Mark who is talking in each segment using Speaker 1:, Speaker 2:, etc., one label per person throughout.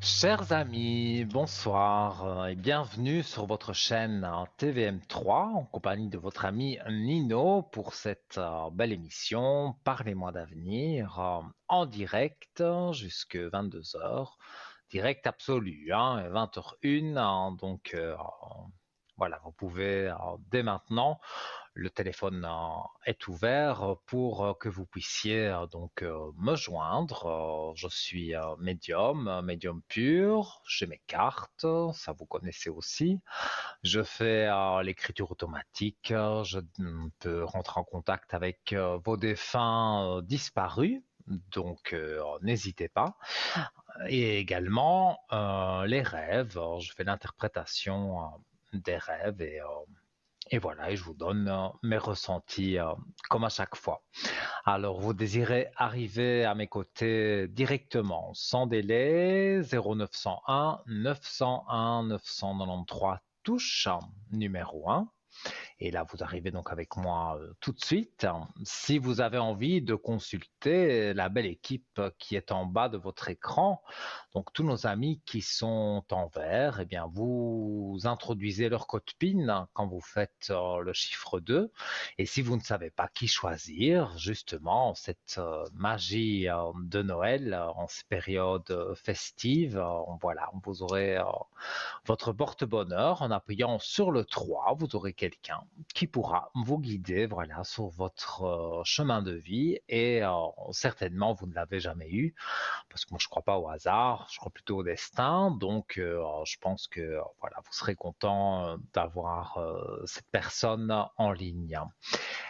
Speaker 1: Chers amis, bonsoir et bienvenue sur votre chaîne TVM3 en compagnie de votre ami Nino pour cette belle émission Parlez-moi d'avenir en direct jusque 22 heures, direct absolu, 20h01, donc voilà, vous pouvez dès maintenant le téléphone est ouvert pour que vous puissiez donc me joindre. Je suis médium pur. J'ai mes cartes, ça vous connaissez aussi. Je fais l'écriture automatique. Je peux rentrer en contact avec vos défunts disparus. Donc, n'hésitez pas. Et également les rêves. Je fais l'interprétation des rêves et voilà, et je vous donne mes ressentis comme à chaque fois. Alors, vous désirez arriver à mes côtés directement, sans délai, 0901 901 993 touche, numéro 1. Et là, vous arrivez donc avec moi tout de suite. Si vous avez envie de consulter la belle équipe qui est en bas de votre écran, donc tous nos amis qui sont en vert, eh bien vous introduisez leur code PIN quand vous faites le chiffre 2. Et si vous ne savez pas qui choisir, justement, cette magie de Noël, en ces périodes festives, voilà, vous aurez votre porte-bonheur en appuyant sur le 3, vous aurez quelqu'un qui pourra vous guider, voilà, sur votre chemin de vie et certainement vous ne l'avez jamais eu parce que moi je ne crois pas au hasard, je crois plutôt au destin, donc je pense que voilà, vous serez content d'avoir cette personne en ligne.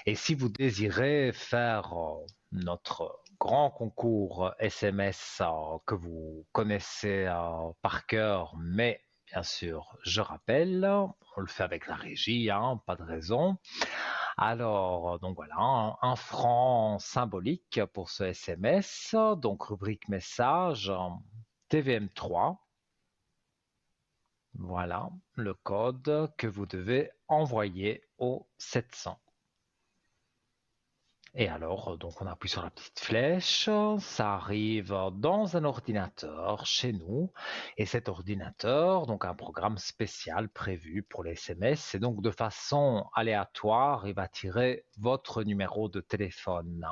Speaker 1: Et si vous désirez faire notre grand concours SMS que vous connaissez par cœur, mais bien sûr, je rappelle, on le fait avec la régie, pas de raison. Alors, donc voilà, un franc symbolique pour ce SMS, donc rubrique message TVM3. Voilà le code que vous devez envoyer au 700. Et alors, donc on appuie sur la petite flèche, ça arrive dans un ordinateur chez nous, et cet ordinateur, donc un programme spécial prévu pour les SMS, et donc de façon aléatoire, il va tirer votre numéro de téléphone.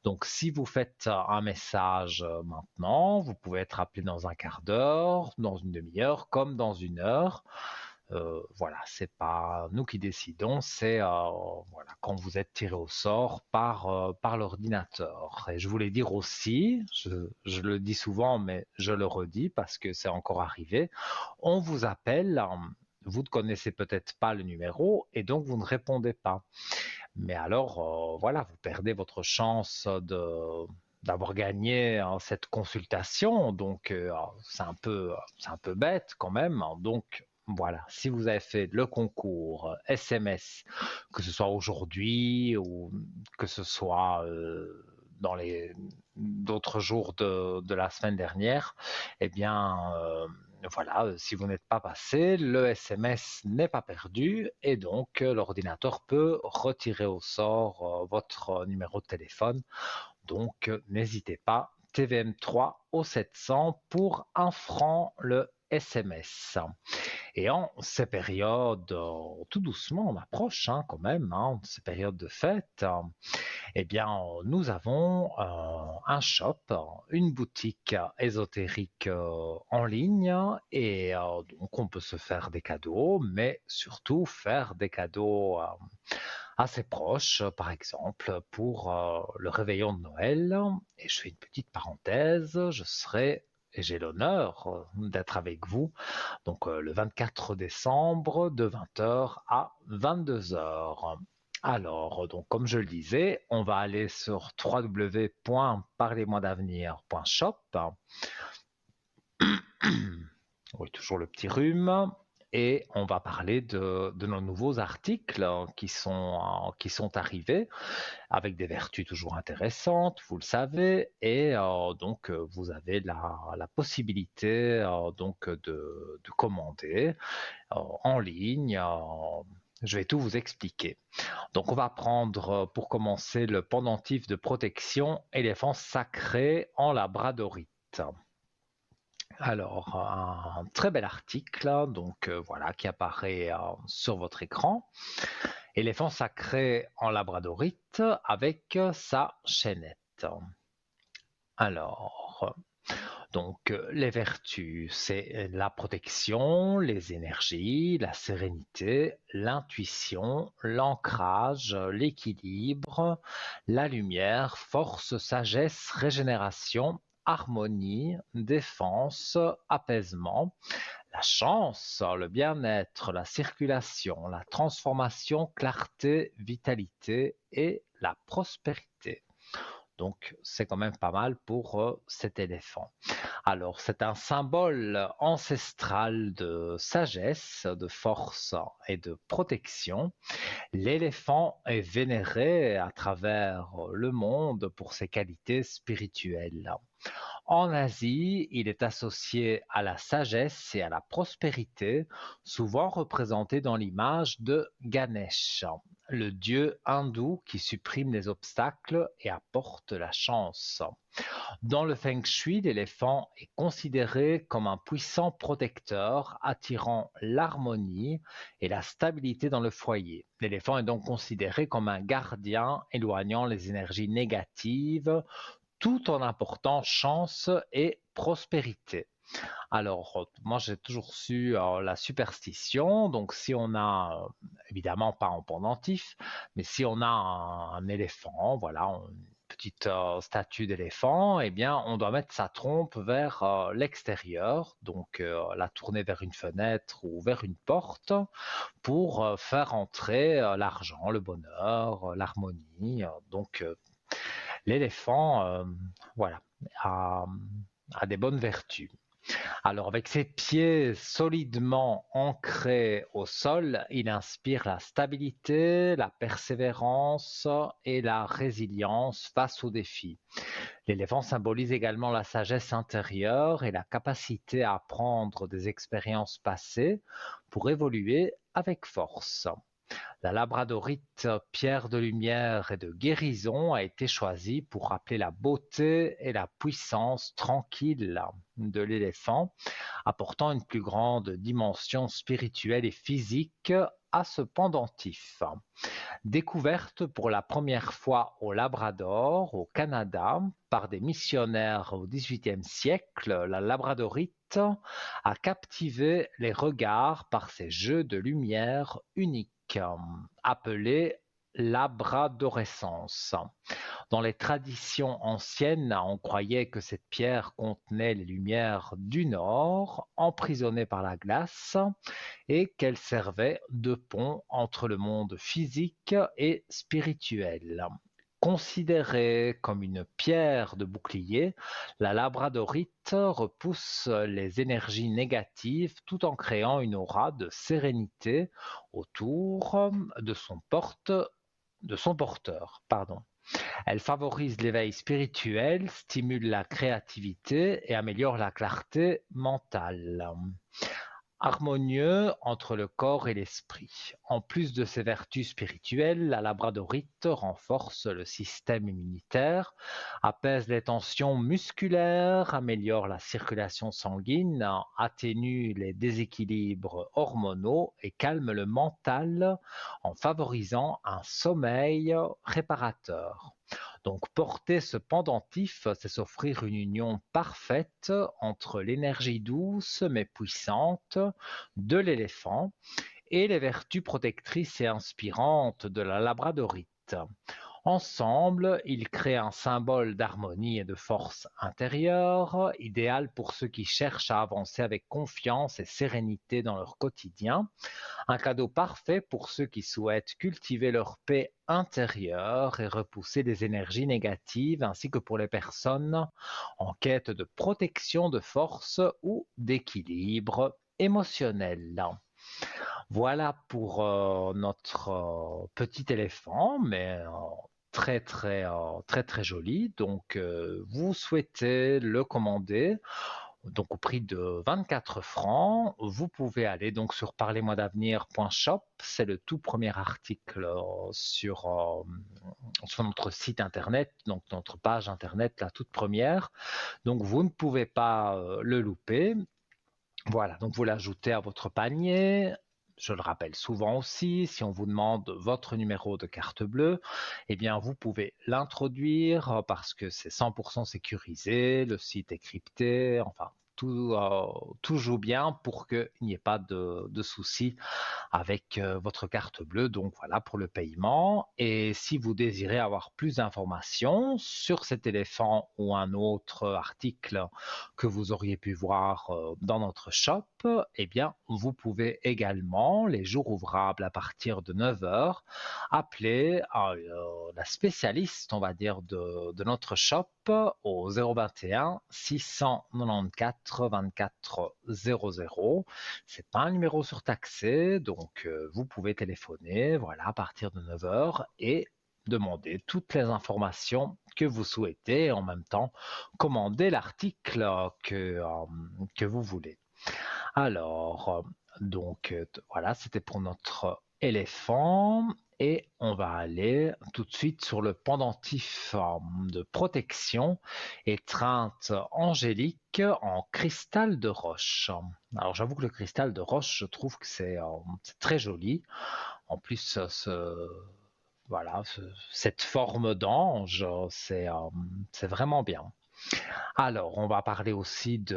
Speaker 1: Donc si vous faites un message maintenant, vous pouvez être appelé dans un quart d'heure, dans une demi-heure, comme dans une heure. Voilà, c'est pas nous qui décidons, c'est voilà, quand vous êtes tiré au sort par l'ordinateur. Et je voulais dire aussi, je le dis souvent, mais je le redis parce que c'est encore arrivé, on vous appelle, vous ne connaissez peut-être pas le numéro et donc vous ne répondez pas. Mais alors, voilà, vous perdez votre chance d'avoir gagné cette consultation. Donc, c'est un peu bête quand même. Donc, voilà, si vous avez fait le concours SMS, que ce soit aujourd'hui ou que ce soit dans les d'autres jours de la semaine dernière, eh bien, voilà, si vous n'êtes pas passé, le SMS n'est pas perdu et donc l'ordinateur peut retirer au sort votre numéro de téléphone. Donc n'hésitez pas, TVM3 au 700 pour un franc le SMS. Et en ces périodes, tout doucement, on approche quand même, ces périodes de fête, eh bien, nous avons un shop, une boutique ésotérique en ligne et donc on peut se faire des cadeaux, mais surtout faire des cadeaux à ses proches, par exemple pour le réveillon de Noël. Et je fais une petite parenthèse, je serai et j'ai l'honneur d'être avec vous donc le 24 décembre de 20h à 22h. Alors, donc, comme je le disais, on va aller sur www.parlez-moi-d'avenir.shop. Oui, toujours le petit rhume. Et on va parler de nos nouveaux articles qui sont arrivés avec des vertus toujours intéressantes, vous le savez. Et donc, vous avez la possibilité donc de commander en ligne. Je vais tout vous expliquer. Donc, on va prendre pour commencer le pendentif de protection éléphant sacré en labradorite. Alors, un très bel article, donc voilà, qui apparaît sur votre écran. Éléphant sacré en labradorite avec sa chaînette. Alors, les vertus, c'est la protection, les énergies, la sérénité, l'intuition, l'ancrage, l'équilibre, la lumière, force, sagesse, régénération, harmonie, défense, apaisement, la chance, le bien-être, la circulation, la transformation, clarté, vitalité et la prospérité. Donc, c'est quand même pas mal pour cet éléphant. Alors, c'est un symbole ancestral de sagesse, de force et de protection. L'éléphant est vénéré à travers le monde pour ses qualités spirituelles. En Asie, il est associé à la sagesse et à la prospérité, souvent représenté dans l'image de Ganesh, le dieu hindou qui supprime les obstacles et apporte la chance. Dans le feng shui, l'éléphant est considéré comme un puissant protecteur attirant l'harmonie et la stabilité dans le foyer. L'éléphant est donc considéré comme un gardien éloignant les énergies négatives tout en apportant chance et prospérité. Alors, moi j'ai toujours su la superstition, donc si on a, évidemment pas en pendentif, mais si on a un éléphant, voilà, une petite statue d'éléphant, eh bien on doit mettre sa trompe vers l'extérieur, donc la tourner vers une fenêtre ou vers une porte pour faire entrer l'argent, le bonheur, l'harmonie. Donc l'éléphant, voilà, a, a des bonnes vertus. Alors, avec ses pieds solidement ancrés au sol, il inspire la stabilité, la persévérance et la résilience face aux défis. L'éléphant symbolise également la sagesse intérieure et la capacité à apprendre des expériences passées pour évoluer avec force. La labradorite, pierre de lumière et de guérison, a été choisie pour rappeler la beauté et la puissance tranquille de l'éléphant, apportant une plus grande dimension spirituelle et physique à ce pendentif. Découverte pour la première fois au Labrador, au Canada, par des missionnaires au XVIIIe siècle, la labradorite a captivé les regards par ses jeux de lumière uniques, appelés labradorescence. Dans les traditions anciennes, on croyait que cette pierre contenait les lumières du nord, emprisonnées par la glace, et qu'elle servait de pont entre le monde physique et spirituel. Considérée comme une pierre de bouclier, la labradorite repousse les énergies négatives tout en créant une aura de sérénité autour de son porteur. Pardon. Elle favorise l'éveil spirituel, stimule la créativité et améliore la clarté mentale. Harmonieux entre le corps et l'esprit. En plus de ses vertus spirituelles, la labradorite renforce le système immunitaire, apaise les tensions musculaires, améliore la circulation sanguine, atténue les déséquilibres hormonaux et calme le mental en favorisant un sommeil réparateur. Donc porter ce pendentif, c'est s'offrir une union parfaite entre l'énergie douce mais puissante de l'éléphant et les vertus protectrices et inspirantes de la labradorite. Ensemble, ils créent un symbole d'harmonie et de force intérieure, idéal pour ceux qui cherchent à avancer avec confiance et sérénité dans leur quotidien. Un cadeau parfait pour ceux qui souhaitent cultiver leur paix intérieure et repousser des énergies négatives, ainsi que pour les personnes en quête de protection, de force ou d'équilibre émotionnel. Voilà pour notre petit éléphant, mais très très joli. Donc, vous souhaitez le commander. donc au prix de 24 francs. Vous pouvez aller donc sur parlez-moi-d'avenir.shop. C'est le tout premier article sur notre site internet, donc notre page internet, la toute première. Donc vous ne pouvez pas le louper. Voilà, donc vous l'ajoutez à votre panier. Je le rappelle souvent aussi, si on vous demande votre numéro de carte bleue, eh bien vous pouvez l'introduire parce que c'est 100% sécurisé, le site est crypté, enfin tout joue bien pour qu'il n'y ait pas de soucis avec votre carte bleue. Donc voilà pour le paiement. Et si vous désirez avoir plus d'informations sur cet éléphant ou un autre article que vous auriez pu voir dans notre shop, eh bien, vous pouvez également, les jours ouvrables à partir de 9 heures, appeler la spécialiste, on va dire, de notre shop au 021 694 24 00. C'est pas un numéro surtaxé, donc vous pouvez téléphoner, voilà, à partir de 9 heures et demander toutes les informations que vous souhaitez et en même temps commander l'article que vous voulez. Alors, voilà, c'était pour notre éléphant. Et on va aller tout de suite sur le pendentif de protection étreinte angélique en cristal de roche. Alors j'avoue que le cristal de roche, je trouve que c'est très joli. En plus, voilà, cette forme d'ange, c'est vraiment bien. Alors, on va parler aussi des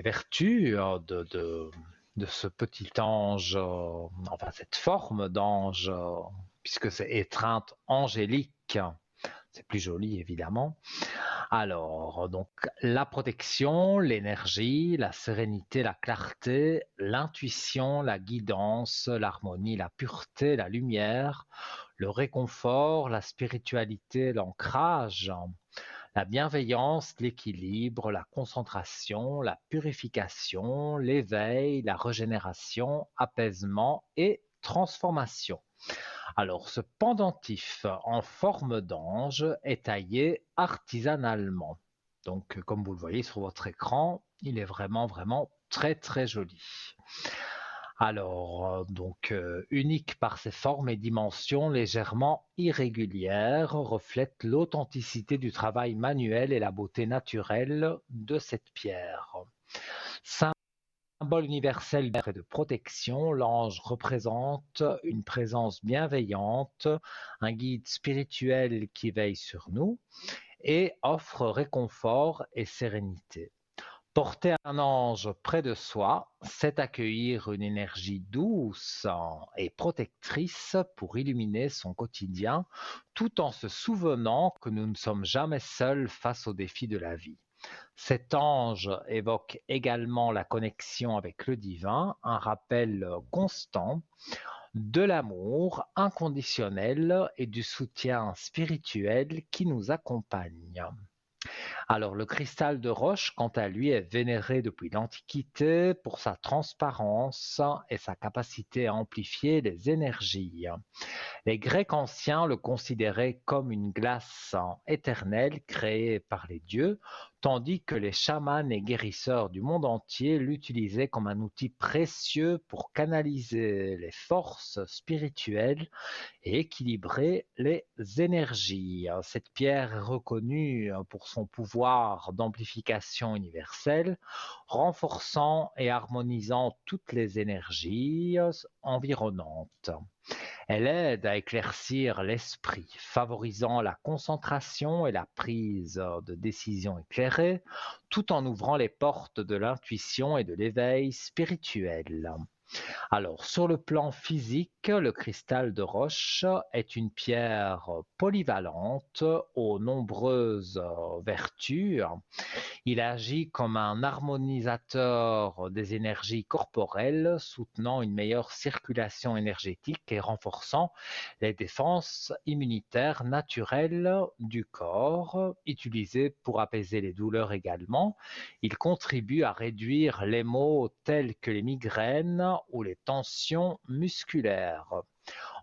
Speaker 1: vertus de ce petit ange, enfin cette forme d'ange, puisque c'est étreinte angélique. C'est plus joli, évidemment. Alors, donc, la protection, l'énergie, la sérénité, la clarté, l'intuition, la guidance, l'harmonie, la pureté, la lumière, le réconfort, la spiritualité, l'ancrage, la bienveillance, l'équilibre, la concentration, la purification, l'éveil, la régénération, apaisement et transformation. Alors, ce pendentif en forme d'ange est taillé artisanalement. Donc, comme vous le voyez sur votre écran, il est vraiment, vraiment très, très joli. Alors, unique par ses formes et dimensions légèrement irrégulières, reflète l'authenticité du travail manuel et la beauté naturelle de cette pierre. Symbole universel de protection, l'ange représente une présence bienveillante, un guide spirituel qui veille sur nous et offre réconfort et sérénité. Porter un ange près de soi, c'est accueillir une énergie douce et protectrice pour illuminer son quotidien, tout en se souvenant que nous ne sommes jamais seuls face aux défis de la vie. Cet ange évoque également la connexion avec le divin, un rappel constant de l'amour inconditionnel et du soutien spirituel qui nous accompagne. Alors, le cristal de roche, quant à lui, est vénéré depuis l'Antiquité pour sa transparence et sa capacité à amplifier les énergies. Les Grecs anciens le considéraient comme une glace éternelle créée par les dieux, tandis que les chamans et guérisseurs du monde entier l'utilisaient comme un outil précieux pour canaliser les forces spirituelles et équilibrer les énergies. Cette pierre est reconnue pour son pouvoir d'amplification universelle, renforçant et harmonisant toutes les énergies environnantes. Elle aide à éclaircir l'esprit, favorisant la concentration et la prise de décision éclairée, tout en ouvrant les portes de l'intuition et de l'éveil spirituel. Alors, sur le plan physique, le cristal de roche est une pierre polyvalente aux nombreuses vertus. Il agit comme un harmonisateur des énergies corporelles, soutenant une meilleure circulation énergétique et renforçant les défenses immunitaires naturelles du corps. Utilisé pour apaiser les douleurs également, il contribue à réduire les maux tels que les migraines ou les tensions musculaires.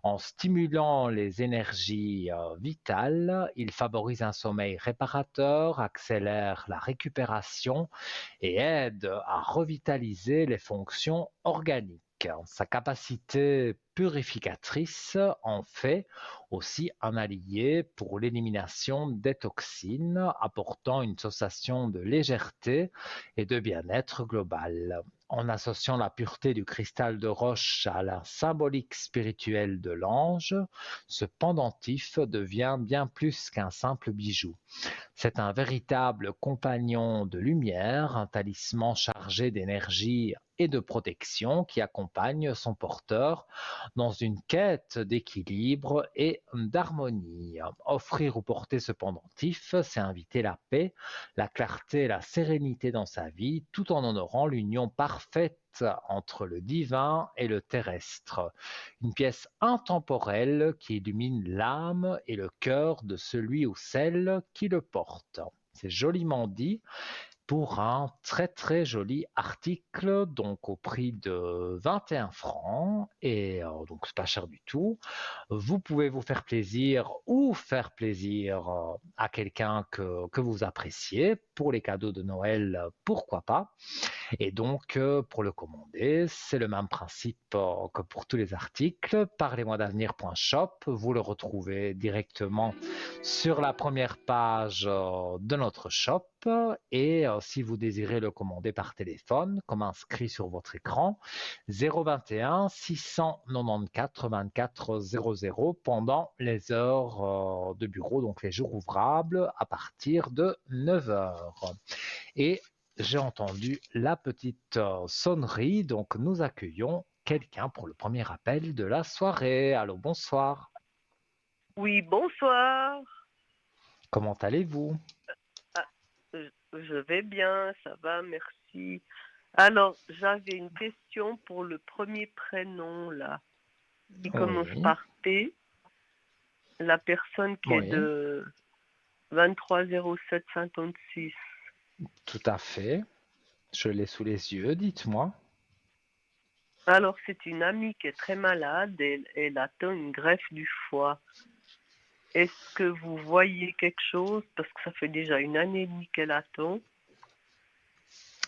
Speaker 1: En stimulant les énergies vitales, il favorise un sommeil réparateur, accélère la récupération et aide à revitaliser les fonctions organiques. Sa capacité purificatrice en fait aussi un allié pour l'élimination des toxines, apportant une sensation de légèreté et de bien-être global. En associant la pureté du cristal de roche à la symbolique spirituelle de l'ange, ce pendentif devient bien plus qu'un simple bijou. C'est un véritable compagnon de lumière, un talisman chargé d'énergie et de protection qui accompagne son porteur dans une quête d'équilibre et d'harmonie. Offrir ou porter ce pendentif, c'est inviter la paix, la clarté et la sérénité dans sa vie, tout en honorant l'union parfaite entre le divin et le terrestre. Une pièce intemporelle qui illumine l'âme et le cœur de celui ou celle qui le porte. C'est joliment dit pour un très très joli article, donc au prix de 21 francs, et donc c'est pas cher du tout. Vous pouvez vous faire plaisir ou faire plaisir à quelqu'un que vous appréciez. Pour les cadeaux de Noël, pourquoi pas. Et donc, pour le commander, c'est le même principe que pour tous les articles. Parlez-moi d'avenir.shop, vous le retrouvez directement sur la première page de notre shop. Et si vous désirez le commander par téléphone, comme inscrit sur votre écran, 021 694 24 00 pendant les heures de bureau, donc les jours ouvrables à partir de 9 heures. Et j'ai entendu la petite sonnerie, donc nous accueillons quelqu'un pour le premier appel de la soirée. Allô, bonsoir.
Speaker 2: Oui, bonsoir.
Speaker 1: Comment allez-vous?
Speaker 2: Ah, je vais bien, ça va, merci. Alors, j'avais une question pour le premier prénom, là, qui commence
Speaker 1: Oui,
Speaker 2: par P, la personne qui est
Speaker 1: oui,
Speaker 2: de 230756.
Speaker 1: tout à fait. Je l'ai sous les yeux, dites-moi.
Speaker 2: Alors, c'est une amie qui est très malade et elle attend une greffe du foie. Est-ce que vous voyez quelque chose? Parce que ça fait déjà une année et demie qu'elle attend.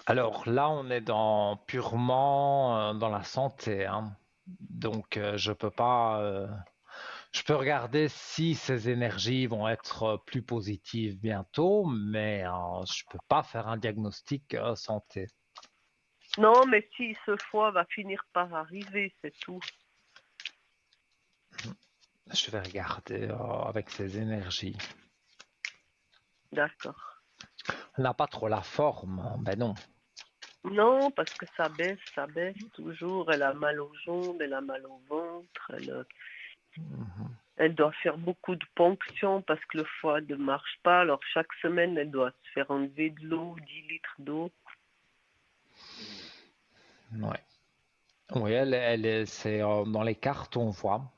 Speaker 1: Alors là, on est dans purement dans la santé, hein. Donc je peux pas. Je peux regarder si ces énergies vont être plus positives bientôt, mais je peux pas faire un diagnostic santé.
Speaker 2: Non, mais si ce foie va finir par arriver, c'est tout.
Speaker 1: Je vais regarder avec ces énergies.
Speaker 2: D'accord.
Speaker 1: Elle n'a pas trop la forme, hein. Ben non.
Speaker 2: Non, parce que ça baisse toujours. Elle a mal aux jambes, elle a mal au ventre.
Speaker 1: Mhm.
Speaker 2: Elle doit faire beaucoup de ponctions parce que le foie ne marche pas. Alors chaque semaine, elle doit se faire enlever de l'eau, 10 litres d'eau.
Speaker 1: Ouais. Oui, c'est dans les cartes on voit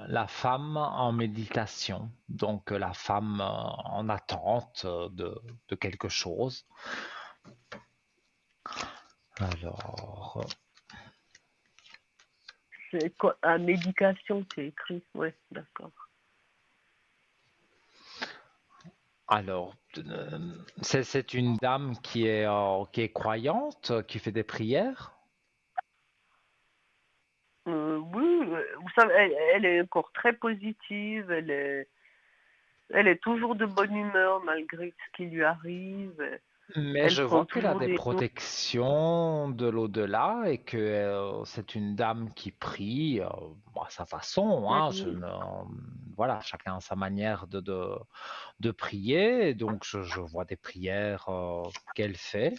Speaker 1: la femme en méditation, donc la femme en attente de quelque chose. Alors,
Speaker 2: C'est quoi? À médication, c'est écrit. Oui, d'accord.
Speaker 1: alors, c'est une dame qui est croyante, qui fait des prières.
Speaker 2: Oui, vous savez, elle est encore très positive. Elle est toujours de bonne humeur malgré ce qui lui arrive.
Speaker 1: Mais
Speaker 2: Elle
Speaker 1: je
Speaker 2: prend
Speaker 1: vois qu'elle a
Speaker 2: toujours
Speaker 1: des
Speaker 2: des noms.
Speaker 1: protections de l'au-delà et que c'est une dame qui prie à sa façon, hein, voilà, chacun a sa manière de prier. Et donc, je vois des prières qu'elle fait.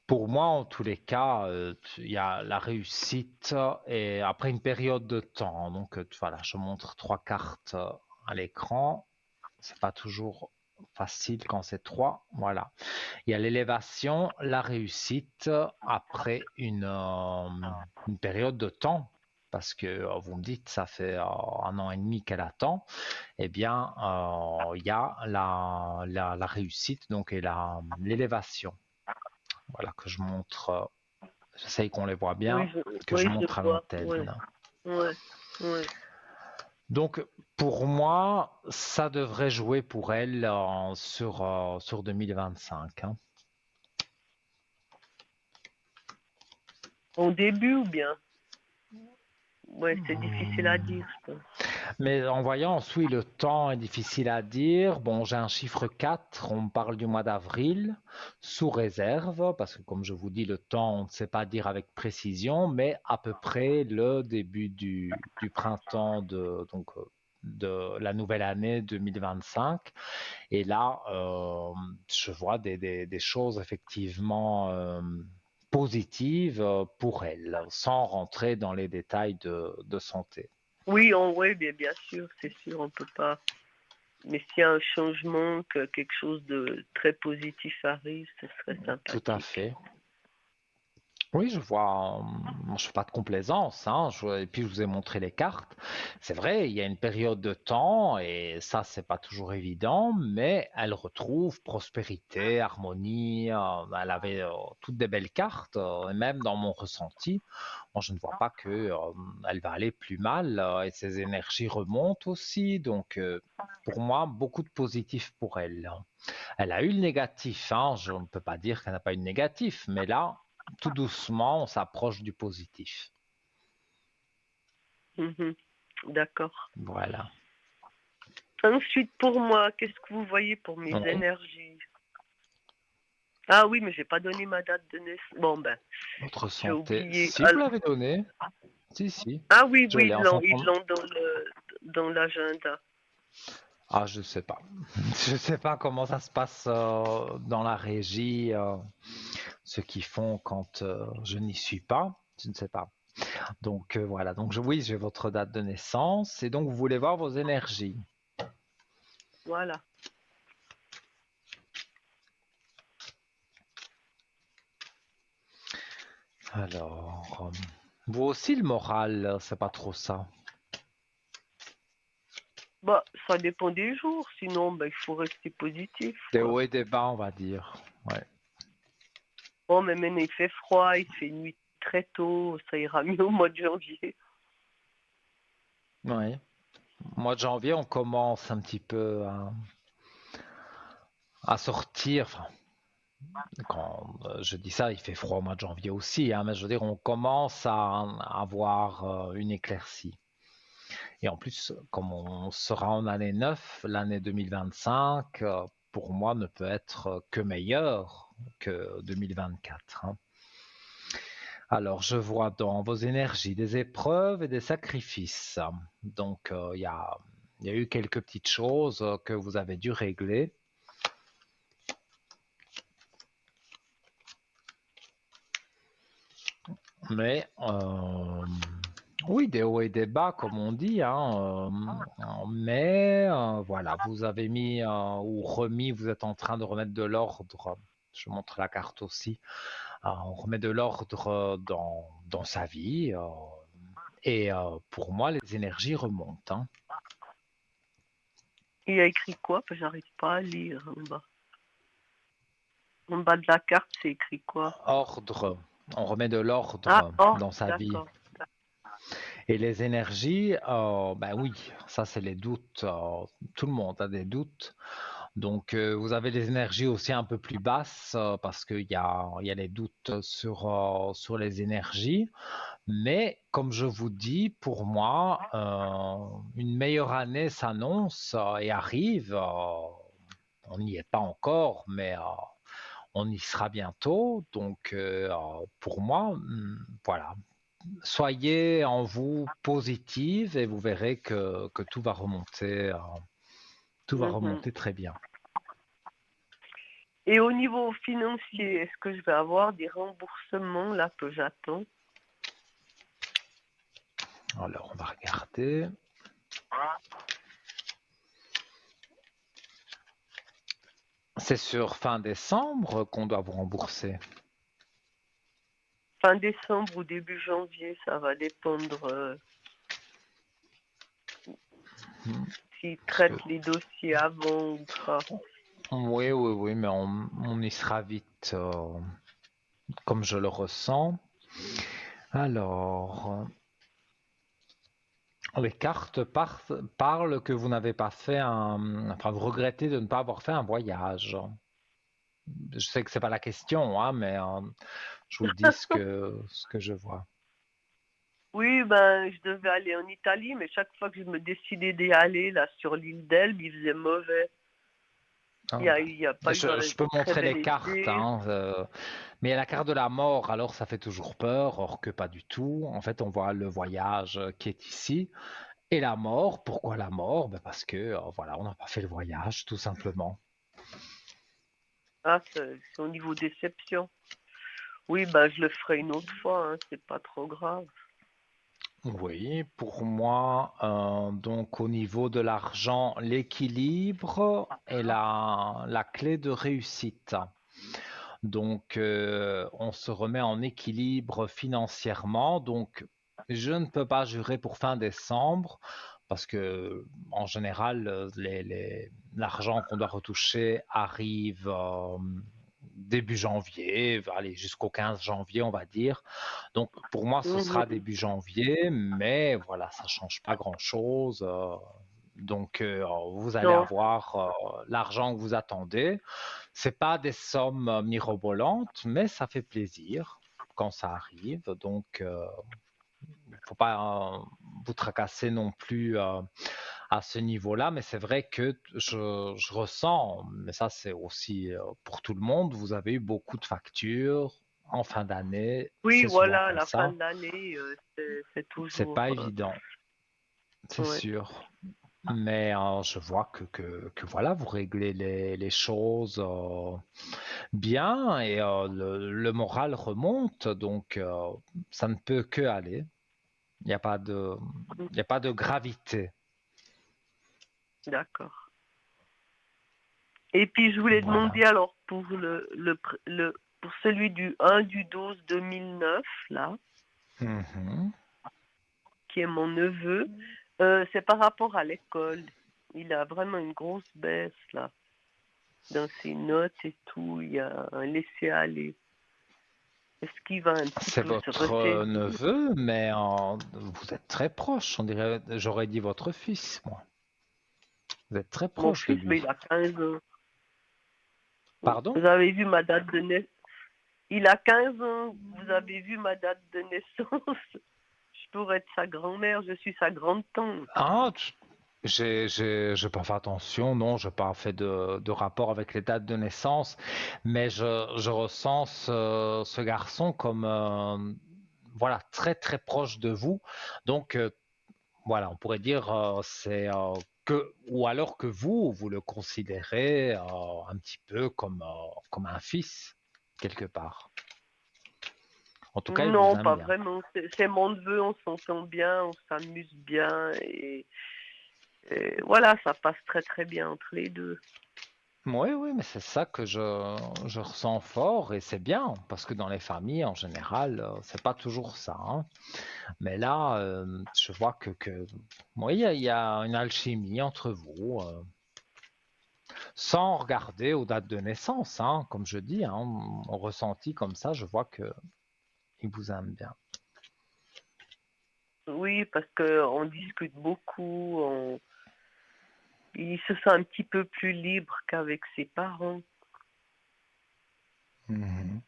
Speaker 1: Pour moi, en tous les cas, il y a la réussite et après une période de temps. Donc, voilà, je montre trois cartes à l'écran. C'est pas toujours facile quand c'est trois. Voilà. Il y a l'élévation, la réussite après une période de temps. Parce que vous me dites, ça fait 1 an et demi qu'elle attend. Eh bien, il y a la réussite donc, et l'élévation. Voilà que je montre J'essaye qu'on les voit
Speaker 2: Oui,
Speaker 1: bien, que je
Speaker 2: oui, je
Speaker 1: montre à
Speaker 2: vois. Ouais,
Speaker 1: l'antenne.
Speaker 2: ouais, ouais.
Speaker 1: Donc, pour moi, ça devrait jouer pour elle sur 2025, hein.
Speaker 2: Au début ou bien? Ouais, c'est difficile à dire, je pense.
Speaker 1: Mais en voyant, oui, le temps est difficile à dire. Bon, j'ai un chiffre 4. On parle du mois d'avril, sous réserve, parce que comme je vous dis, le temps, on ne sait pas dire avec précision, mais à peu près le début du printemps de la nouvelle année 2025. Et là, je vois des choses effectivement positives pour elle, sans rentrer dans les détails de santé.
Speaker 2: Oui, ouais, bien sûr, c'est sûr, on peut pas. Mais s'il y a un changement, que quelque chose de très positif arrive, ce serait
Speaker 1: Tout à
Speaker 2: sympathique.
Speaker 1: fait. Oui, je vois, je fais pas de complaisance, hein, et puis je vous ai montré les cartes. C'est vrai, il y a une période de temps et ça, c'est pas toujours évident, mais elle retrouve prospérité, harmonie. Elle avait toutes des belles cartes et même dans mon ressenti, moi, je ne vois pas que elle va aller plus mal et ses énergies remontent aussi. Donc, pour moi, beaucoup de positif pour elle. Elle a eu le négatif, hein, je ne peux pas dire qu'elle n'a pas eu le négatif, mais là, tout doucement, on s'approche du positif.
Speaker 2: Mhm. D'accord.
Speaker 1: Voilà.
Speaker 2: Ensuite, pour moi, qu'est-ce que vous voyez pour mes
Speaker 1: Oui,
Speaker 2: énergies? Ah oui, mais j'ai pas donné ma date de naissance. Bon, ben,
Speaker 1: votre
Speaker 2: j'ai
Speaker 1: santé.
Speaker 2: oublié.
Speaker 1: Si vous l'avez donné, si, si,
Speaker 2: Ah oui,
Speaker 1: je
Speaker 2: oui,
Speaker 1: l'ai en son
Speaker 2: ils
Speaker 1: compte.
Speaker 2: l'ont dans l'agenda.
Speaker 1: Ah, je sais pas. Je sais pas comment ça se passe dans la régie, ce qu'ils font quand je n'y suis pas. Je ne sais pas. Donc voilà. Donc oui, j'ai votre date de naissance et donc vous voulez voir vos énergies.
Speaker 2: Voilà.
Speaker 1: Alors, vous aussi le moral, c'est pas trop ça.
Speaker 2: Bah, ça dépend des jours, sinon, ben, il faut rester positif,
Speaker 1: Des
Speaker 2: quoi.
Speaker 1: hauts et des bas, on va dire. Ouais.
Speaker 2: Bon, mais maintenant, il fait froid, il fait nuit très tôt, ça ira mieux au mois de janvier.
Speaker 1: Ouais. Mois de janvier, on commence un petit peu à sortir. Enfin, quand je dis ça, il fait froid au mois de janvier aussi, hein, mais je veux dire, on commence à avoir une éclaircie. Et en plus, comme on sera en année 9, l'année 2025, pour moi, ne peut être que meilleure que 2024, hein. Alors, je vois dans vos énergies des épreuves et des sacrifices. Donc, il y a eu quelques petites choses que vous avez dû régler. Mais, oui, des hauts et des bas, comme on dit, hein. Mais, voilà, vous avez mis ou remis, vous êtes en train de remettre de l'ordre. Je montre la carte aussi. On remet de l'ordre dans sa vie. Et pour moi, les énergies remontent, hein.
Speaker 2: Il y a écrit quoi? Parce que j'arrive pas à lire en bas. En bas de la carte, c'est écrit quoi?
Speaker 1: Ordre. On remet de
Speaker 2: Ah,
Speaker 1: l'ordre
Speaker 2: oh,
Speaker 1: dans sa vie.
Speaker 2: d'accord.
Speaker 1: Et les énergies, ben oui, ça c'est les doutes. Tout le monde a des doutes. Donc vous avez des énergies aussi un peu plus basses parce il y a les doutes sur les énergies. Mais comme je vous dis, pour moi, une meilleure année s'annonce et arrive. On n'y est pas encore, mais on y sera bientôt. Donc pour moi, voilà, soyez en vous positive et vous verrez que tout va
Speaker 2: Mhm.
Speaker 1: remonter très bien.
Speaker 2: Et au niveau financier, est-ce que je vais avoir des remboursements là que j'attends?
Speaker 1: Alors, on va regarder. C'est sur fin décembre qu'on doit vous rembourser.
Speaker 2: Fin décembre ou début janvier, ça va dépendre
Speaker 1: Hmm.
Speaker 2: s'ils
Speaker 1: Parce que,
Speaker 2: traitent les dossiers avant ou pas.
Speaker 1: oui, oui, oui, mais on y sera vite, comme je le ressens. Alors, les cartes parlent que vous n'avez pas fait enfin, vous regrettez de ne pas avoir fait un voyage. Je sais que c'est pas la question, hein, mais je vous dis ce que je vois.
Speaker 2: Oui, ben, je devais aller en Italie, mais chaque fois que je me décidais d'y aller, là, sur l'île d'Elbe, il faisait mauvais.
Speaker 1: Ah,
Speaker 2: Il y a pas eu
Speaker 1: je
Speaker 2: un
Speaker 1: peux
Speaker 2: très
Speaker 1: montrer
Speaker 2: bel
Speaker 1: les cartes,
Speaker 2: été.
Speaker 1: hein, mais la carte de la mort, alors ça fait toujours peur, or que pas du tout. En fait, on voit le voyage qui est ici. Et la mort, pourquoi la mort? Ben parce que voilà, on n'a pas fait le voyage, tout simplement.
Speaker 2: Ah, c'est au niveau déception. Oui, ben, je le ferai une autre fois, hein, c'est pas trop grave.
Speaker 1: Oui, pour moi, donc au niveau de l'argent, l'équilibre est la clé de réussite. Donc, on se remet en équilibre financièrement. Donc, je ne peux pas jurer pour fin décembre parce que, en général, l'argent qu'on doit retoucher arrive début janvier, va aller jusqu'au 15 janvier, on va dire. Donc, pour moi, ce sera
Speaker 2: Mhm.
Speaker 1: début janvier, mais voilà, ça change pas grand-chose. Donc, vous allez
Speaker 2: Non,
Speaker 1: avoir l'argent que vous attendez. C'est pas des sommes mirobolantes, mais ça fait plaisir quand ça arrive. Donc, faut pas vous tracasser non plus à ce niveau-là. Mais c'est vrai que je ressens, mais ça c'est aussi pour tout le monde, vous avez eu beaucoup de factures en fin d'année.
Speaker 2: oui,
Speaker 1: C'est souvent
Speaker 2: voilà,
Speaker 1: comme
Speaker 2: la fin
Speaker 1: ça.
Speaker 2: de l'année, c'est
Speaker 1: C'est
Speaker 2: toujours.
Speaker 1: pas évident, c'est
Speaker 2: Ouais.
Speaker 1: sûr. Mais je vois que voilà, vous réglez les choses bien et le moral remonte, donc ça ne peut que aller. Il n'y a pas de, il n'y a pas de gravité.
Speaker 2: D'accord. Et puis je voulais
Speaker 1: Voilà.
Speaker 2: demander alors pour pour celui du 1 du 12 2009 là,
Speaker 1: Mhm.
Speaker 2: qui est mon neveu, c'est par rapport à l'école. Il a vraiment une grosse baisse là dans ses notes et tout. Il y a un laisser-aller. Est-ce qu'il va un petit
Speaker 1: C'est
Speaker 2: peu se
Speaker 1: votre
Speaker 2: ressaisir?
Speaker 1: neveu, mais vous êtes très proche. On dirait, j'aurais dit votre fils, moi. Vous êtes très
Speaker 2: Mon
Speaker 1: proche de
Speaker 2: fils, mais
Speaker 1: lui.
Speaker 2: il a 15 ans.
Speaker 1: Pardon?
Speaker 2: Vous avez vu ma date de naissance? Il a 15 ans. Vous avez vu ma date de naissance? Je pourrais être sa grand-mère. Je suis sa grande-tante.
Speaker 1: Ah, j'ai pas fait attention, non, j'ai pas fait de rapport avec les dates de naissance, mais je ressens ce garçon comme voilà très très proche de vous. Donc voilà, on pourrait dire c'est que ou alors que vous le considérez un petit peu comme un fils quelque part. En tout cas, il vous
Speaker 2: Non,
Speaker 1: aime
Speaker 2: pas
Speaker 1: bien.
Speaker 2: vraiment. C'est mon neveu. On s'entend bien. On s'amuse bien. Et voilà, ça passe très très bien entre les deux.
Speaker 1: Oui, oui, mais c'est ça que je ressens fort et c'est bien parce que dans les familles en général, c'est pas toujours ça, hein. Mais là, je vois que oui, il y a une alchimie entre vous, sans regarder aux dates de naissance, hein, comme je dis, hein, mon ressenti comme ça, je vois que il vous aime bien.
Speaker 2: Oui, parce qu'on discute beaucoup. Il se sent un petit peu plus libre qu'avec ses parents.
Speaker 1: Mhm.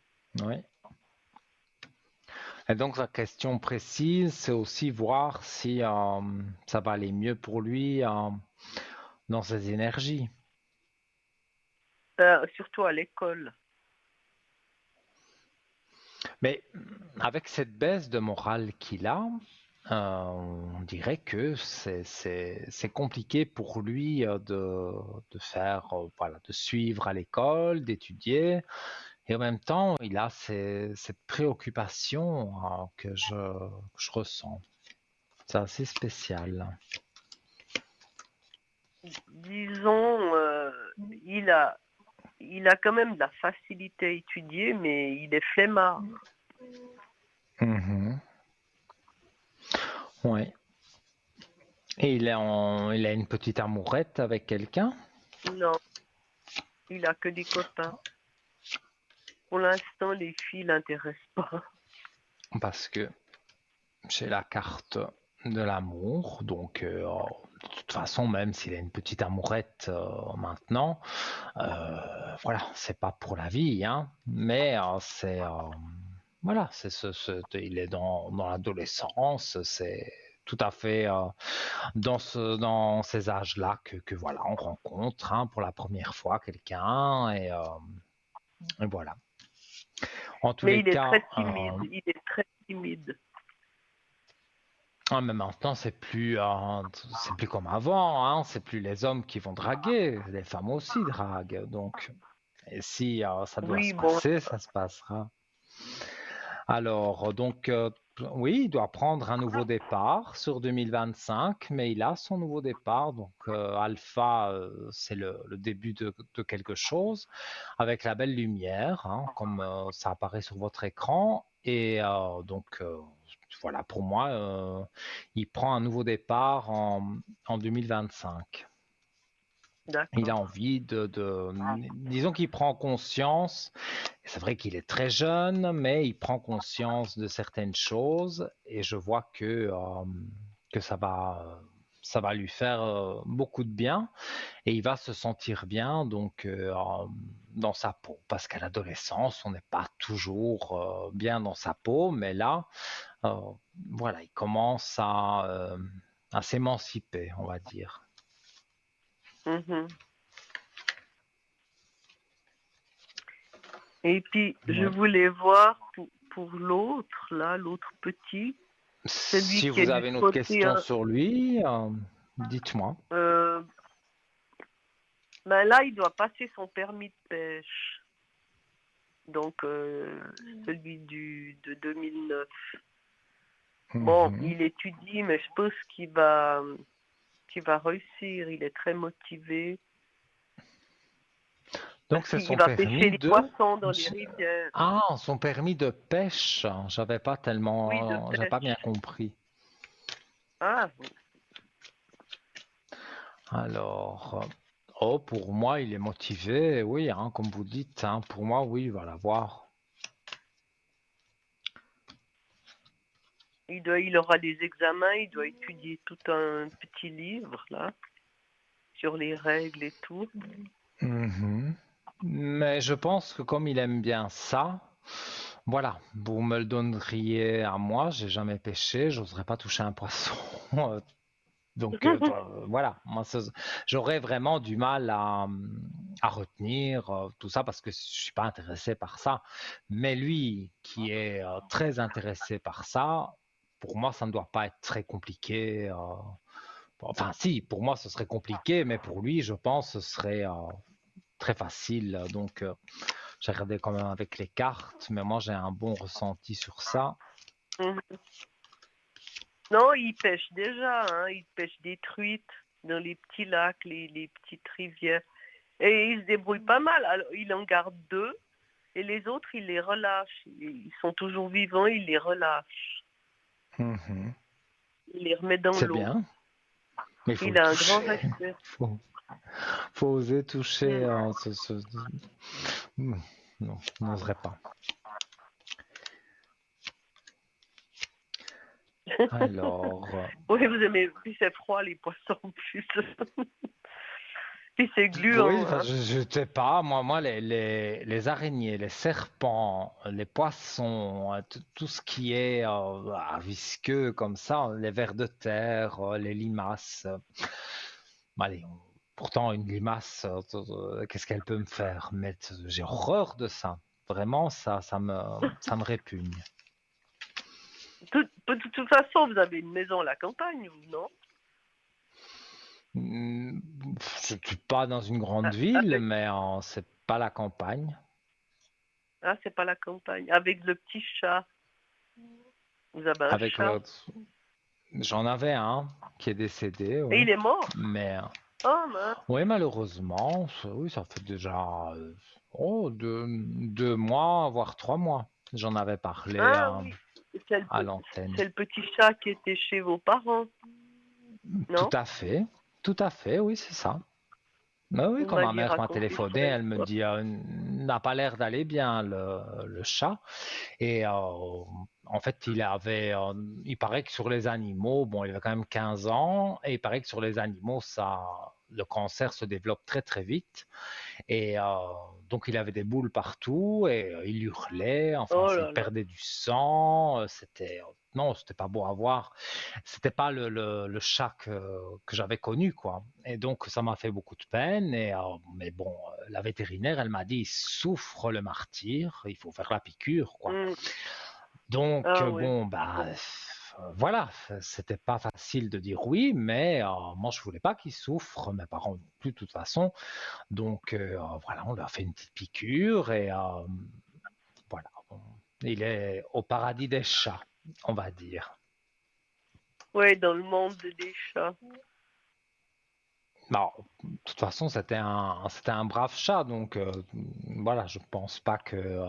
Speaker 1: Oui. Et donc la question précise, c'est aussi voir si ça va aller mieux pour lui dans ses énergies.
Speaker 2: Surtout à l'école.
Speaker 1: Mais avec cette baisse de morale qu'il a, on dirait que c'est compliqué pour lui de faire, voilà, de suivre à l'école, d'étudier, et en même temps, il a cette préoccupation que je ressens. C'est assez spécial.
Speaker 2: Disons, il a, il a quand même de la facilité à étudier, mais il est flemmard.
Speaker 1: Mhm. Ouais. Et il a une petite amourette avec quelqu'un
Speaker 2: Non, il a que des copains. Pour l'instant, les filles l'intéressent pas.
Speaker 1: parce que j'ai la carte de l'amour. Donc, de toute façon, même s'il a une petite amourette maintenant, voilà, c'est pas pour la vie, hein. Mais voilà, il est dans l'adolescence, c'est tout à fait dans ces âges-là que voilà, on rencontre hein, pour la première fois quelqu'un et voilà. En tous
Speaker 2: Mais
Speaker 1: les
Speaker 2: il est
Speaker 1: cas,
Speaker 2: très timide. Il est très timide.
Speaker 1: mais maintenant c'est plus comme avant, hein, c'est plus les hommes qui vont draguer, les femmes aussi draguent. Donc, et si ça doit
Speaker 2: Oui,
Speaker 1: se
Speaker 2: bon.
Speaker 1: passer, ça se passera. Alors, donc, oui, il doit prendre un nouveau départ sur 2025, mais il a son nouveau départ. Donc, Alpha, c'est le début de quelque chose, avec la belle lumière, hein, comme ça apparaît sur votre écran. Et donc, voilà, pour moi, il prend un nouveau départ en 2025. Il a
Speaker 2: D'accord.
Speaker 1: envie disons qu'il prend conscience, c'est vrai qu'il est très jeune, mais il prend conscience de certaines choses et je vois que ça va lui faire beaucoup de bien et il va se sentir bien donc dans sa peau. Parce qu'à l'adolescence, on n'est pas toujours bien dans sa peau, mais là, euh, voilà, il commence à s'émanciper, on va dire.
Speaker 2: Mhm. Et puis, je
Speaker 1: Ouais.
Speaker 2: voulais voir pour l'autre, là, l'autre petit, celui
Speaker 1: Si
Speaker 2: qui est
Speaker 1: vous
Speaker 2: du
Speaker 1: avez une autre
Speaker 2: côté,
Speaker 1: question sur lui, dites-moi.
Speaker 2: euh, ben là, il doit passer son permis de pêche. Donc, celui de 2009. Bon,
Speaker 1: Mhm.
Speaker 2: il étudie, mais je pense qu'il va réussir. Il est très motivé
Speaker 1: Donc
Speaker 2: parce
Speaker 1: c'est
Speaker 2: qu'il
Speaker 1: son
Speaker 2: va pêcher
Speaker 1: permis
Speaker 2: les
Speaker 1: de...
Speaker 2: poissons dans les rivières.
Speaker 1: Ah, son permis de pêche.
Speaker 2: Oui, de
Speaker 1: J'avais pas bien
Speaker 2: pêche.
Speaker 1: compris.
Speaker 2: Ah,
Speaker 1: Alors, oh, pour moi, il est motivé, oui, hein, comme vous dites, hein, pour moi, oui, il va l'avoir.
Speaker 2: il aura des examens, il doit étudier tout un petit livre, là, sur les règles et tout.
Speaker 1: Mhm. Mais je pense que comme il aime bien ça, voilà, vous me le donneriez à moi, j'ai jamais pêché, j'oserais pas toucher un poisson. Donc voilà, j'aurais vraiment du mal à retenir tout ça parce que je suis pas intéressé par ça. Mais lui, qui est très intéressé par ça, pour moi, ça ne doit pas être très compliqué. Enfin, si, pour moi, ce serait compliqué, mais pour lui, je pense, ce serait très facile. Donc, j'ai regardé quand même avec les cartes, mais moi, j'ai un bon ressenti sur ça.
Speaker 2: Non, il pêche déjà, hein, il pêche des truites dans les petits lacs, les petites rivières. Et il se débrouille pas mal. Alors, il en garde deux et les autres, il les relâche. Ils sont toujours vivants, il les relâche.
Speaker 1: Mhm.
Speaker 2: Il les remet dans
Speaker 1: C'est
Speaker 2: l'eau.
Speaker 1: bien, mais il faut
Speaker 2: Il
Speaker 1: le
Speaker 2: a un grand
Speaker 1: toucher.
Speaker 2: respect.
Speaker 1: Faut, faut oser toucher
Speaker 2: Mm.
Speaker 1: Non, non, je n'oserais pas. Alors,
Speaker 2: Oui, vous aimez, puis c'est froid les poissons en plus. Puis c'est
Speaker 1: oui,
Speaker 2: gluant,
Speaker 1: enfin,
Speaker 2: hein.
Speaker 1: je sais pas, moi les araignées, les serpents, les poissons, tout ce qui est visqueux comme ça, les vers de terre, les limaces. Allez, pourtant, une limace, qu'est-ce qu'elle peut me faire? Mais j'ai horreur de ça. Vraiment, ça me répugne.
Speaker 2: De toute façon, vous avez une maison à la campagne, vous, non?
Speaker 1: Hmm, je ne suis pas dans une grande ville,
Speaker 2: Avec,
Speaker 1: mais c'est pas la campagne.
Speaker 2: ah, c'est pas la campagne. Avec le petit chat. Vous avez un
Speaker 1: Avec
Speaker 2: chat.
Speaker 1: j'en avais un qui est décédé,
Speaker 2: Et
Speaker 1: oui.
Speaker 2: il est mort.
Speaker 1: Mais
Speaker 2: Oh, mince.
Speaker 1: oui, malheureusement, oui, ça fait déjà deux mois, voire 3 mois. J'en avais parlé
Speaker 2: Ah oui.
Speaker 1: à l'antenne.
Speaker 2: C'est le petit chat qui était chez vos parents,
Speaker 1: Tout
Speaker 2: non?
Speaker 1: à fait, tout à fait, oui, c'est ça. Bah oui,
Speaker 2: Vous
Speaker 1: quand ma
Speaker 2: m'aviez
Speaker 1: mère m'a
Speaker 2: raconté
Speaker 1: téléphoné,
Speaker 2: ça une
Speaker 1: elle me
Speaker 2: fois.
Speaker 1: dit n'a pas l'air d'aller bien le chat. Et en fait, il paraît que sur les animaux, bon, il avait quand même 15 ans, et il paraît que sur les animaux, le cancer se développe très très vite. Et donc il avait des boules partout et il hurlait, enfin
Speaker 2: Oh
Speaker 1: il
Speaker 2: là là.
Speaker 1: perdait du sang, non, c'était pas beau à voir. C'était pas le chat que j'avais connu, quoi. Et donc ça m'a fait beaucoup de peine. Mais bon, la vétérinaire, elle m'a dit, il souffre le martyr, il faut faire la piqûre, quoi.
Speaker 2: Hmm.
Speaker 1: Donc
Speaker 2: Ah oui,
Speaker 1: bon,
Speaker 2: je
Speaker 1: bah
Speaker 2: comprends.
Speaker 1: voilà, c'était pas facile de dire oui, mais moi je voulais pas qu'il souffre, mes parents non plus de toute façon. Donc voilà, on lui a fait une petite piqûre et voilà, il est au paradis des chats, on va dire.
Speaker 2: Oui, dans le monde des chats.
Speaker 1: Non, de toute façon, c'était un brave chat, donc voilà, je pense pas que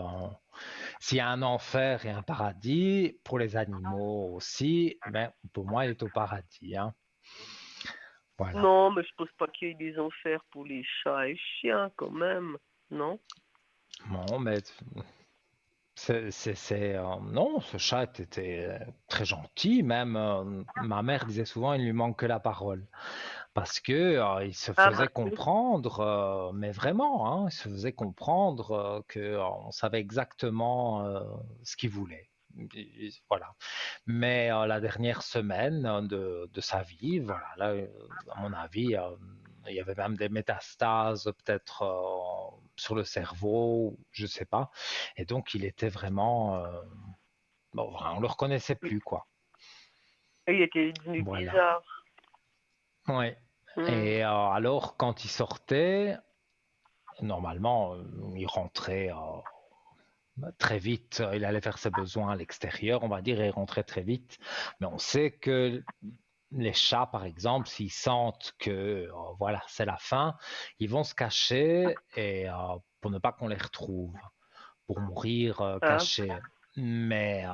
Speaker 1: s'il y a un enfer et un paradis pour les animaux aussi, ben pour moi, il est au paradis, hein. Voilà.
Speaker 2: Non, mais je pense pas qu'il y ait des enfers pour les chats et chiens quand même, non?
Speaker 1: Non, mais non, ce chat était très gentil, même ma mère disait souvent, il lui manque que la parole. Parce que il se faisait
Speaker 2: Ah oui.
Speaker 1: comprendre, mais vraiment, hein, il se faisait comprendre que on savait exactement ce qu'il voulait. Voilà. Mais la dernière semaine de sa vie, voilà, là, à mon avis, il y avait même des métastases peut-être sur le cerveau, je sais pas. Et donc, il était vraiment, bon, on le reconnaissait plus, quoi.
Speaker 2: Il était devenu
Speaker 1: Voilà.
Speaker 2: bizarre.
Speaker 1: Ouais.
Speaker 2: Hmm.
Speaker 1: Et alors, quand il sortait, normalement, il rentrait très vite. Il allait faire ses besoins à l'extérieur, on va dire, et il rentrait très vite. Mais on sait que les chats, par exemple, s'ils sentent que voilà, c'est la fin, ils vont se cacher et pour ne pas qu'on les retrouve, pour mourir
Speaker 2: Ah,
Speaker 1: cachés. Mais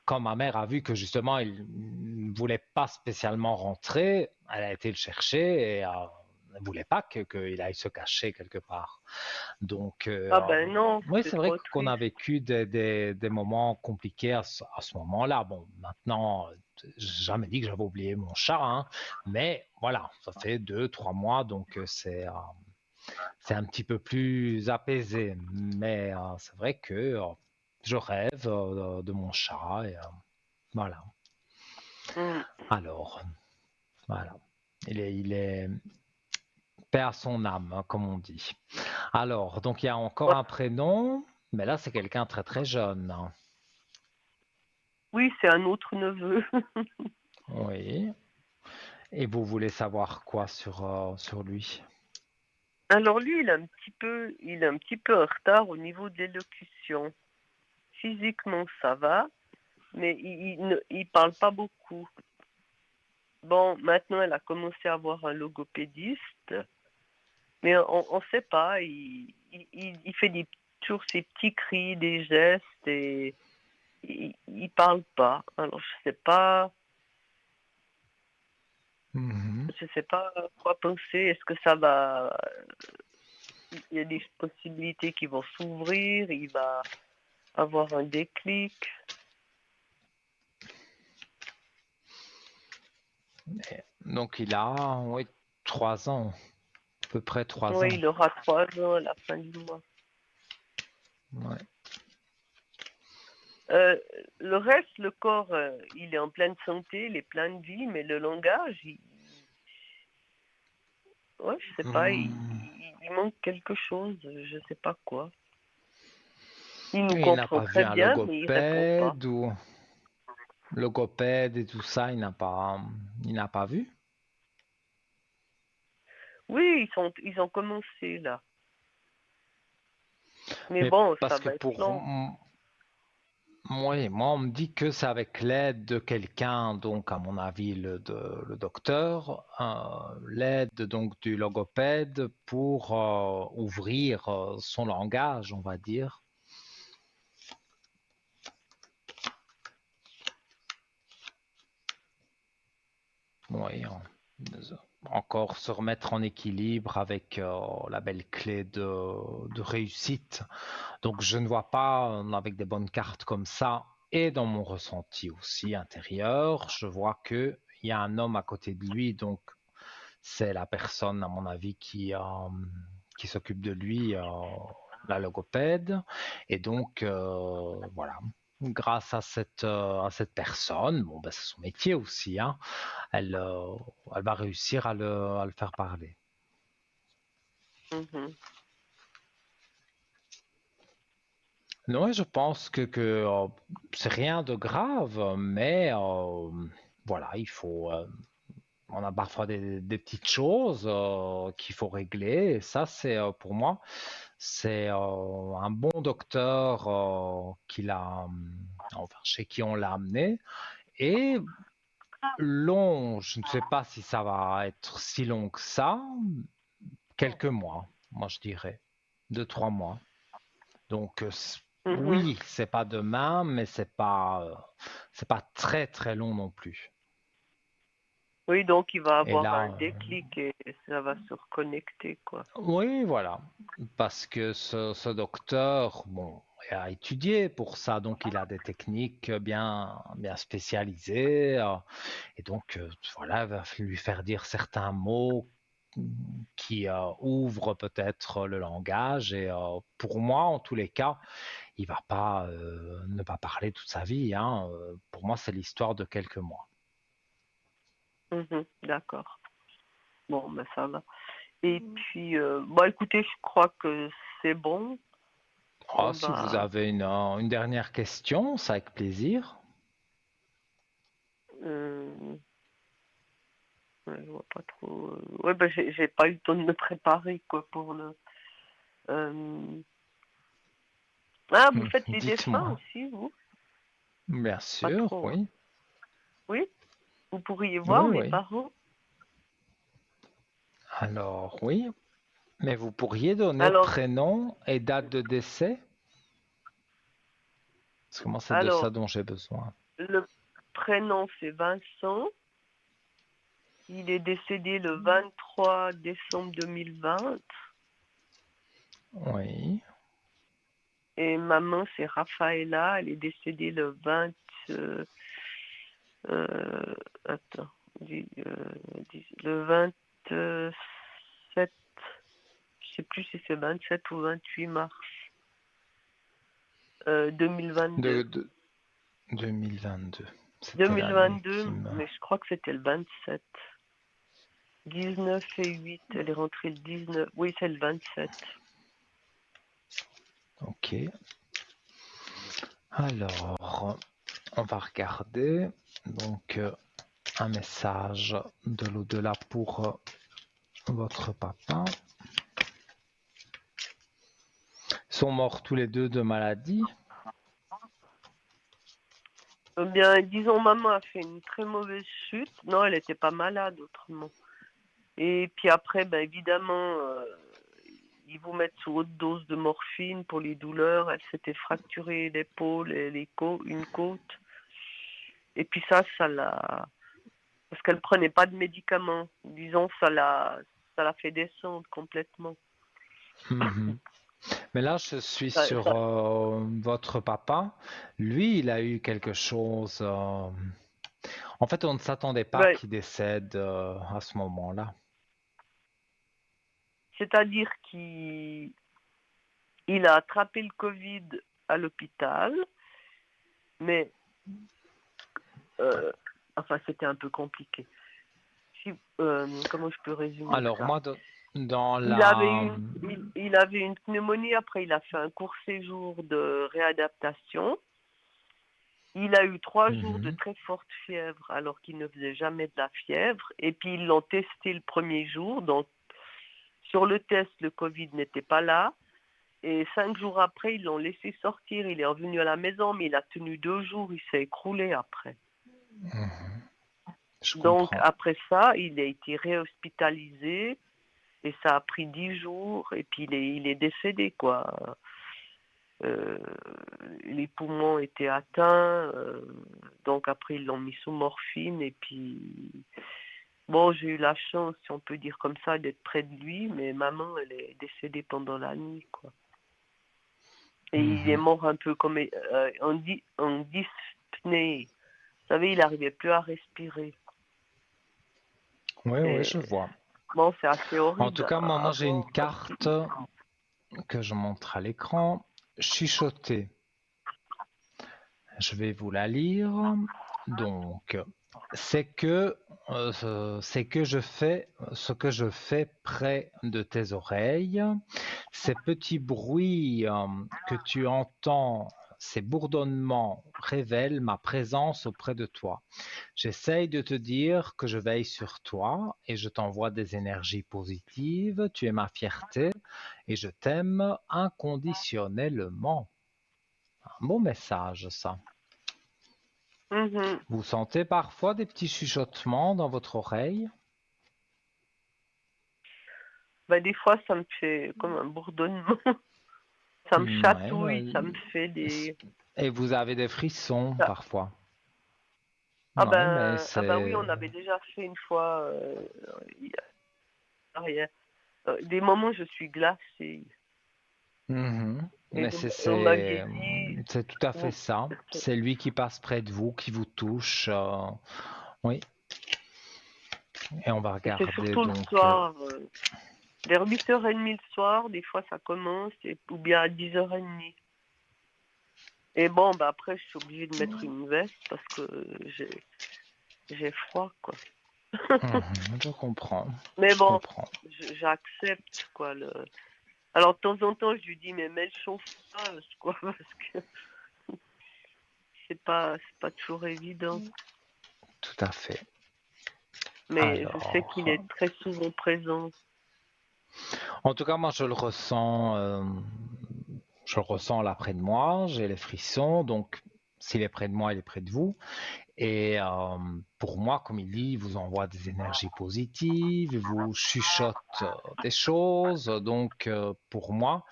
Speaker 1: quand ma mère a vu que justement il ne voulait pas spécialement rentrer, elle a été le chercher et elle ne voulait pas qu'il aille se cacher quelque part. Donc,
Speaker 2: ah ben non,
Speaker 1: oui,
Speaker 2: c'est
Speaker 1: c'est vrai
Speaker 2: trop
Speaker 1: qu'on a
Speaker 2: triste.
Speaker 1: vécu des moments compliqués à ce moment-là. Bon, maintenant, j'ai jamais dit que j'avais oublié mon chat, hein, mais voilà, ça fait 2, 3 mois, donc c'est un petit peu plus apaisé. Mais c'est vrai que je rêve de mon chat et voilà.
Speaker 2: Hmm.
Speaker 1: Alors, voilà. Il est paix à son âme, hein, comme on dit. Alors, donc il y a encore
Speaker 2: Ouais.
Speaker 1: un prénom, mais là c'est quelqu'un très très jeune, hein.
Speaker 2: Oui, c'est un autre neveu.
Speaker 1: Oui. Et vous voulez savoir quoi sur lui?
Speaker 2: Alors lui, il est un petit peu en retard au niveau de l'élocution. Physiquement, ça va, mais il parle pas beaucoup. Bon, maintenant, elle a commencé à avoir un logopédiste, mais on sait pas. Il fait toujours ses petits cris, des gestes, et il parle pas. Alors,
Speaker 1: Mhm.
Speaker 2: je sais pas quoi penser. Est-ce que ça va, il y a des possibilités qui vont s'ouvrir, il va avoir un déclic.
Speaker 1: Donc il a, oui, 3 ans, à peu près 3 ans.
Speaker 2: Oui, il aura 3 ans à la fin du mois.
Speaker 1: Ouais.
Speaker 2: Euh, le reste, le corps, il est en pleine santé, il est plein de vie, mais le langage, ouais, je sais pas,
Speaker 1: Hmm.
Speaker 2: il manque quelque chose, je sais pas quoi. Il nous
Speaker 1: Il n'a
Speaker 2: comprend
Speaker 1: pas vu
Speaker 2: très
Speaker 1: un
Speaker 2: bien, mais il répond pas.
Speaker 1: logopède ou logopède et tout ça, il n'a pas vu.
Speaker 2: Oui, ils ont commencé là, mais
Speaker 1: Mais
Speaker 2: bon, ça
Speaker 1: parce que
Speaker 2: va être long.
Speaker 1: oui, moi on me dit que c'est avec l'aide de quelqu'un, donc à mon avis le docteur, l'aide donc du logopède pour ouvrir son langage, on va dire. Oui, encore se remettre en équilibre avec la belle clé de réussite. Donc je ne vois pas avec des bonnes cartes comme ça et dans mon ressenti aussi intérieur, je vois que il y a un homme à côté de lui, donc c'est la personne à mon avis qui s'occupe de lui, la logopède. Et donc voilà, grâce à cette personne, bon ben c'est son métier aussi, hein, elle, euh, elle va réussir à le faire parler.
Speaker 2: Mhm.
Speaker 1: Non, je pense que c'est rien de grave, mais voilà, on a parfois des petites choses qu'il faut régler. Et ça, c'est pour moi, c'est un bon docteur enfin, chez qui on l'a amené. Et long, je ne sais pas si ça va être si long que ça, quelques mois, moi je dirais, 2, 3 mois. Donc
Speaker 2: Mhm.
Speaker 1: oui, c'est pas demain, mais c'est pas très très long non plus.
Speaker 2: Oui, donc il va
Speaker 1: Et
Speaker 2: avoir un
Speaker 1: là,
Speaker 2: déclic et ça va se reconnecter, quoi.
Speaker 1: oui, voilà, parce que ce docteur, bon, il a étudié pour ça, donc il a des techniques bien spécialisées, et donc voilà, il va lui faire dire certains mots qui ouvrent peut-être le langage, et pour moi, en tous les cas, il va pas ne pas parler toute sa vie, hein. Pour moi, c'est l'histoire de quelques mois.
Speaker 2: Mhm. D'accord. Bon, ben ça va. Et puis, bon, écoutez, je crois que c'est bon.
Speaker 1: Ah,
Speaker 2: On
Speaker 1: si vous
Speaker 2: va.
Speaker 1: avez une dernière question, c'est avec plaisir.
Speaker 2: euh, ouais, je vois pas trop. Ouais, ben j'ai pas eu le temps de me préparer, quoi, pour le. euh, Ah, vous faites les dessins
Speaker 1: Dites-moi.
Speaker 2: aussi, vous?
Speaker 1: Bien
Speaker 2: Pas
Speaker 1: sûr,
Speaker 2: trop, hein.
Speaker 1: oui.
Speaker 2: Oui? Vous pourriez voir
Speaker 1: Oui,
Speaker 2: mes
Speaker 1: oui.
Speaker 2: parents?
Speaker 1: Alors, oui. Mais vous pourriez donner
Speaker 2: Alors,
Speaker 1: prénom et date de décès? Parce que moi, c'est de ça
Speaker 2: alors,
Speaker 1: dont j'ai besoin.
Speaker 2: le prénom c'est Vincent. Il est décédé le 23 décembre 2020.
Speaker 1: Oui.
Speaker 2: Et maman c'est Rafaela. Elle est décédée le 20. Euh, attends, le 27. Je sais plus si c'est 27 ou 28 mars
Speaker 1: De,
Speaker 2: 2022.
Speaker 1: de 2022. C'était l'année
Speaker 2: 2022,
Speaker 1: qui me...
Speaker 2: mais je crois que c'était le 27. 19 et 8, elle est rentrée le 19. Oui, c'est le 27.
Speaker 1: Ok. Alors, on va regarder. Donc, un message de l'au-delà pour votre papa. Ils sont morts tous les deux de maladie.
Speaker 2: Eh bien, disons, maman a fait une très mauvaise chute. Non, elle n'était pas malade autrement. Et puis après, ben, évidemment, ils vous mettent sous haute dose de morphine pour les douleurs. Elle s'était fracturée l'épaule et une côte. Et puis ça l'a... Parce qu'elle prenait pas de médicaments. Disons, ça l'a fait descendre complètement.
Speaker 1: Mhm. Mais là, je suis
Speaker 2: Ça-
Speaker 1: sur
Speaker 2: ça-
Speaker 1: votre papa. Lui, il a eu quelque chose. En fait, on ne s'attendait pas
Speaker 2: ben,
Speaker 1: qu'il décède à ce moment-là.
Speaker 2: c'est-à-dire qu'il a attrapé le Covid à l'hôpital, mais euh, enfin, c'était un peu compliqué. Comment je peux résumer
Speaker 1: Alors,
Speaker 2: ça?
Speaker 1: moi, dans
Speaker 2: Il avait
Speaker 1: la...
Speaker 2: une, il avait une pneumonie, après il a fait un court séjour de réadaptation. Il a eu 3 jours de
Speaker 1: Mhm.
Speaker 2: très forte fièvre alors qu'il ne faisait jamais de la fièvre. Et puis ils l'ont testé le premier jour. Donc sur le test, le Covid n'était pas là. Et 5 jours après, ils l'ont laissé sortir. Il est revenu à la maison, mais il a tenu 2 jours. Il s'est écroulé après.
Speaker 1: Mhm. Je
Speaker 2: Donc
Speaker 1: comprends.
Speaker 2: après ça, il a été réhospitalisé. Et ça a pris 10 jours. Et puis il est décédé, quoi. Euh, les poumons étaient atteints. Donc après, ils l'ont mis sous morphine. Et puis Bon, j'ai eu la chance, si on peut dire comme ça, d'être près de lui, mais maman, elle est décédée pendant la nuit, quoi. Et il est
Speaker 1: Mhm.
Speaker 2: mort un peu comme en dyspnée. Vous savez, il n'arrivait plus à respirer.
Speaker 1: Oui, oui, je
Speaker 2: Et
Speaker 1: vois.
Speaker 2: bon, c'est assez
Speaker 1: En tout
Speaker 2: horrible
Speaker 1: cas,
Speaker 2: à
Speaker 1: moi, j'ai une
Speaker 2: voir parce que
Speaker 1: carte que je montre à l'écran. Chuchoter. Je vais vous la lire. Donc, c'est que, c'est que je fais ce que je fais près de tes oreilles. Ces petits bruits que tu entends, ces bourdonnements révèlent ma présence auprès de toi. J'essaye de te dire que je veille sur toi et je t'envoie des énergies positives. Tu es ma fierté et je t'aime inconditionnellement. Un bon message, ça.
Speaker 2: Mhm.
Speaker 1: Vous sentez parfois des petits chuchotements dans votre oreille?
Speaker 2: Bah, des fois, ça me fait comme un bourdonnement. Ça me
Speaker 1: Ouais,
Speaker 2: chatouille, ça me fait des...
Speaker 1: et vous avez des frissons
Speaker 2: ça-
Speaker 1: parfois. Ouais, mais
Speaker 2: Ah ben oui,
Speaker 1: c'est...
Speaker 2: on avait déjà fait une fois, il y a- arrière. Des moments, je suis glacée.
Speaker 1: Mhm.
Speaker 2: Et
Speaker 1: Mais
Speaker 2: on m'avait dit,
Speaker 1: c'est tout à fait
Speaker 2: bon,
Speaker 1: ça. C'est lui qui passe près de vous, qui vous touche. Oui, et on va
Speaker 2: et c'est
Speaker 1: regarder
Speaker 2: surtout le
Speaker 1: donc.
Speaker 2: soir, vers 8h30 le soir, des fois ça commence, ou bien à 10h30. Et bon, bah après, je suis obligée de mettre une veste parce que j'ai froid, quoi.
Speaker 1: Je comprends,
Speaker 2: Mais
Speaker 1: je
Speaker 2: bon,
Speaker 1: comprends.
Speaker 2: j'accepte, quoi. Alors, de temps en temps, je lui dis, mais mets le chauffage, quoi, parce que c'est pas toujours évident.
Speaker 1: Tout à fait.
Speaker 2: Mais je sais qu'il
Speaker 1: Alors,
Speaker 2: est très souvent présent.
Speaker 1: en tout cas, moi, je le ressens là près de moi. J'ai les frissons, donc s'il est près de moi, il est près de vous. Et pour moi, comme il dit, il vous envoie des énergies positives, il vous chuchote des choses. Donc, pour moi,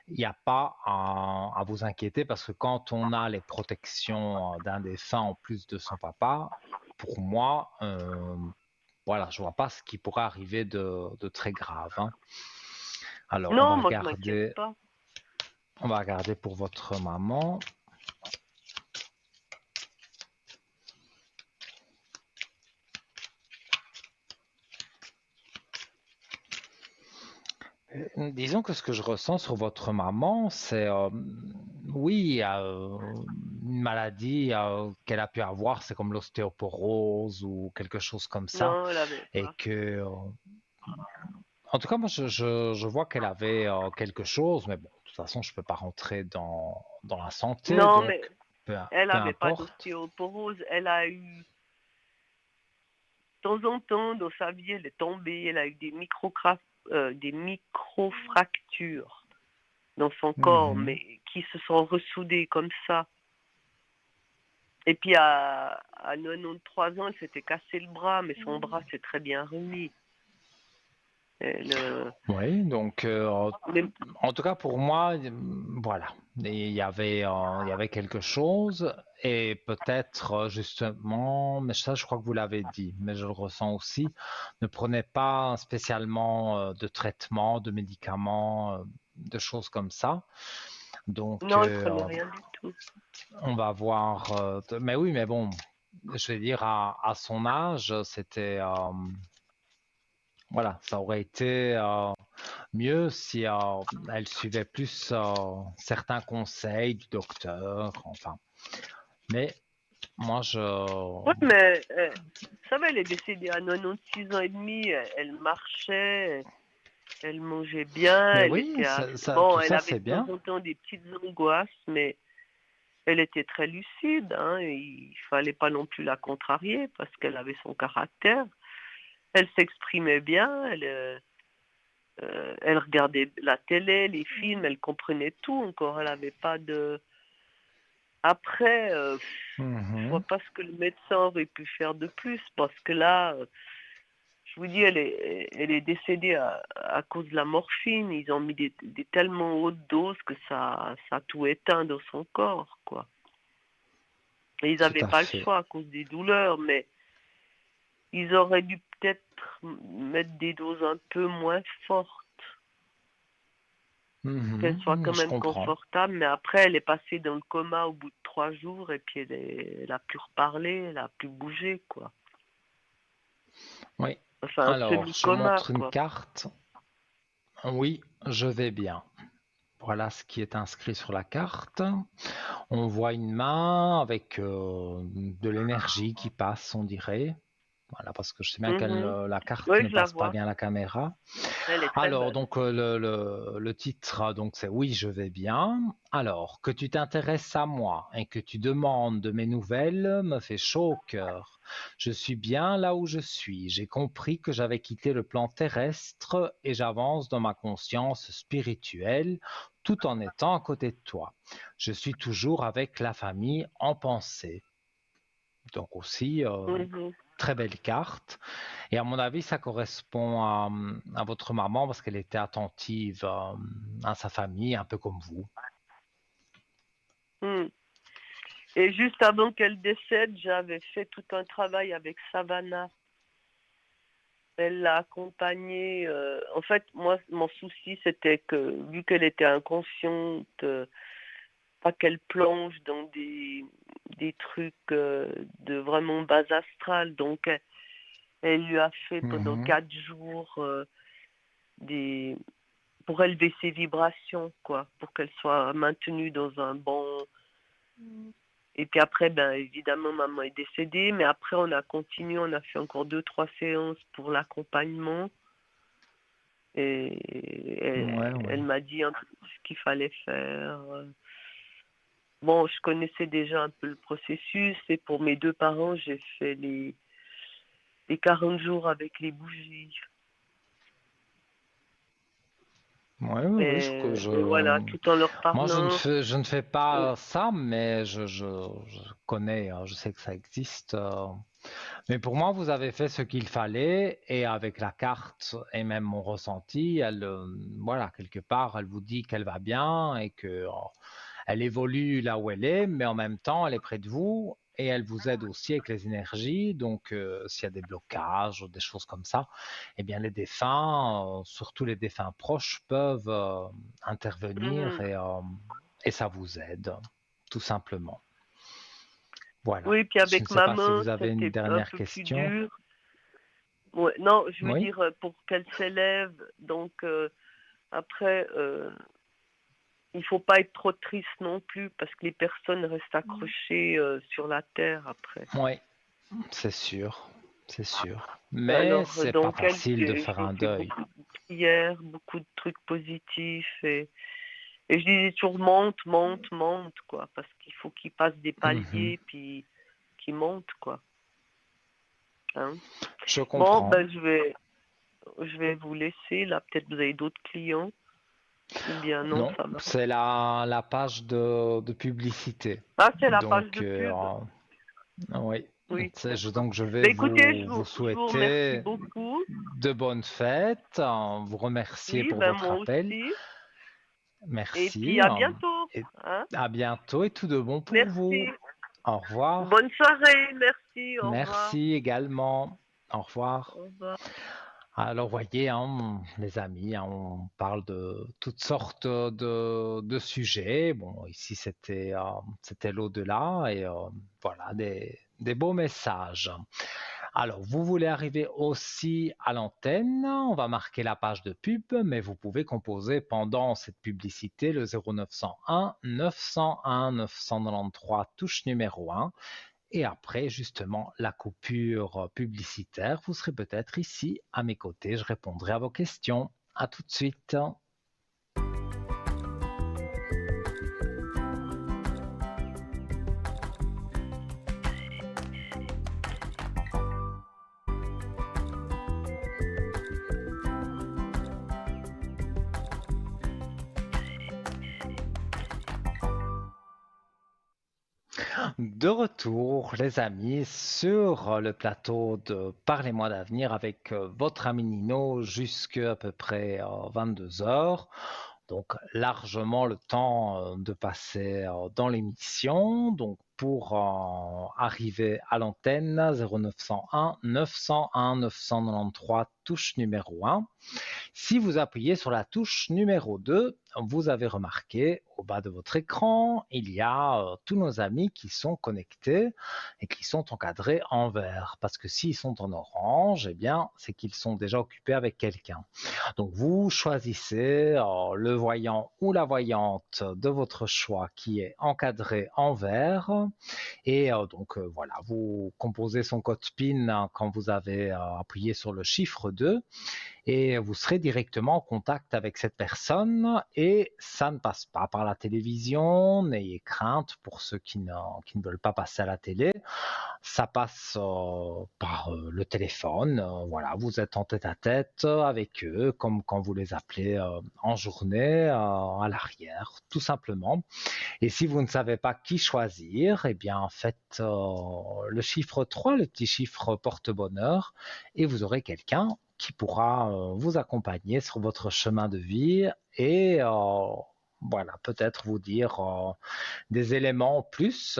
Speaker 1: il n'y a pas à vous inquiéter parce que quand on a les protections d'un défunt en plus de son papa, pour moi, voilà, je vois pas ce qui pourrait arriver de très grave, hein. Alors,
Speaker 2: Non, moi, je m'inquiète pas.
Speaker 1: on va regarder pour votre maman. Disons que ce que je ressens sur votre maman, c'est oui, il y a une maladie qu'elle a pu avoir, c'est comme l'ostéoporose ou quelque chose comme ça,
Speaker 2: Non, elle avait
Speaker 1: et
Speaker 2: pas.
Speaker 1: que, en tout cas, moi, je vois qu'elle avait quelque chose, mais bon, de toute façon, je peux pas rentrer dans la santé,
Speaker 2: Non, mais
Speaker 1: donc peu,
Speaker 2: elle
Speaker 1: peu
Speaker 2: avait pas
Speaker 1: importe.
Speaker 2: d'ostéoporose. Elle a eu, de temps en temps, dans sa vie, elle est tombée. Elle a eu des micro-fractures dans son corps,
Speaker 1: Mhm.
Speaker 2: mais qui se sont ressoudées comme ça. Et puis à 93 ans, elle s'était cassé le bras, mais son bras s'est très bien remis. Elle,
Speaker 1: Oui, donc
Speaker 2: les-
Speaker 1: en tout cas pour moi, voilà, il y avait quelque chose et peut-être justement, mais ça je crois que vous l'avez dit, mais je le ressens aussi, ne prenez pas spécialement de traitement, de médicaments, de choses comme ça. Donc
Speaker 2: non, elle prenait rien du tout.
Speaker 1: on va voir, mais oui, mais bon, je vais dire à son âge, c'était voilà, ça aurait été mieux si elle suivait plus certains conseils du docteur, enfin. Mais moi,
Speaker 2: Oui, mais vous savez, elle est décédée à 96 ans et demi. Elle marchait, elle mangeait bien,
Speaker 1: mais
Speaker 2: elle
Speaker 1: oui,
Speaker 2: était bon,
Speaker 1: tout
Speaker 2: elle
Speaker 1: ça
Speaker 2: avait
Speaker 1: c'est
Speaker 2: de temps
Speaker 1: bien,
Speaker 2: en temps des petites angoisses, mais elle était très lucide. Hein, et il fallait pas non plus la contrarier parce qu'elle avait son caractère. Elle s'exprimait bien, elle regardait la télé, les films, elle comprenait tout encore. Elle n'avait pas de... Après, je vois
Speaker 1: Mhm.
Speaker 2: pas ce que le médecin aurait pu faire de plus parce que là, je vous dis, elle est décédée à cause de la morphine. Ils ont mis des tellement hautes doses que ça a tout éteint dans son corps, quoi. Et ils
Speaker 1: Tout
Speaker 2: n'avaient
Speaker 1: à
Speaker 2: pas le
Speaker 1: fait.
Speaker 2: choix à cause des douleurs, mais Ils auraient dû peut-être mettre des doses un peu moins fortes, qu'elle soit quand
Speaker 1: Je
Speaker 2: même
Speaker 1: comprends.
Speaker 2: confortable, mais après, elle est passée dans le coma au bout de 3 jours et puis elle a plus reparlé, elle a plus bougé, quoi.
Speaker 1: Oui.
Speaker 2: Enfin, un
Speaker 1: Alors, je
Speaker 2: semi-coma,
Speaker 1: montre une
Speaker 2: quoi.
Speaker 1: carte. Oui, je vais bien. Voilà ce qui est inscrit sur la carte. On voit une main avec de l'énergie qui passe, on dirait. Voilà, parce que je sais bien que
Speaker 2: Mhm.
Speaker 1: la carte
Speaker 2: Oui,
Speaker 1: ne
Speaker 2: je la
Speaker 1: passe pas
Speaker 2: vois.
Speaker 1: bien à la caméra.
Speaker 2: Elle est très
Speaker 1: Alors,
Speaker 2: belle.
Speaker 1: donc le titre, donc c'est Oui, je vais bien. Alors, que tu t'intéresses à moi et que tu demandes de mes nouvelles me fait chaud au cœur. Je suis bien là où je suis. J'ai compris que j'avais quitté le plan terrestre et j'avance dans ma conscience spirituelle tout en étant à côté de toi. Je suis toujours avec la famille en pensée. Donc aussi,
Speaker 2: Mhm.
Speaker 1: très belle carte. Et à mon avis, ça correspond à votre maman parce qu'elle était attentive à sa famille, un peu comme vous.
Speaker 2: Mm. Et juste avant qu'elle décède, j'avais fait tout un travail avec Savannah. Elle l'a accompagnée. En fait, moi, mon souci, c'était que, vu qu'elle était inconsciente, pas qu'elle plonge dans des trucs de vraiment base astrale. Donc, elle lui a fait pendant
Speaker 1: Mhm,
Speaker 2: 4 jours des pour élever ses vibrations, quoi, pour qu'elle soit maintenue dans un bon. Et puis après, ben, évidemment, maman est décédée, mais après, on a continué, on a fait encore 2, 3 séances pour l'accompagnement. Et
Speaker 1: ouais,
Speaker 2: elle
Speaker 1: ouais.
Speaker 2: m'a dit un peu ce qu'il fallait faire. Bon, je connaissais déjà un peu le processus, et pour mes 2 parents, j'ai fait les 40 jours avec les bougies.
Speaker 1: Ouais, ouais, ouais,
Speaker 2: Et voilà, tout en leur
Speaker 1: moi
Speaker 2: parlant.
Speaker 1: je ne fais pas ça, mais je connais, je sais que ça existe. Mais pour moi, vous avez fait ce qu'il fallait et avec la carte et même mon ressenti, elle, voilà, quelque part, elle vous dit qu'elle va bien et que elle évolue là où elle est, mais en même temps, elle est près de vous et elle vous aide aussi avec les énergies. Donc, s'il y a des blocages ou des choses comme ça, eh bien, les défunts, surtout les défunts proches, peuvent intervenir
Speaker 2: Mhm.
Speaker 1: et ça vous aide, tout simplement. Voilà.
Speaker 2: Oui, puis
Speaker 1: Je ne
Speaker 2: avec
Speaker 1: sais pas si
Speaker 2: maman,
Speaker 1: vous avez une
Speaker 2: c'était un
Speaker 1: dernière
Speaker 2: peu plus
Speaker 1: question.
Speaker 2: dur. Ouais, non, je veux
Speaker 1: Oui.
Speaker 2: dire, pour qu'elle s'élève, donc après, il faut pas être trop triste non plus, parce que les personnes restent accrochées sur la terre après.
Speaker 1: Oui, c'est sûr, c'est sûr. Mais
Speaker 2: Alors,
Speaker 1: c'est pas
Speaker 2: donc elle,
Speaker 1: facile de faire
Speaker 2: j'ai
Speaker 1: un
Speaker 2: fait
Speaker 1: deuil.
Speaker 2: beaucoup de prières, beaucoup de trucs positifs, et je disais toujours monte, monte, monte, quoi, parce qu'il faut qu'il passe des
Speaker 1: Mhm.
Speaker 2: paliers, puis qu'il monte, quoi. Hein.
Speaker 1: Je
Speaker 2: Bon,
Speaker 1: comprends.
Speaker 2: ben je vais vous laisser, là, peut-être vous avez d'autres clients, ou bien non,
Speaker 1: Non,
Speaker 2: ça va.
Speaker 1: c'est la page de publicité.
Speaker 2: Ah, c'est la page
Speaker 1: Donc,
Speaker 2: de pub.
Speaker 1: oui.
Speaker 2: Oui,
Speaker 1: Donc, je
Speaker 2: d'accord.
Speaker 1: vais
Speaker 2: Ben, écoutez,
Speaker 1: vous
Speaker 2: je vous remercie
Speaker 1: souhaiter
Speaker 2: beaucoup.
Speaker 1: de bonnes fêtes, vous remercier
Speaker 2: Oui,
Speaker 1: pour
Speaker 2: ben
Speaker 1: votre
Speaker 2: moi
Speaker 1: appel.
Speaker 2: aussi. Et puis
Speaker 1: Merci.
Speaker 2: à bientôt.
Speaker 1: Et
Speaker 2: Hein.
Speaker 1: à bientôt et tout de bon pour
Speaker 2: Merci.
Speaker 1: vous. Au revoir.
Speaker 2: Bonne soirée. Merci. Au revoir.
Speaker 1: Merci également. Au revoir.
Speaker 2: Au revoir.
Speaker 1: Alors, voyez, hein, les amis, hein, on parle de toutes sortes de sujets. Bon, ici, c'était l'au-delà et voilà, des beaux messages. Alors, vous voulez arriver aussi à l'antenne, on va marquer la page de pub, mais vous pouvez composer pendant cette publicité le 0901 901 993 touche numéro 1. Et après, justement, la coupure publicitaire, vous serez peut-être ici à mes côtés. Je répondrai à vos questions. À tout de suite. De retour, les amis, sur le plateau de Parlez-moi d'avenir avec votre ami Nino jusqu'à peu près 22 heures. Donc largement le temps de passer dans l'émission. Donc pour arriver à l'antenne 0901 901 993, touche numéro 1. Si vous appuyez sur la touche numéro 2, vous avez remarqué au bas de votre écran, il y a tous nos amis qui sont connectés et qui sont encadrés en vert. Parce que s'ils sont en orange, eh bien, c'est qu'ils sont déjà occupés avec quelqu'un. Donc, vous choisissez le voyant ou la voyante de votre choix qui est encadré en vert. Et donc, voilà, vous composez son code PIN quand vous avez appuyé sur le chiffre 2 et vous serez directement en contact avec cette personne et ça ne passe pas par la télévision, n'ayez crainte pour ceux qui ne veulent pas passer à la télé, ça passe par le téléphone, voilà, vous êtes en tête-à-tête avec eux comme quand vous les appelez en journée à l'arrière, tout simplement. Et si vous ne savez pas qui choisir, eh bien faites le chiffre 3, le petit chiffre porte-bonheur, et vous aurez quelqu'un qui pourra vous accompagner sur votre chemin de vie et voilà, peut-être vous dire des éléments en plus.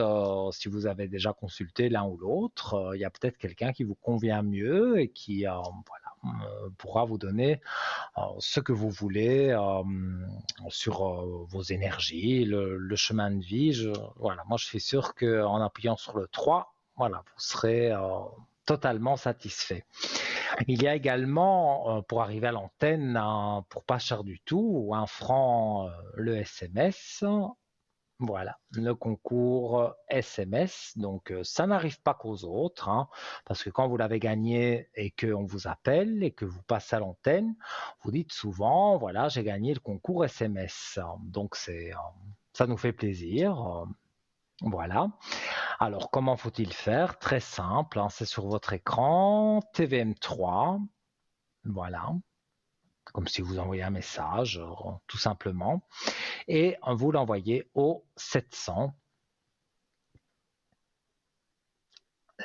Speaker 1: Si vous avez déjà consulté l'un ou l'autre, il y a peut-être quelqu'un qui vous convient mieux et qui voilà, pourra vous donner ce que vous voulez sur vos énergies, le chemin de vie. Voilà, moi je suis sûr qu'en appuyant sur le 3, voilà, vous serez totalement satisfait. Il y a également, pour arriver à l'antenne, pour pas cher du tout, 1 franc le SMS. Voilà, le concours SMS. Donc, ça n'arrive pas qu'aux autres, hein, parce que quand vous l'avez gagné et qu'on vous appelle et que vous passez à l'antenne, vous dites souvent, voilà, j'ai gagné le concours SMS. Donc, ça nous fait plaisir. Voilà. Alors, comment faut-il faire? Très simple, hein, c'est sur votre écran, TVM3. Voilà, comme si vous envoyez un message, tout simplement. Et vous l'envoyez au 700.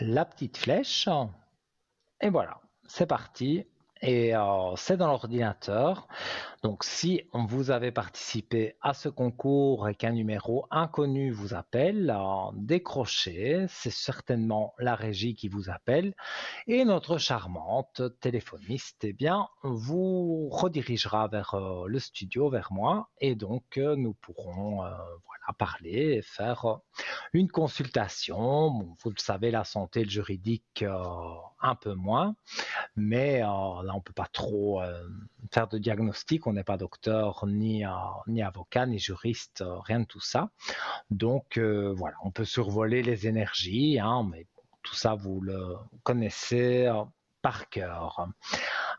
Speaker 1: La petite flèche. Et voilà, c'est parti. Et c'est dans l'ordinateur. Donc, si vous avez participé à ce concours et qu'un numéro inconnu vous appelle, décrochez, c'est certainement la régie qui vous appelle. Et notre charmante téléphoniste, eh bien, vous redirigera vers le studio, vers moi, et donc nous pourrons voilà, parler et faire une consultation. Bon, vous le savez, la santé, le juridique, un peu moins, mais là, on ne peut pas trop faire de diagnostic. On n'est pas docteur, ni avocat, ni juriste, rien de tout ça. Donc, voilà, on peut survoler les énergies, hein, mais tout ça, vous le connaissez par cœur.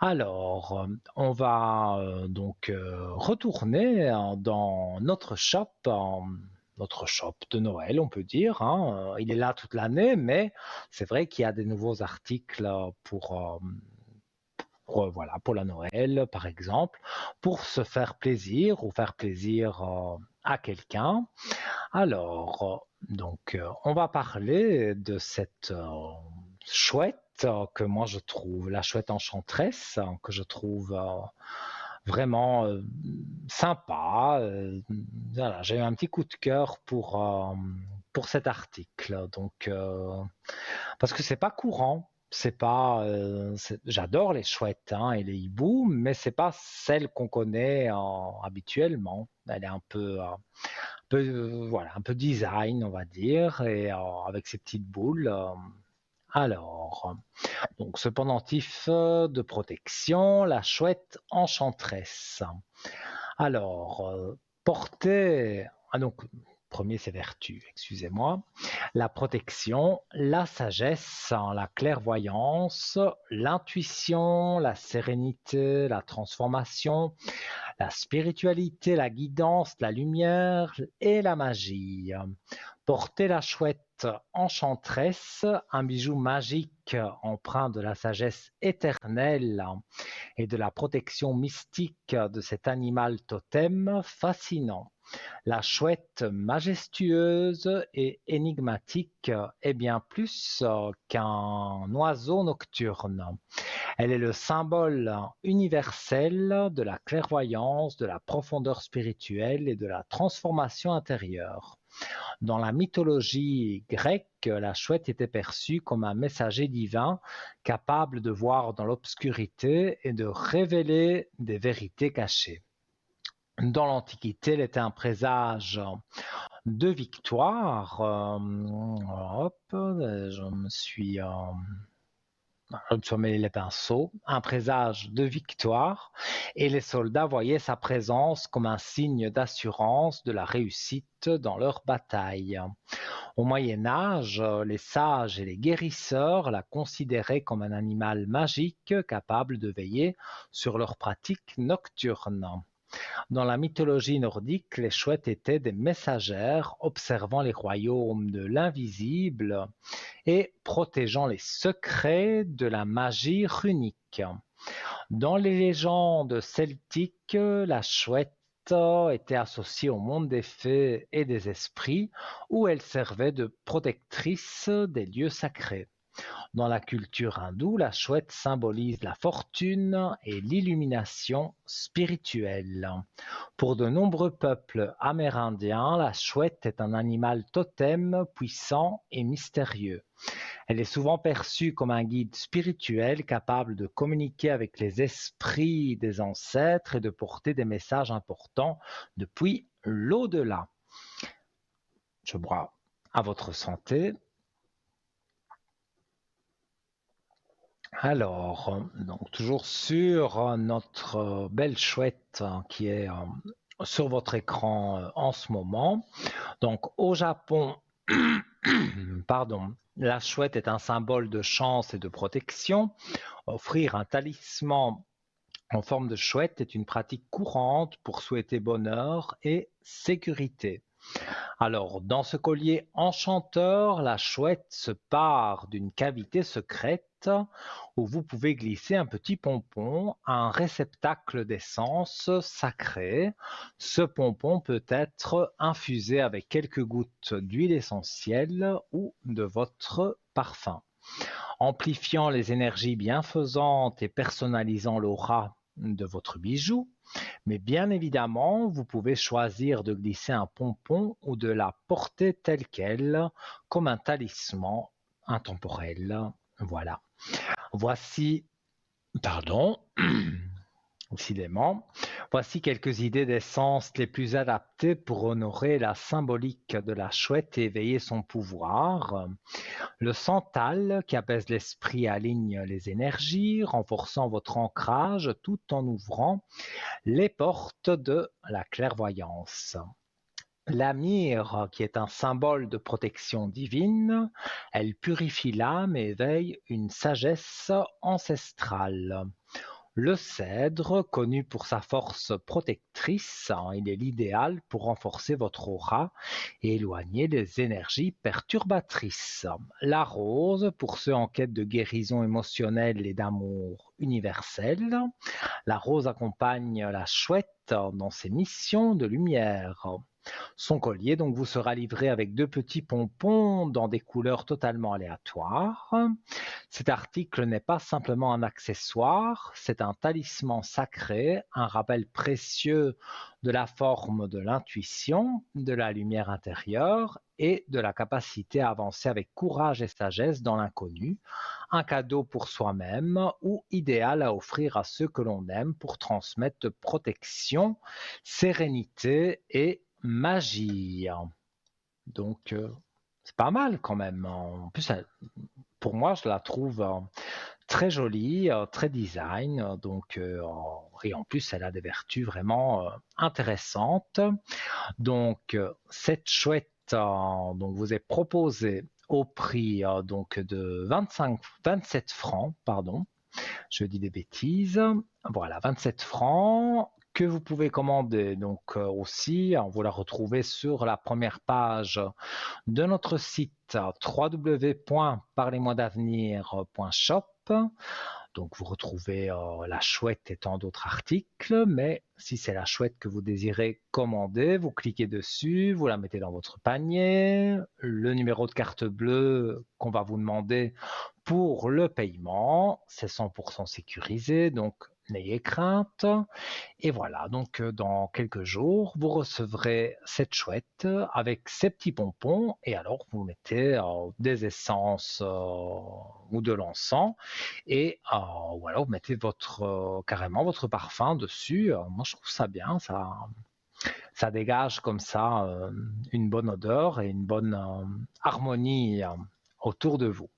Speaker 1: Alors, on va donc retourner dans notre shop de Noël, on peut dire, hein. Il est là toute l'année, mais c'est vrai qu'il y a des nouveaux articles voilà, pour la Noël, par exemple, pour se faire plaisir ou faire plaisir à quelqu'un. Alors, donc, on va parler de cette chouette que moi je trouve, la chouette enchanteresse, que je trouve vraiment sympa. Voilà, j'ai eu un petit coup de cœur pour cet article. Donc, parce que c'est pas courant. C'est pas, j'adore les chouettes hein, et les hiboux, mais c'est pas celle qu'on connaît habituellement. Elle est un peu, voilà, un peu design, on va dire, et avec ces petites boules. Alors, donc ce pendentif de protection, la chouette enchanteresse. Alors, porter, ah donc, premier c'est vertu, excusez-moi, la protection, la sagesse, la clairvoyance, l'intuition, la sérénité, la transformation, la spiritualité, la guidance, la lumière et la magie. Porter la chouette enchanteresse, un bijou magique empreint de la sagesse éternelle et de la protection mystique de cet animal totem fascinant. La chouette majestueuse et énigmatique est bien plus qu'un oiseau nocturne. Elle est le symbole universel de la clairvoyance, de la profondeur spirituelle et de la transformation intérieure. Dans la mythologie grecque, la chouette était perçue comme un messager divin capable de voir dans l'obscurité et de révéler des vérités cachées. Dans l'Antiquité, elle était un présage de victoire. Hop, je me suis emmêlé les pinceaux. Un présage de victoire, et les soldats voyaient sa présence comme un signe d'assurance de la réussite dans leur bataille. Au Moyen Âge, les sages et les guérisseurs la considéraient comme un animal magique capable de veiller sur leurs pratiques nocturnes. Dans la mythologie nordique, les chouettes étaient des messagères observant les royaumes de l'invisible et protégeant les secrets de la magie runique. Dans les légendes celtiques, la chouette était associée au monde des fées et des esprits, où elle servait de protectrice des lieux sacrés. Dans la culture hindoue, la chouette symbolise la fortune et l'illumination spirituelle. Pour de nombreux peuples amérindiens, la chouette est un animal totem puissant et mystérieux. Elle est souvent perçue comme un guide spirituel capable de communiquer avec les esprits des ancêtres et de porter des messages importants depuis l'au-delà. Je bois à votre santé. Alors, donc toujours sur notre belle chouette qui est sur votre écran en ce moment. Donc au Japon, pardon, la chouette est un symbole de chance et de protection. Offrir un talisman en forme de chouette est une pratique courante pour souhaiter bonheur et sécurité. Alors, dans ce collier enchanteur, la chouette se part d'une cavité secrète où vous pouvez glisser un petit pompon à un réceptacle d'essence sacrée. Ce pompon peut être infusé avec quelques gouttes d'huile essentielle ou de votre parfum. Amplifiant les énergies bienfaisantes et personnalisant l'aura de votre bijou. Mais bien évidemment, vous pouvez choisir de glisser un pompon ou de la porter telle qu'elle, comme un talisman intemporel. Voilà. Voici, pardon, décidément, voici quelques idées d'essence les plus adaptées pour honorer la symbolique de la chouette et éveiller son pouvoir. Le santal, qui apaise l'esprit et aligne les énergies, renforçant votre ancrage tout en ouvrant les portes de la clairvoyance. La myrrhe, qui est un symbole de protection divine, elle purifie l'âme et éveille une sagesse ancestrale. Le cèdre, connu pour sa force protectrice, il est l'idéal pour renforcer votre aura et éloigner les énergies perturbatrices. La rose, pour ceux en quête de guérison émotionnelle et d'amour universel. La rose accompagne la chouette dans ses missions de lumière. Son collier donc vous sera livré avec 2 petits pompons dans des couleurs totalement aléatoires. Cet article n'est pas simplement un accessoire, c'est un talisman sacré, un rappel précieux de la forme de l'intuition, de la lumière intérieure et de la capacité à avancer avec courage et sagesse dans l'inconnu, un cadeau pour soi-même ou idéal à offrir à ceux que l'on aime pour transmettre protection, sérénité et magie. Donc, c'est pas mal quand même. En plus, pour moi, je la trouve très jolie, très design. Donc, et en plus, elle a des vertus vraiment intéressantes. Donc, cette chouette donc vous est proposée au prix donc de 27 francs, pardon. Je dis des bêtises. Voilà, 27 francs que vous pouvez commander donc aussi. Vous la retrouvez sur la première page de notre site www.parlez-moi-d'avenir.shop. Donc vous retrouvez la chouette et tant d'autres articles, mais si c'est la chouette que vous désirez commander, vous cliquez dessus, vous la mettez dans votre panier, le numéro de carte bleue qu'on va vous demander pour le paiement, c'est 100% sécurisé, donc n'ayez crainte. Et voilà, donc dans quelques jours, vous recevrez cette chouette avec ses petits pompons et alors vous mettez des essences ou de l'encens et ou alors vous mettez carrément votre parfum dessus. Moi, je trouve ça bien, ça dégage comme ça une bonne odeur et une bonne harmonie autour de vous.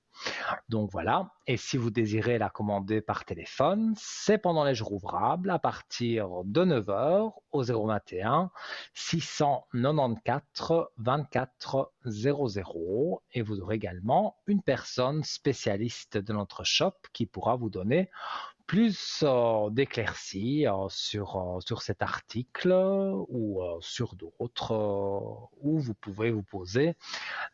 Speaker 1: Donc voilà, et si vous désirez la commander par téléphone, c'est pendant les jours ouvrables à partir de 9h au 021 694 24 00 et vous aurez également une personne spécialiste de notre shop qui pourra vous donner plus d'éclaircies sur cet article ou sur d'autres où vous pouvez vous poser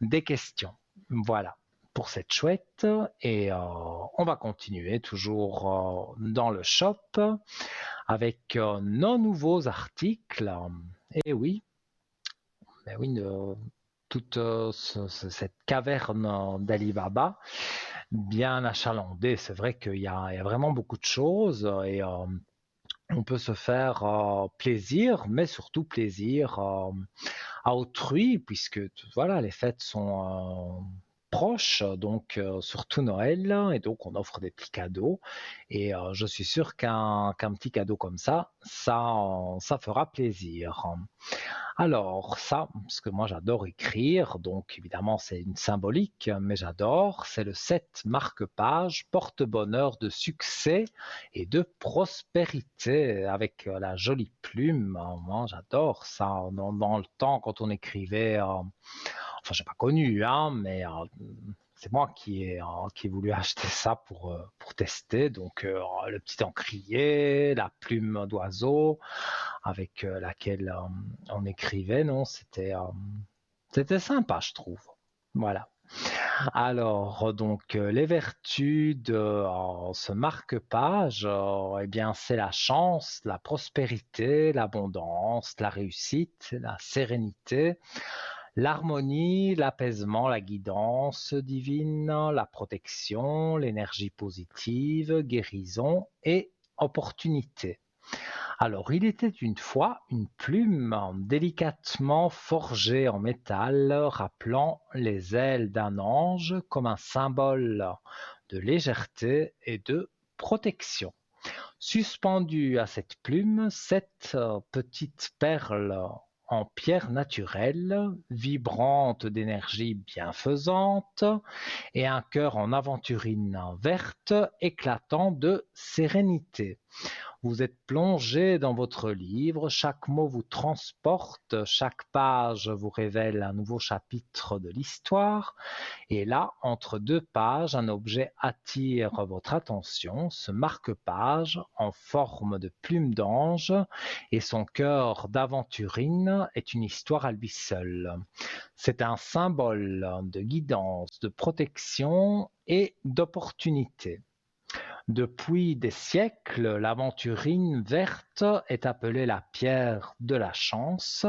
Speaker 1: des questions. Voilà pour cette chouette et on va continuer toujours dans le shop avec nos nouveaux articles. Et oui, mais oui, toute cette caverne d'Ali Baba, bien achalandée, c'est vrai qu'il y a vraiment beaucoup de choses et on peut se faire plaisir, mais surtout plaisir à autrui, puisque voilà, les fêtes sont proches, donc surtout Noël, et donc on offre des petits cadeaux. Et je suis sûr qu'un petit cadeau comme ça fera plaisir. Alors ça, parce que moi j'adore écrire, donc évidemment c'est une symbolique, mais j'adore, c'est le 7 marque-page, porte-bonheur de succès et de prospérité avec la jolie plume. Moi j'adore ça dans le temps quand on écrivait, enfin j'ai pas connu, hein, mais c'est moi qui ai voulu acheter ça pour tester. Donc le petit encrier, la plume d'oiseau avec laquelle on écrivait, non, c'était sympa, je trouve. Voilà. Alors, donc, les vertus de ce marque-page, eh bien, c'est la chance, la prospérité, l'abondance, la réussite, la sérénité, l'harmonie, l'apaisement, la guidance divine, la protection, l'énergie positive, guérison et opportunité. Alors, il était une fois une plume délicatement forgée en métal, rappelant les ailes d'un ange comme un symbole de légèreté et de protection. Suspendue à cette plume, cette petite perle en pierre naturelle, vibrante d'énergie bienfaisante, et un cœur en aventurine verte éclatant de sérénité. Vous êtes plongé dans votre livre, chaque mot vous transporte, chaque page vous révèle un nouveau chapitre de l'histoire. Et là, entre deux pages, un objet attire votre attention, ce marque-page en forme de plume d'ange, et son cœur d'aventurine est une histoire à lui seul. C'est un symbole de guidance, de protection et d'opportunité. Depuis des siècles, l'aventurine verte est appelée la pierre de la chance.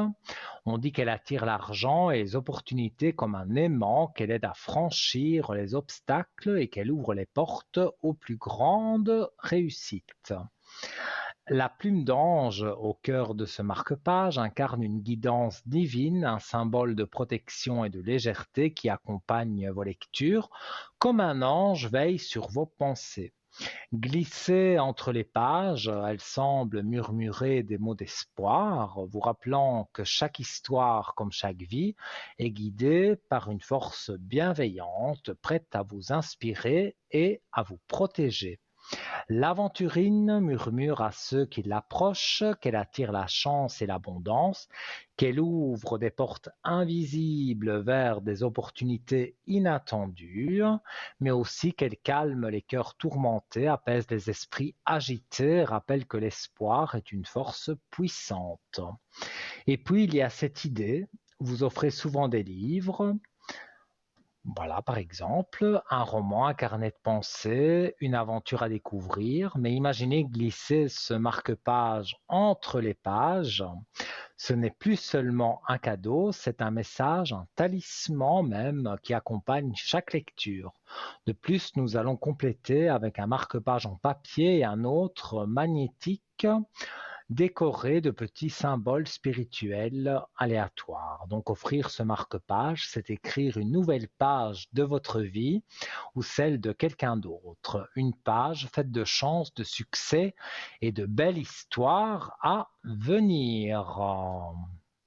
Speaker 1: On dit qu'elle attire l'argent et les opportunités comme un aimant, qu'elle aide à franchir les obstacles et qu'elle ouvre les portes aux plus grandes réussites. La plume d'ange au cœur de ce marque-page incarne une guidance divine, un symbole de protection et de légèreté qui accompagne vos lectures, comme un ange veille sur vos pensées. Glissée entre les pages, elle semble murmurer des mots d'espoir, vous rappelant que chaque histoire, comme chaque vie, est guidée par une force bienveillante, prête à vous inspirer et à vous protéger. L'aventurine murmure à ceux qui l'approchent qu'elle attire la chance et l'abondance, qu'elle ouvre des portes invisibles vers des opportunités inattendues, mais aussi qu'elle calme les cœurs tourmentés, apaise les esprits agités, rappelle que l'espoir est une force puissante. Et puis il y a cette idée, vous offrez souvent des livres, voilà, par exemple, un roman, un carnet de pensées, une aventure à découvrir, mais imaginez glisser ce marque-page entre les pages. Ce n'est plus seulement un cadeau, c'est un message, un talisman même qui accompagne chaque lecture. De plus, nous allons compléter avec un marque-page en papier et un autre magnétique décoré de petits symboles spirituels aléatoires. Donc offrir ce marque-page, c'est écrire une nouvelle page de votre vie ou celle de quelqu'un d'autre. Une page faite de chance, de succès et de belles histoires à venir.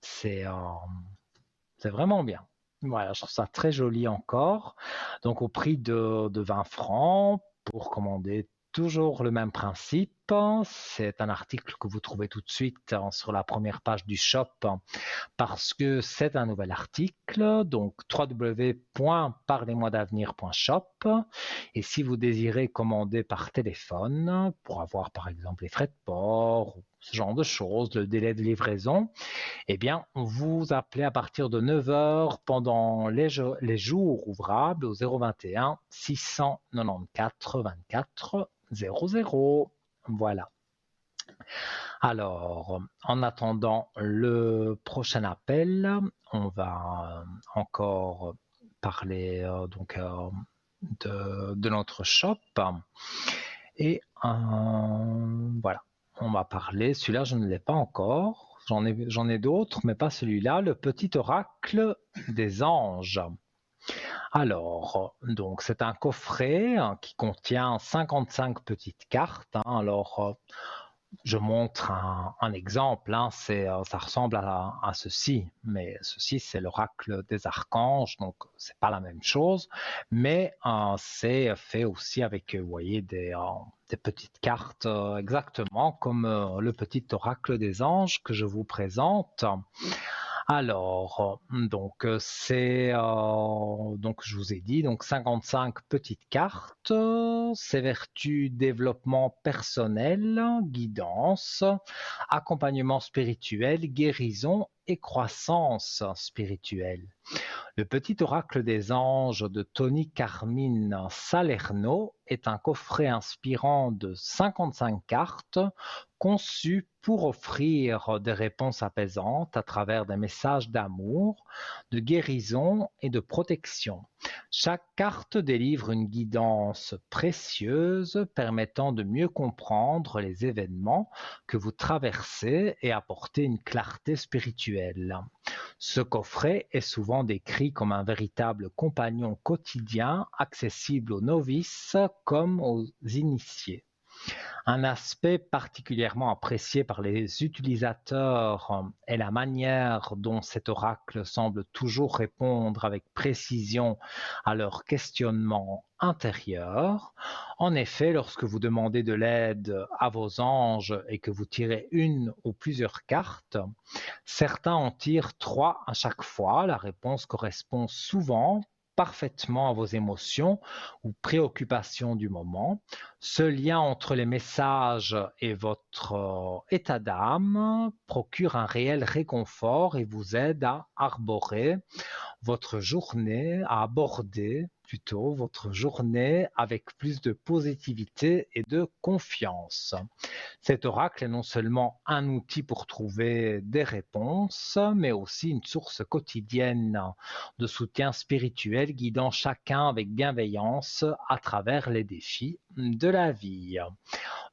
Speaker 1: C'est euh, c'est vraiment bien. Voilà, je trouve ça très joli encore. Donc au prix de 20 francs pour commander toujours le même principe. C'est un article que vous trouvez tout de suite sur la première page du shop parce que c'est un nouvel article, donc www.parlez-moi-d'avenir.shop. Et si vous désirez commander par téléphone pour avoir par exemple les frais de port, ce genre de choses, le délai de livraison, eh bien, vous appelez à partir de 9 heures pendant les jours ouvrables au 021 694 24 00. Voilà. Alors, en attendant le prochain appel, on va encore parler de notre shop. Et voilà, on va parler, celui-là je ne l'ai pas encore, j'en ai d'autres, mais pas celui-là, le petit oracle des anges. Alors, donc c'est un coffret qui contient 55 petites cartes. Alors, je montre un exemple, ça ressemble à ceci, mais ceci c'est l'oracle des archanges, donc c'est pas la même chose, mais c'est fait aussi avec, vous voyez, des petites cartes exactement comme le petit oracle des anges que je vous présente. Alors, donc donc je vous ai dit, donc 55 petites cartes, ces vertus, développement personnel, guidance, accompagnement spirituel, guérison et croissance spirituelle. Le petit oracle des anges de Tony Carmine Salerno est un coffret inspirant de 55 cartes conçu pour offrir des réponses apaisantes à travers des messages d'amour, de guérison et de protection. Chaque carte délivre une guidance précieuse permettant de mieux comprendre les événements que vous traversez et apporter une clarté spirituelle. Ce coffret est souvent décrit comme un véritable compagnon quotidien accessible aux novices comme aux initiés. Un aspect particulièrement apprécié par les utilisateurs est la manière dont cet oracle semble toujours répondre avec précision à leurs questionnements intérieurs. En effet, lorsque vous demandez de l'aide à vos anges et que vous tirez une ou plusieurs cartes, certains en tirent 3 à chaque fois. La réponse correspond souvent parfaitement à vos émotions ou préoccupations du moment. Ce lien entre les messages et votre état d'âme procure un réel réconfort et vous aide à arborer votre journée, à aborder plutôt votre journée avec plus de positivité et de confiance. Cet oracle est non seulement un outil pour trouver des réponses, mais aussi une source quotidienne de soutien spirituel guidant chacun avec bienveillance à travers les défis de la vie.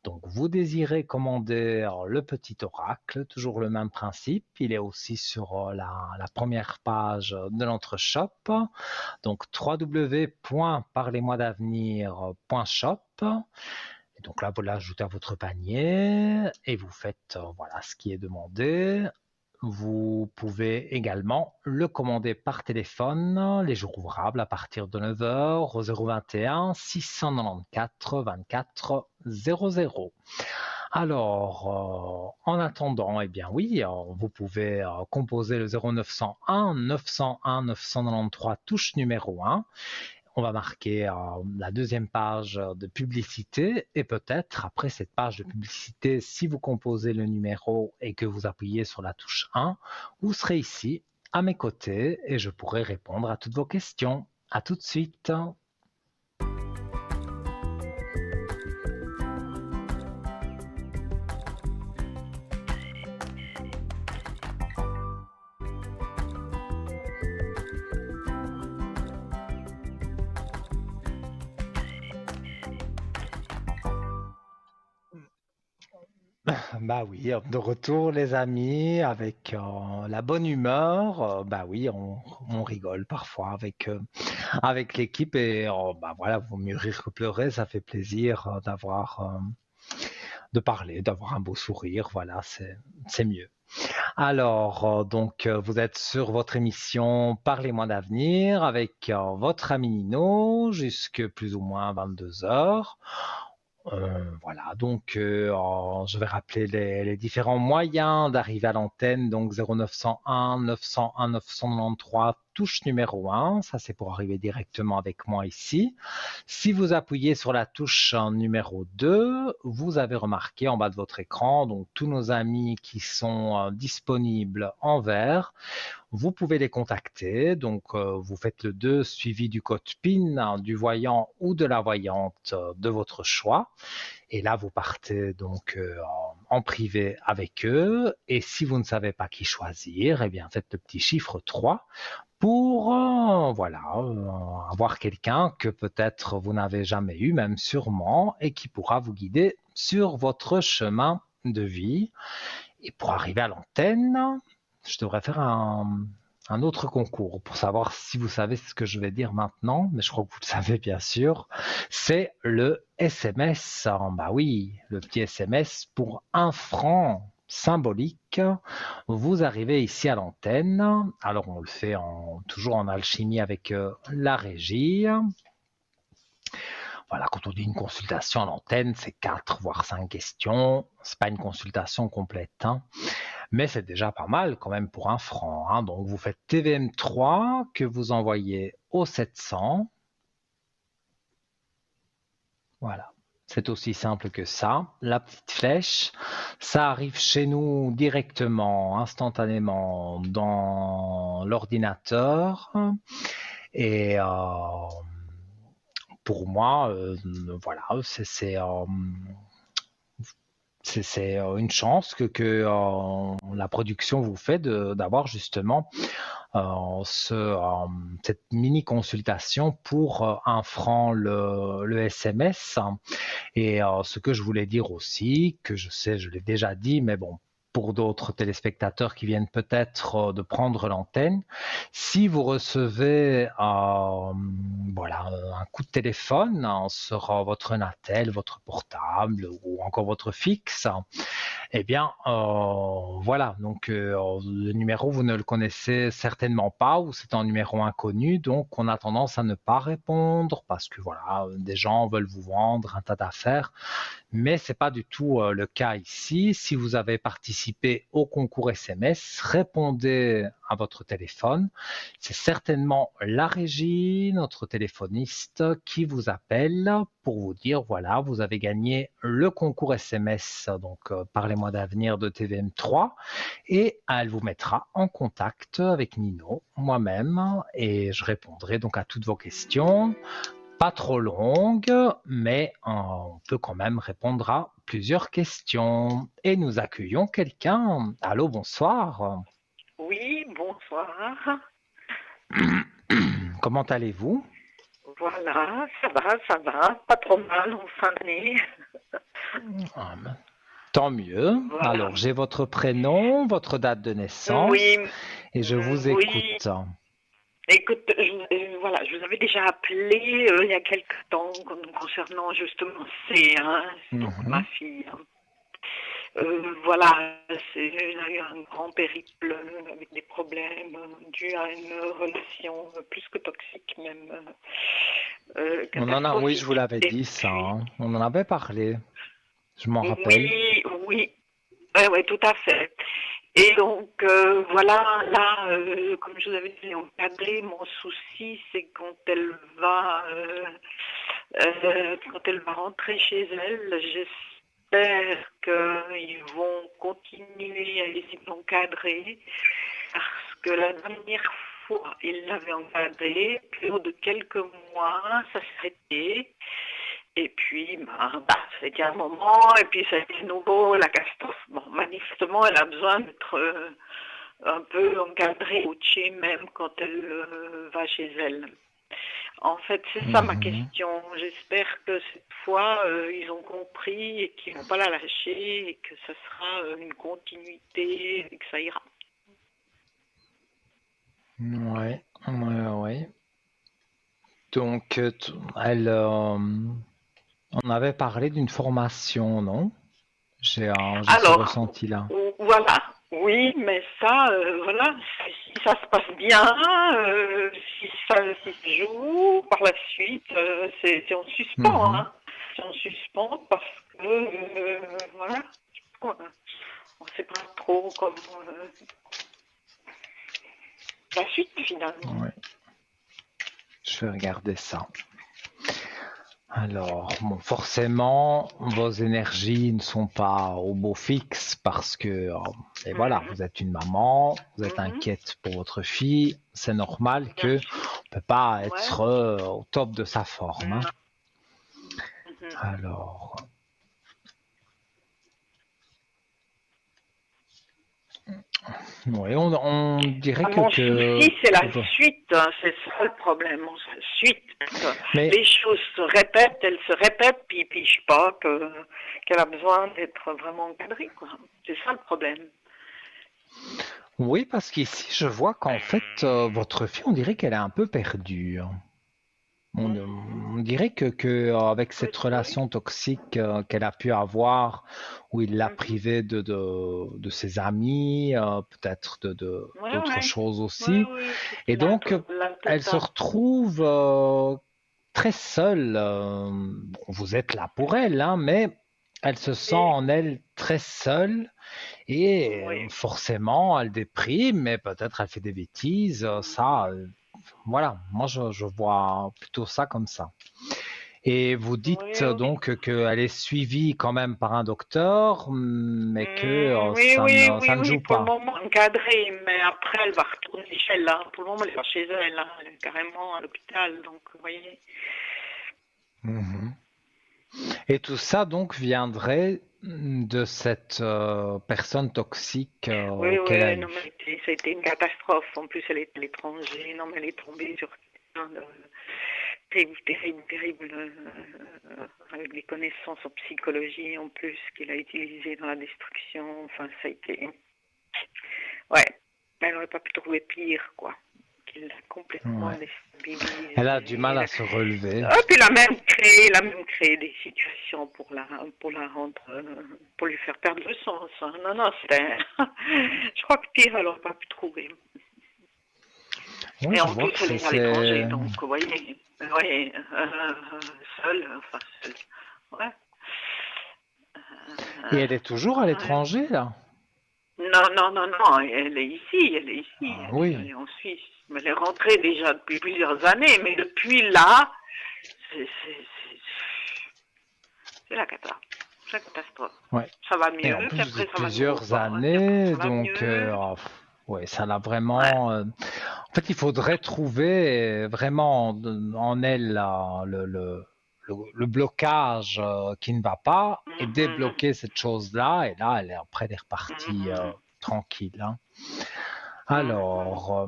Speaker 1: Donc, vous désirez commander le petit oracle, toujours le même principe. Il est aussi sur la première page de notre shop. Donc, www.parlez-moi-d'avenir.shop. Et donc là, vous l'ajoutez à votre panier et vous faites voilà ce qui est demandé. Vous pouvez également le commander par téléphone les jours ouvrables à partir de 9 heures au 021 694 24 00. Alors, en attendant, eh bien oui, vous pouvez composer le 0901 901 993 touche numéro 1. On va marquer la deuxième page de publicité et peut-être après cette page de publicité, si vous composez le numéro et que vous appuyez sur la touche 1, vous serez ici à mes côtés et je pourrai répondre à toutes vos questions. À tout de suite. Bah oui, de retour les amis, avec la bonne humeur. Bah oui, on rigole parfois avec l'équipe et bah voilà, vaut mieux rire que pleurer. Ça fait plaisir de parler, d'avoir un beau sourire. Voilà, c'est mieux. Alors, vous êtes sur votre émission Parlez-moi d'avenir avec votre ami Nino jusque plus ou moins 22 heures. Voilà, je vais rappeler les différents moyens d'arriver à l'antenne. Donc 0901 901 993, touche numéro 1. Ça, c'est pour arriver directement avec moi ici. Si vous appuyez sur la touche numéro 2, vous avez remarqué en bas de votre écran, donc tous nos amis qui sont disponibles en vert. Vous pouvez les contacter, vous faites le 2 suivi du code PIN du voyant ou de la voyante de votre choix. Et là, vous partez en privé avec eux. Et si vous ne savez pas qui choisir, eh bien, faites le petit chiffre 3 pour avoir quelqu'un que peut-être vous n'avez jamais eu, même sûrement, et qui pourra vous guider sur votre chemin de vie. Et pour arriver à l'antenne, je devrais faire un autre concours pour savoir si vous savez ce que je vais dire maintenant, mais je crois que vous le savez bien sûr. C'est le SMS. Bah oui, le petit SMS pour 1 franc symbolique. Vous arrivez ici à l'antenne. Alors on le fait toujours en alchimie avec la régie. Voilà, quand on dit une consultation à l'antenne, c'est 4 voire 5 questions. C'est pas une consultation complète, hein. Mais c'est déjà pas mal quand même pour 1 franc, hein. Donc vous faites TVM3 que vous envoyez au 700. Voilà. C'est aussi simple que ça. La petite flèche, ça arrive chez nous directement, instantanément dans l'ordinateur. Et pour moi, voilà, c'est une chance que la production vous fait d'avoir justement cette mini consultation pour 1 franc le SMS. Et ce que je voulais dire aussi, que je sais, je l'ai déjà dit, mais bon, pour d'autres téléspectateurs qui viennent peut-être de prendre l'antenne, si vous recevez un coup de téléphone sur votre Natel, votre portable ou encore votre fixe, eh bien, le numéro, vous ne le connaissez certainement pas ou c'est un numéro inconnu, donc on a tendance à ne pas répondre parce que voilà, des gens veulent vous vendre un tas d'affaires, mais c'est pas du tout le cas ici. Si vous avez participé au concours SMS, répondez à votre téléphone. C'est certainement la régie, notre téléphoniste, qui vous appelle pour vous dire voilà, vous avez gagné le concours SMS, Parlez-moi d'avenir de TVM3, et elle vous mettra en contact avec Nino, moi-même, et je répondrai donc à toutes vos questions. Pas trop longue, mais on peut quand même répondre à plusieurs questions. Et nous accueillons quelqu'un. Allô, bonsoir.
Speaker 3: Oui, bonsoir.
Speaker 1: Comment allez-vous?
Speaker 3: Voilà, ça va, pas trop mal en fin d'année.
Speaker 1: Ah, tant mieux.
Speaker 3: Voilà.
Speaker 1: Alors, j'ai votre prénom, votre date de naissance,
Speaker 3: Oui,
Speaker 1: et je vous
Speaker 3: oui.
Speaker 1: écoute.
Speaker 3: Écoute, voilà, je vous avais déjà appelé il y a quelque temps concernant justement C1, donc ma
Speaker 1: Mhm.
Speaker 3: fille. Voilà, elle a eu un grand périple avec des problèmes dus à une relation plus que toxique, même
Speaker 1: Oui, je vous
Speaker 3: catastrophique.
Speaker 1: l'avais
Speaker 3: Et
Speaker 1: dit ça,
Speaker 3: puis,
Speaker 1: hein. On en avait parlé. Je m'en rappelle.
Speaker 3: oui, oui, ouais, ouais, tout à fait. Et donc, voilà, là, comme je vous avais dit, encadré, mon souci, c'est quand elle va rentrer chez elle, j'espère qu'ils vont continuer à essayer de l'encadrer, parce que la dernière fois, ils l'avaient encadré, puis au bout de quelques mois, ça s'est arrêté. Et puis, ça a été un moment, et puis ça a été de nouveau la catastrophe. Bon, manifestement, elle a besoin d'être un peu encadrée, coachée même quand elle va chez elle. En fait, c'est ça ma
Speaker 1: Mhm.
Speaker 3: question. J'espère que cette fois, ils ont compris et qu'ils vont pas la lâcher et que ça sera une continuité et que ça ira.
Speaker 1: Ouais, ouais, ouais. Donc, on avait parlé d'une formation, non? J'ai ce
Speaker 3: Alors,
Speaker 1: ressenti-là.
Speaker 3: voilà. Oui, mais ça, voilà, si ça se passe bien, si ça joue, par la suite, c'est en suspens,
Speaker 1: Mhm.
Speaker 3: hein. C'est en suspens parce que, voilà, on ne sait pas trop comment la suite finalement.
Speaker 1: Ouais, je vais regarder ça. Alors, bon, forcément, vos énergies ne sont pas au beau fixe parce que, et voilà,
Speaker 3: Mhm,
Speaker 1: vous êtes une maman, vous êtes
Speaker 3: mhm,
Speaker 1: inquiète pour votre fille, c'est normal
Speaker 3: bien
Speaker 1: que
Speaker 3: sûr.
Speaker 1: on peut pas
Speaker 3: Ouais.
Speaker 1: être au top de sa forme, hein.
Speaker 3: Non. Mhm.
Speaker 1: Alors, oui, on dirait
Speaker 3: Mon souci, c'est la suite, hein, c'est ça le problème, la suite. Parce que
Speaker 1: mais
Speaker 3: les choses se répètent, elles se répètent, puis je sais pas qu'elle a besoin d'être vraiment encadrée, quoi. C'est ça le problème.
Speaker 1: oui, parce qu'ici, je vois qu'en fait, votre fille, on dirait qu'elle est un peu perdue, hein. On dirait avec cette
Speaker 3: Oui.
Speaker 1: relation toxique qu'elle a pu avoir, où il l'a
Speaker 3: Mhm.
Speaker 1: privée de ses amis, peut-être
Speaker 3: Ouais,
Speaker 1: d'autres
Speaker 3: ouais.
Speaker 1: choses
Speaker 3: Ouais,
Speaker 1: aussi.
Speaker 3: oui, tout
Speaker 1: Et donc,
Speaker 3: la
Speaker 1: elle se
Speaker 3: totale.
Speaker 1: retrouve très seule. Bon, vous êtes là pour elle, hein, mais elle se sent
Speaker 3: Et,
Speaker 1: en elle très seule et
Speaker 3: oui.
Speaker 1: forcément, elle déprime, mais peut-être elle fait des bêtises. Ça, voilà, moi je vois plutôt ça comme ça. Et vous dites
Speaker 3: Oui, oui.
Speaker 1: donc qu'elle est suivie quand même par un docteur, mais que
Speaker 3: Oui, oui,
Speaker 1: ça
Speaker 3: oui,
Speaker 1: ne
Speaker 3: oui,
Speaker 1: joue
Speaker 3: pour le
Speaker 1: pas.
Speaker 3: moment encadrée, mais après elle va retourner chez elle, hein. Pour le moment elle est pas chez elle, hein. Elle est carrément à l'hôpital, donc vous voyez.
Speaker 1: Mhm. Et tout ça donc viendrait de cette personne toxique
Speaker 3: Oui,
Speaker 1: qu'elle a
Speaker 3: oui, non,
Speaker 1: eue.
Speaker 3: ça a été une catastrophe. En plus, elle est à l'étranger. Non, mais elle est tombée sur quelqu'un de terrible, terrible, terrible, avec des connaissances en psychologie en plus qu'il a utilisées dans la destruction. Enfin, ça a été. Ouais, elle n'aurait pas pu trouver pire, quoi. Qu'il l'a complètement
Speaker 1: Ouais. Elle a du mal
Speaker 3: déstabilisée.
Speaker 1: à se relever.
Speaker 3: Hop, il a même créé des situations pour la rendre, pour lui faire perdre le sens, hein. Non, non, c'était, je crois que pire, elle n'aurait pas pu trouver.
Speaker 1: Oui,
Speaker 3: Et
Speaker 1: je
Speaker 3: en
Speaker 1: vois
Speaker 3: plus,
Speaker 1: que
Speaker 3: elle
Speaker 1: c'est...
Speaker 3: est à l'étranger, donc, vous voyez, ouais, seule, enfin, seule, ouais.
Speaker 1: Et
Speaker 3: Euh,
Speaker 1: elle est toujours à
Speaker 3: ouais.
Speaker 1: l'étranger, là?
Speaker 3: Non, non, non, non, elle est ici,
Speaker 1: Ah
Speaker 3: elle
Speaker 1: oui.
Speaker 3: est en Suisse. Mais elle est rentrée déjà depuis plusieurs années, mais depuis là, c'est c'est- c'est- c'est la cata. C'est la catastrophe.
Speaker 1: Ouais.
Speaker 3: Ça va
Speaker 1: Et en
Speaker 3: mieux, puis
Speaker 1: plus, vous
Speaker 3: après
Speaker 1: êtes
Speaker 3: ça va de nouveau
Speaker 1: plusieurs
Speaker 3: pas, puis après
Speaker 1: années,
Speaker 3: ça va
Speaker 1: donc
Speaker 3: mieux.
Speaker 1: ouais, ça l'a
Speaker 3: Ouais.
Speaker 1: vraiment. En fait, il faudrait trouver vraiment en elle le blocage qui ne va pas et
Speaker 3: Mhm,
Speaker 1: débloquer cette chose-là. Et là, après, elle est repartie
Speaker 3: mhm,
Speaker 1: tranquille, hein.
Speaker 3: mhm.
Speaker 1: Alors,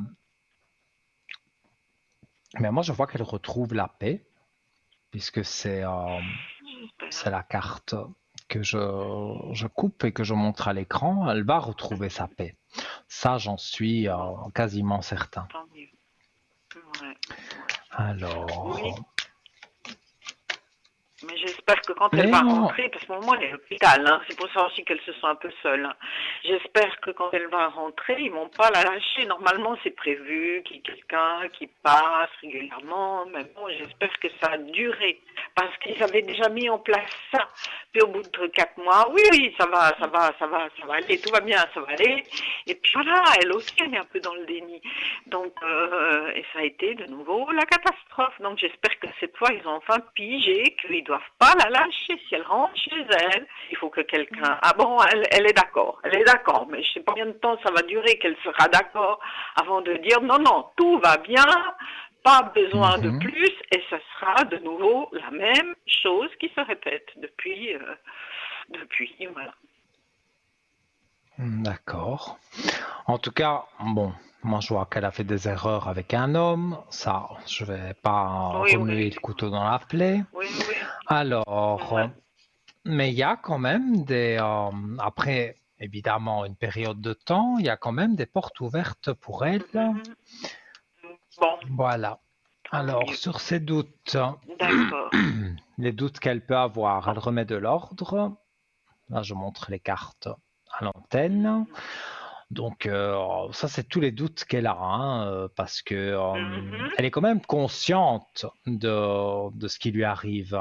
Speaker 1: mais moi, je vois qu'elle retrouve la paix, puisque c'est
Speaker 3: J'espère.
Speaker 1: la carte que je coupe et que je montre à l'écran. Elle va retrouver sa paix. Ça, j'en suis
Speaker 3: Bon,
Speaker 1: quasiment certain.
Speaker 3: tant mieux. Ouais, ouais. Oui,
Speaker 1: Alors,
Speaker 3: mais j'espère que quand elle
Speaker 1: mais
Speaker 3: va rentrer, parce que moi elle est à l'hôpital, hein, c'est pour ça aussi qu'elle se sent un peu seule, hein. J'espère que quand elle va rentrer, ils vont pas la lâcher. Normalement, c'est prévu qu'il y ait quelqu'un qui passe régulièrement, mais bon, j'espère que ça a duré, parce qu'ils avaient déjà mis en place ça. Puis au bout de 4 mois, oui, oui, ça va aller, tout va bien, ça va aller. Et puis voilà, elle aussi, elle est un peu dans le déni. Donc, et ça a été de nouveau la catastrophe. Donc, j'espère que cette fois, ils ont enfin pigé qu'ils ne doivent pas la lâcher. Si elle rentre chez elle, il faut que quelqu'un... Ah bon, elle est d'accord. Elle est d'accord. Mais je ne sais pas combien de temps ça va durer qu'elle sera d'accord avant de dire non, non, tout va bien, pas besoin de
Speaker 1: mhm,
Speaker 3: plus. Et ce sera de nouveau la même chose qui se répète voilà.
Speaker 1: d'accord. En tout cas, bon. Moi, je vois qu'elle a fait des erreurs avec un homme. Ça, je vais pas
Speaker 3: Oui,
Speaker 1: remuer
Speaker 3: oui,
Speaker 1: le couteau dans la plaie.
Speaker 3: oui, oui.
Speaker 1: Alors,
Speaker 3: Ouais.
Speaker 1: mais il y a quand même après, évidemment, une période de temps, il y a quand même des portes ouvertes pour elle.
Speaker 3: Mhm. Bon,
Speaker 1: Voilà.
Speaker 3: tant
Speaker 1: Alors,
Speaker 3: mieux.
Speaker 1: sur ces doutes,
Speaker 3: D'accord.
Speaker 1: les doutes qu'elle peut avoir,
Speaker 3: Bon.
Speaker 1: elle remet de l'ordre. Là, je montre les cartes à l'antenne.
Speaker 3: Mhm.
Speaker 1: Donc, ça, c'est tous les doutes qu'elle a, hein, parce que
Speaker 3: Mhm.
Speaker 1: elle est quand même consciente de ce qui lui arrive.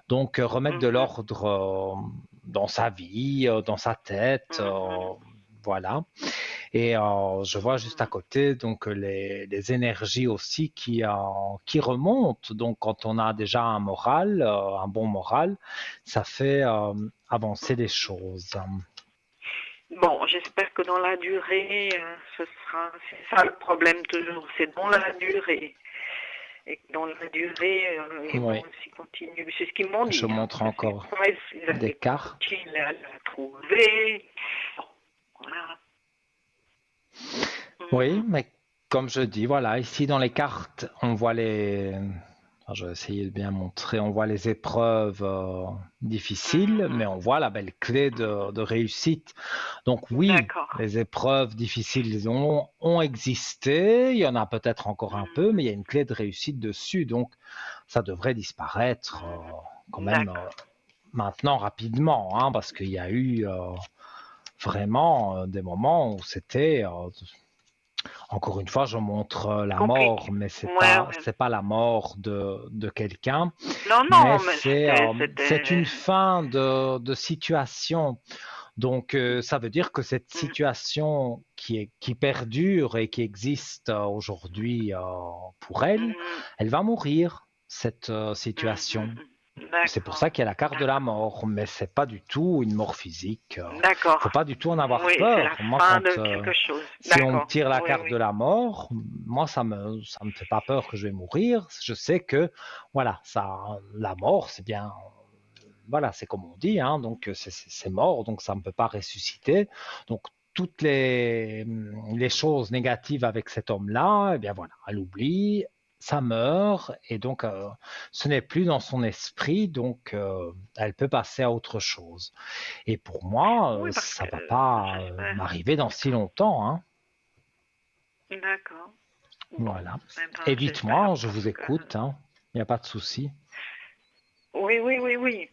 Speaker 1: Donc, remettre de
Speaker 3: Mhm.
Speaker 1: l'ordre dans sa vie, dans sa tête,
Speaker 3: Mhm.
Speaker 1: voilà. Et je vois juste à
Speaker 3: Mhm.
Speaker 1: côté donc les énergies aussi qui remontent. Donc, quand on a déjà un moral, un bon moral, ça fait avancer les
Speaker 3: Mhm.
Speaker 1: choses.
Speaker 3: Bon, j'espère que dans la durée, c'est ça le problème toujours, c'est dans la durée. Et que dans la durée, ils vont
Speaker 1: Oui,
Speaker 3: aussi continuer. C'est ce qu'ils m'ont
Speaker 1: je
Speaker 3: dit, hein.
Speaker 1: montre
Speaker 3: Parce qu'une
Speaker 1: encore
Speaker 3: fois, ils
Speaker 1: des
Speaker 3: avaient
Speaker 1: cartes.
Speaker 3: continué à la trouver. Bon, voilà.
Speaker 1: Oui,
Speaker 3: Mhm.
Speaker 1: mais comme je dis, voilà, ici dans les cartes, on voit enfin, je vais essayer de bien montrer, on voit les épreuves difficiles, mais
Speaker 3: Mhm.
Speaker 1: on voit la belle clé de réussite. Donc oui,
Speaker 3: D'accord.
Speaker 1: les épreuves difficiles ont existé, il y en a peut-être encore un peu, mais il y a une clé de réussite dessus, donc ça devrait disparaître quand
Speaker 3: Mhm.
Speaker 1: même
Speaker 3: D'accord.
Speaker 1: maintenant rapidement, hein, parce qu'il y a eu vraiment des moments où c'était encore une fois, je montre la mort,
Speaker 3: Compliqué.
Speaker 1: mais
Speaker 3: Ouais, ouais.
Speaker 1: c'est pas la mort de quelqu'un,
Speaker 3: Non,
Speaker 1: mais
Speaker 3: non, mais
Speaker 1: c'est une
Speaker 3: c'était.
Speaker 1: fin de situation. Donc, ça veut dire que cette
Speaker 3: Mhm.
Speaker 1: situation qui perdure et qui existe aujourd'hui pour elle,
Speaker 3: Mhm.
Speaker 1: elle va mourir, cette
Speaker 3: Mhm.
Speaker 1: situation.
Speaker 3: Mhm.
Speaker 1: C'est pour ça
Speaker 3: D'accord.
Speaker 1: qu'il y a la carte de la
Speaker 3: D'accord.
Speaker 1: mort, mais c'est pas du tout une mort physique.
Speaker 3: D'accord.
Speaker 1: Faut pas du tout en avoir
Speaker 3: Oui, c'est la
Speaker 1: peur. Moi,
Speaker 3: fin de quelque chose.
Speaker 1: si on me
Speaker 3: D'accord.
Speaker 1: tire la
Speaker 3: Oui,
Speaker 1: carte de
Speaker 3: oui.
Speaker 1: la mort, moi ça me fait pas peur que je vais mourir. Je sais que voilà, la mort, c'est bien, voilà, c'est comme on dit, hein, donc c'est mort, donc ça ne peut pas ressusciter. Donc toutes les choses négatives avec cet homme-là, eh bien voilà, elle oublie, ça meurt, et donc ce n'est plus dans son esprit, donc elle peut passer à autre chose. Et pour moi,
Speaker 3: Oui, parce
Speaker 1: ça
Speaker 3: que
Speaker 1: ne va pas
Speaker 3: j'espère.
Speaker 1: m'arriver dans si
Speaker 3: D'accord.
Speaker 1: longtemps, hein.
Speaker 3: D'accord. Bon.
Speaker 1: Voilà.
Speaker 3: Eh
Speaker 1: Et
Speaker 3: ben, j'espère
Speaker 1: dites-moi, je
Speaker 3: parce
Speaker 1: vous
Speaker 3: que.
Speaker 1: écoute, hein, il n'y a pas de souci.
Speaker 3: Oui, oui, oui, oui.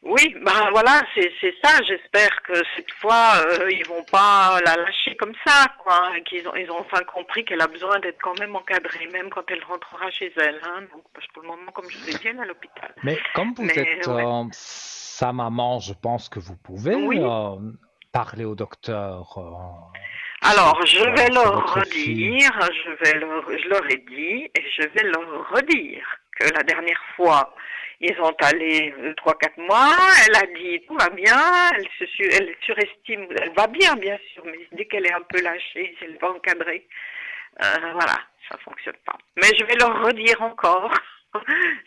Speaker 3: Oui, ben voilà, c'est ça. J'espère que cette fois, ils vont pas la lâcher comme ça, quoi. Et ils ont enfin compris qu'elle a besoin d'être quand même encadrée, même quand elle rentrera chez elle, hein. Donc, parce que pour le moment, comme je vous ai dit, elle est à l'hôpital.
Speaker 1: Mais comme vous
Speaker 3: Mais
Speaker 1: êtes
Speaker 3: ouais.
Speaker 1: sa maman, je pense que vous pouvez
Speaker 3: Oui.
Speaker 1: parler au docteur,
Speaker 3: Alors, je vais
Speaker 1: voilà, c'est
Speaker 3: leur
Speaker 1: votre fille.
Speaker 3: redire, je leur ai dit et je vais leur redire que la dernière fois, ils ont allé 3, 4 mois, elle a dit tout va bien, elle surestime, elle va bien sûr, mais dès qu'elle est un peu lâchée, si elle n'est pas encadrée, voilà, ça fonctionne pas. Mais je vais leur redire encore.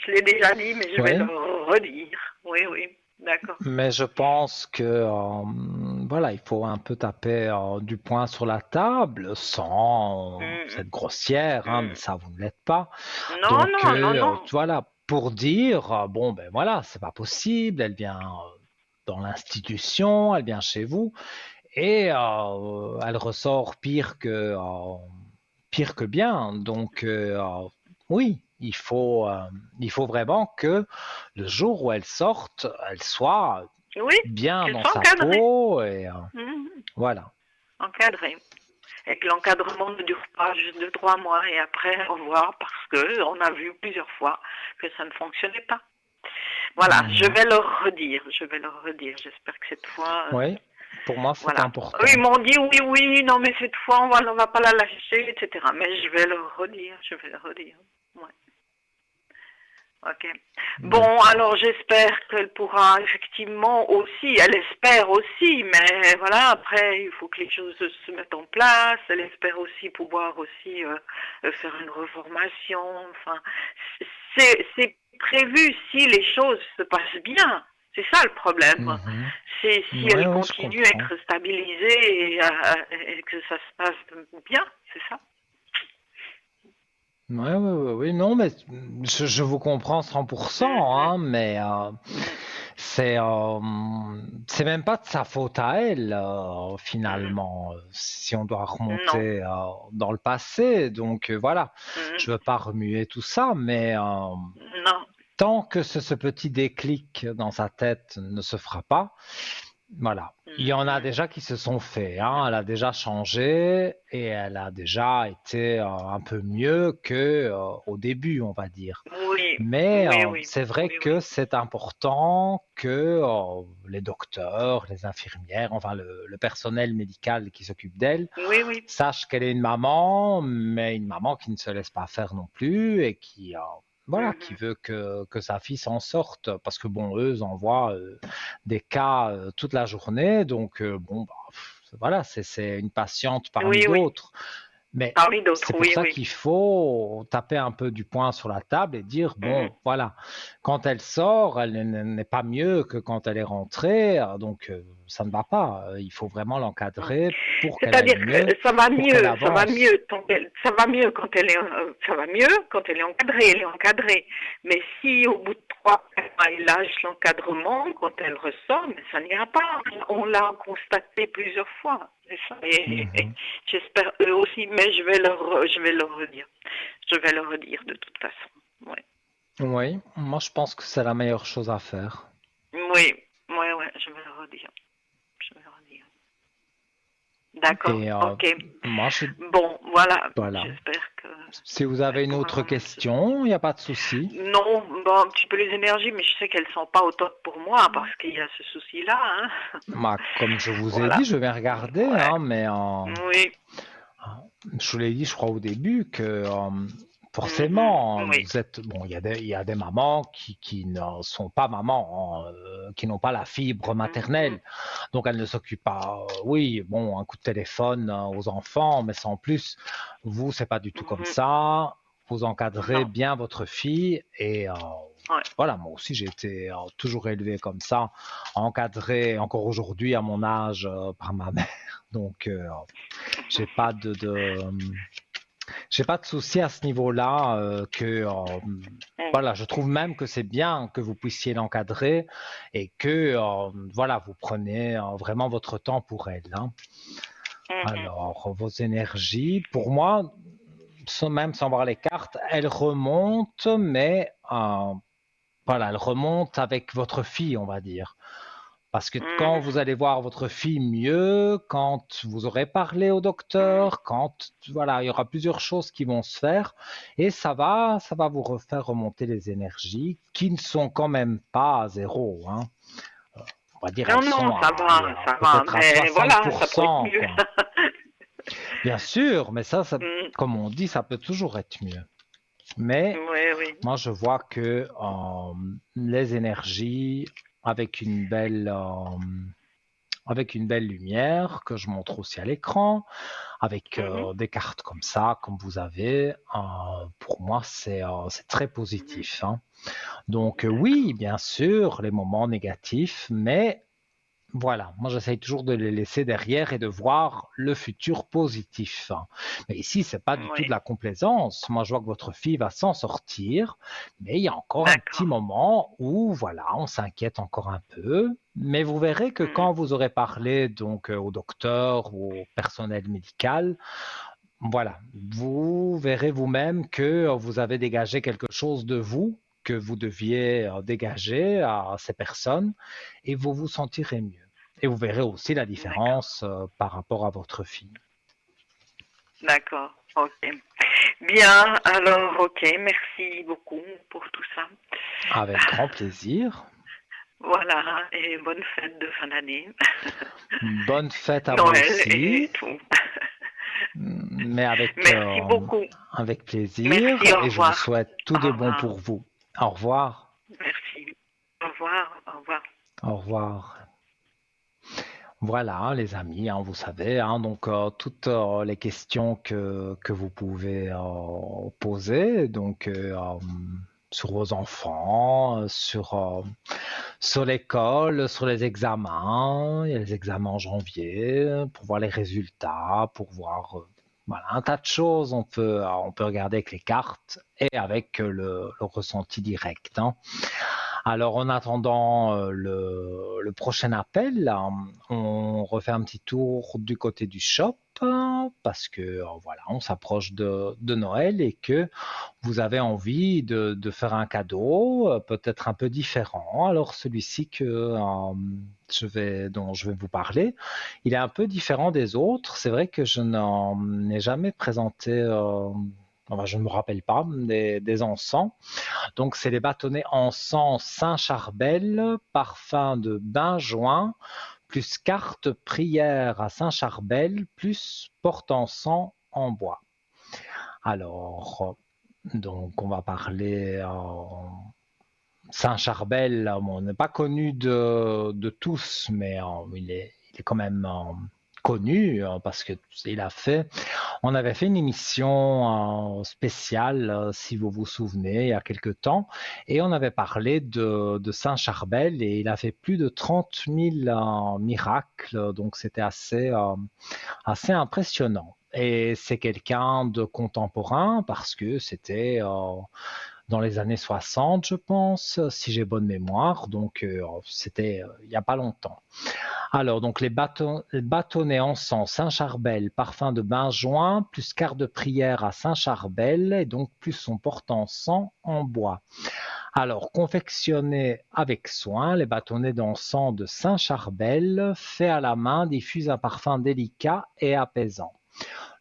Speaker 3: Je l'ai déjà dit, mais je vais
Speaker 1: Oui,
Speaker 3: leur redire. Oui, oui, d'accord.
Speaker 1: mais je pense que voilà, il faut un peu taper du poing sur la table sans
Speaker 3: Mm,
Speaker 1: être grossière, hein, mais
Speaker 3: mm.
Speaker 1: ça vous ne l'êtes pas.
Speaker 3: Non,
Speaker 1: Donc
Speaker 3: non, non, non.
Speaker 1: voilà, pour dire bon ben voilà, c'est pas possible, elle vient dans l'institution, elle vient chez vous et elle ressort pire que bien. Donc oui, il faut vraiment que le jour où elle sorte, elle soit
Speaker 3: Oui,
Speaker 1: bien
Speaker 3: qu'elle
Speaker 1: dans
Speaker 3: soit
Speaker 1: sa
Speaker 3: encadrée.
Speaker 1: peau et
Speaker 3: Mhm.
Speaker 1: voilà.
Speaker 3: Encadré. Et que l'encadrement ne dure pas juste 2, 3 mois et après au revoir parce que on a vu plusieurs fois que ça ne fonctionnait pas. Voilà, je
Speaker 1: Mhm.
Speaker 3: vais leur redire, J'espère que cette fois,
Speaker 1: Oui, pour moi c'est
Speaker 3: voilà. Eux, ils
Speaker 1: important.
Speaker 3: m'ont dit oui, oui, non mais cette fois on va pas la lâcher, etc. Mais je vais leur redire, Ouais. Ok. Bon,
Speaker 1: D'accord.
Speaker 3: alors j'espère qu'elle pourra effectivement aussi, elle espère aussi, mais voilà, après il faut que les choses se mettent en place, elle espère aussi pouvoir aussi faire une reformation, enfin, c'est prévu si les choses se passent bien, C'est ça le problème.
Speaker 1: Mhm.
Speaker 3: C'est si
Speaker 1: Oui,
Speaker 3: elle
Speaker 1: oui, je
Speaker 3: continue à
Speaker 1: comprends.
Speaker 3: être stabilisée et que ça se passe bien, c'est ça.
Speaker 1: Oui, oui, oui, oui, non, mais je vous comprends 100%,
Speaker 3: Mhm,
Speaker 1: hein, mais
Speaker 3: mhm,
Speaker 1: c'est euh, c'est même pas de sa faute à elle,
Speaker 3: mhm.
Speaker 1: finalement, si on doit
Speaker 3: Non.
Speaker 1: remonter dans le passé. Donc voilà,
Speaker 3: Mhm.
Speaker 1: je veux pas remuer tout ça, mais
Speaker 3: Non.
Speaker 1: tant que ce petit déclic dans sa tête ne se fera pas, voilà. Il y en a
Speaker 3: Mhm,
Speaker 1: déjà qui se sont faits,
Speaker 3: mhm.
Speaker 1: hein. Elle a déjà changé et elle a déjà été un peu mieux que au début, on va dire.
Speaker 3: Oui,
Speaker 1: Mais
Speaker 3: oui, oui,
Speaker 1: c'est vrai
Speaker 3: oui,
Speaker 1: que
Speaker 3: oui.
Speaker 1: c'est important que les docteurs, les infirmières, enfin le personnel médical qui s'occupe d'elle,
Speaker 3: Oui, oui.
Speaker 1: sache qu'elle est une maman, mais une maman qui ne se laisse pas faire non plus et qui, voilà, qui
Speaker 3: Mhm.
Speaker 1: veut que sa fille s'en sorte. Parce que bon, eux envoient des cas toute la journée, donc bon, bah, voilà, c'est une patiente parmi
Speaker 3: Oui, oui.
Speaker 1: d'autres. Mais
Speaker 3: Parmi d'autres,
Speaker 1: c'est pour
Speaker 3: oui,
Speaker 1: ça
Speaker 3: oui.
Speaker 1: qu'il faut taper un peu du poing sur la table et dire,
Speaker 3: Mhm.
Speaker 1: bon, voilà, quand elle sort, elle n'est pas mieux que quand elle est rentrée, donc ça ne va pas. Il faut vraiment
Speaker 3: Mhm.
Speaker 1: l'encadrer pour qu'elle aille
Speaker 3: C'est-à-dire
Speaker 1: mieux,
Speaker 3: que ça va
Speaker 1: pour qu'elle
Speaker 3: mieux,
Speaker 1: avance.
Speaker 3: ça va mieux quand elle est, ça va mieux quand elle est encadrée. Mais si au bout de 3 mois, elle lâche l'encadrement, quand elle ressort, mais ça n'ira pas. On l'a constaté plusieurs fois. C'est ça. Et
Speaker 1: Mhm.
Speaker 3: j'espère eux aussi, mais je vais leur redire. Je vais leur redire de toute façon. Ouais.
Speaker 1: Oui, moi je pense que c'est la meilleure chose à faire.
Speaker 3: Oui, ouais, ouais, je vais leur redire. Je vais leur redire. D'accord,
Speaker 1: Et
Speaker 3: ok.
Speaker 1: moi,
Speaker 3: Bon, voilà,
Speaker 1: voilà.
Speaker 3: j'espère que
Speaker 1: Si vous avez
Speaker 3: elle
Speaker 1: une
Speaker 3: pourra
Speaker 1: autre
Speaker 3: se...
Speaker 1: question, il n'y a pas de souci.
Speaker 3: Non, bon, un petit peu les énergies, mais je sais qu'elles sont pas au top pour moi parce qu'il y a ce souci-là, hein.
Speaker 1: Moi, comme je vous ai
Speaker 3: Voilà.
Speaker 1: dit, je vais regarder,
Speaker 3: Ouais.
Speaker 1: hein, mais
Speaker 3: Oui.
Speaker 1: je vous l'ai dit, je crois au début que
Speaker 3: Mhm.
Speaker 1: forcément,
Speaker 3: Oui.
Speaker 1: vous êtes bon. Il y a des mamans qui ne sont pas mamans, hein, qui n'ont pas la fibre
Speaker 3: Mhm.
Speaker 1: maternelle, donc elles ne s'occupent pas. Oui, bon, un coup de téléphone aux enfants, mais sans plus. Vous, c'est pas du tout comme
Speaker 3: Mhm.
Speaker 1: ça. Vous encadrez
Speaker 3: Non.
Speaker 1: bien votre fille et
Speaker 3: Ouais.
Speaker 1: voilà, moi aussi j'ai été toujours élevé comme ça, encadré encore aujourd'hui à mon âge par ma mère. Donc j'ai pas j'ai pas de souci à ce niveau-là.
Speaker 3: Mhm.
Speaker 1: Voilà, je trouve même que c'est bien que vous puissiez l'encadrer et que voilà, vous prenez vraiment votre temps pour elle, hein.
Speaker 3: Mhm.
Speaker 1: Alors, vos énergies, pour moi, même sans voir les cartes, elles remontent, mais voilà, elles remontent avec votre fille, on va dire. Parce que quand vous
Speaker 3: Mhm.
Speaker 1: allez voir votre fille mieux, quand vous aurez parlé au
Speaker 3: Mhm.
Speaker 1: docteur, quand voilà, il y aura plusieurs choses qui vont se faire et ça va vous refaire remonter les énergies qui ne sont quand même pas à zéro, hein. On va dire
Speaker 3: Non,
Speaker 1: elles
Speaker 3: non,
Speaker 1: sont à, allez,
Speaker 3: ça va,
Speaker 1: peut-être à
Speaker 3: mais voilà, ça peut être
Speaker 1: 60%,
Speaker 3: mieux.
Speaker 1: quoi. Bien sûr, mais
Speaker 3: Mhm.
Speaker 1: comme on dit, ça peut toujours être mieux. Mais
Speaker 3: Oui, oui.
Speaker 1: moi, je vois que les énergies avec avec une belle lumière que je montre aussi à l'écran, avec
Speaker 3: Mhm.
Speaker 1: des cartes comme ça, comme vous avez, pour moi, c'est très
Speaker 3: Mhm.
Speaker 1: positif, hein. Donc oui,
Speaker 3: D'accord.
Speaker 1: bien sûr, les moments négatifs, mais voilà, moi j'essaye toujours de les laisser derrière et de voir le futur positif, hein. Mais ici, c'est pas du tout de
Speaker 3: Oui.
Speaker 1: la complaisance. Moi, je vois que votre fille va s'en sortir, mais il y a encore un petit
Speaker 3: D'accord.
Speaker 1: moment où, voilà, on s'inquiète encore un peu. Mais vous verrez que
Speaker 3: Mhm.
Speaker 1: quand vous aurez parlé donc au docteur ou au personnel médical, voilà, vous verrez vous-même que vous avez dégagé quelque chose de vous que vous deviez dégager à ces personnes et vous vous sentirez mieux. Et vous verrez aussi la
Speaker 3: D'accord.
Speaker 1: différence par rapport à votre fille.
Speaker 3: D'accord. Ok. Bien, alors, ok, merci beaucoup pour tout ça.
Speaker 1: Avec grand plaisir.
Speaker 3: Voilà, et bonne fête de fin d'année.
Speaker 1: Bonne fête à vous
Speaker 3: Noël
Speaker 1: aussi,
Speaker 3: et tout.
Speaker 1: mais
Speaker 3: Merci beaucoup.
Speaker 1: avec plaisir
Speaker 3: Merci, au
Speaker 1: et je vous
Speaker 3: revoir.
Speaker 1: souhaite tout de
Speaker 3: Au
Speaker 1: bon
Speaker 3: revoir.
Speaker 1: pour vous. Au revoir.
Speaker 3: Merci. Au revoir. Au revoir.
Speaker 1: Au revoir. Voilà, hein, les amis, hein, vous savez, hein, donc toutes les questions que vous pouvez poser, donc sur vos enfants, sur l'école, sur les examens. Il y a les examens en janvier, pour voir les résultats, pour voir voilà, un tas de choses. On peut regarder avec les cartes et avec le ressenti direct, hein. Alors, en attendant le prochain appel, là, on refait un petit tour du côté du shop, hein, parce que voilà, on s'approche de Noël et que vous avez envie de faire un cadeau, peut-être un peu différent. Alors, celui-ci dont je vais vous parler, il est un peu différent des autres. C'est vrai que je n'en ai jamais présenté. Enfin, je ne me rappelle pas des encens. Donc, c'est les bâtonnets encens Saint-Charbel, parfum de benjoin, plus carte prière à Saint-Charbel, plus porte-encens en bois. Alors, donc, on va parler Saint-Charbel. Bon, on n'est pas connu de tous, mais il est quand même connu parce que il a fait. On avait fait une émission spéciale, si vous vous souvenez, il y a quelque temps, et on avait parlé de Saint-Charbel et il a fait plus de 30 000 miracles, donc c'était assez impressionnant. Et c'est quelqu'un de contemporain parce que c'était dans les années 60, je pense, si j'ai bonne mémoire, donc c'était il n'y a pas longtemps. Alors, donc les bâtonnets encens Saint-Charbel, parfum de benjoin, plus quart de prière à Saint-Charbel, et donc plus son porte-encens en bois. Alors, confectionnés avec soin, les bâtonnets d'encens de Saint-Charbel, faits à la main, diffusent un parfum délicat et apaisant.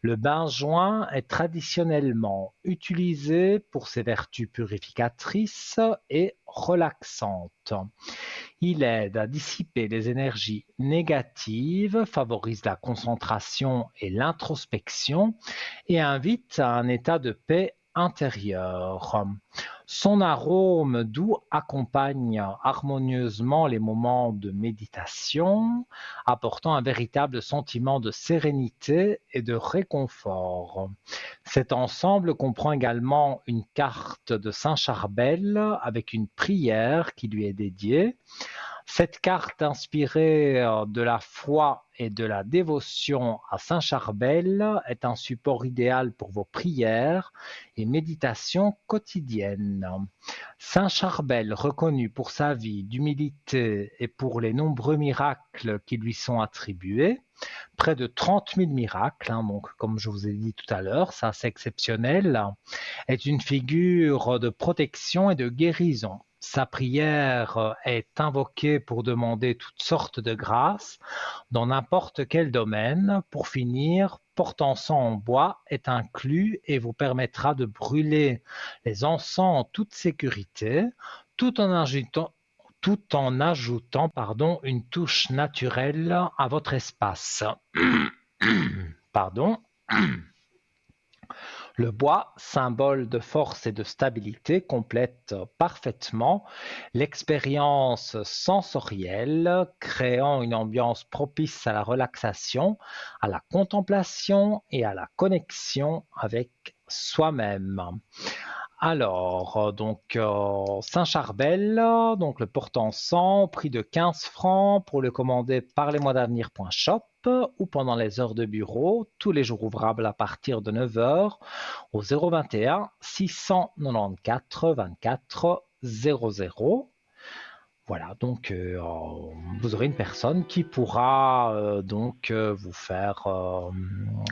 Speaker 1: Le benjoin est traditionnellement utilisé pour ses vertus purificatrices et relaxantes. Il aide à dissiper les énergies négatives, favorise la concentration et l'introspection et invite à un état de paix intérieure. Son arôme doux accompagne harmonieusement les moments de méditation, apportant un véritable sentiment de sérénité et de réconfort. Cet ensemble comprend également une carte de Saint-Charbel avec une prière qui lui est dédiée. Cette carte inspirée de la foi et de la dévotion à Saint-Charbel est un support idéal pour vos prières et méditations quotidiennes. Saint-Charbel, reconnu pour sa vie d'humilité et pour les nombreux miracles qui lui sont attribués, près de 30 000 miracles, hein, donc comme je vous ai dit tout à l'heure, c'est assez exceptionnel, est une figure de protection et de guérison. Sa prière est invoquée pour demander toutes sortes de grâces dans n'importe quel domaine. Pour finir, porte-encens en bois est inclus et vous permettra de brûler les encens en toute sécurité, tout en ajoutant une touche naturelle à votre espace. Pardon. Le bois, symbole de force et de stabilité, complète parfaitement l'expérience sensorielle, créant une ambiance propice à la relaxation, à la contemplation et à la connexion avec soi-même. Alors, donc Saint-Charbel, donc le porte-encens, prix de 15 francs pour le commander par lesmoisdavenir.shop ou pendant les heures de bureau, tous les jours ouvrables à partir de 9 heures au 021 694 24 00. Voilà, donc vous aurez une personne qui pourra vous faire,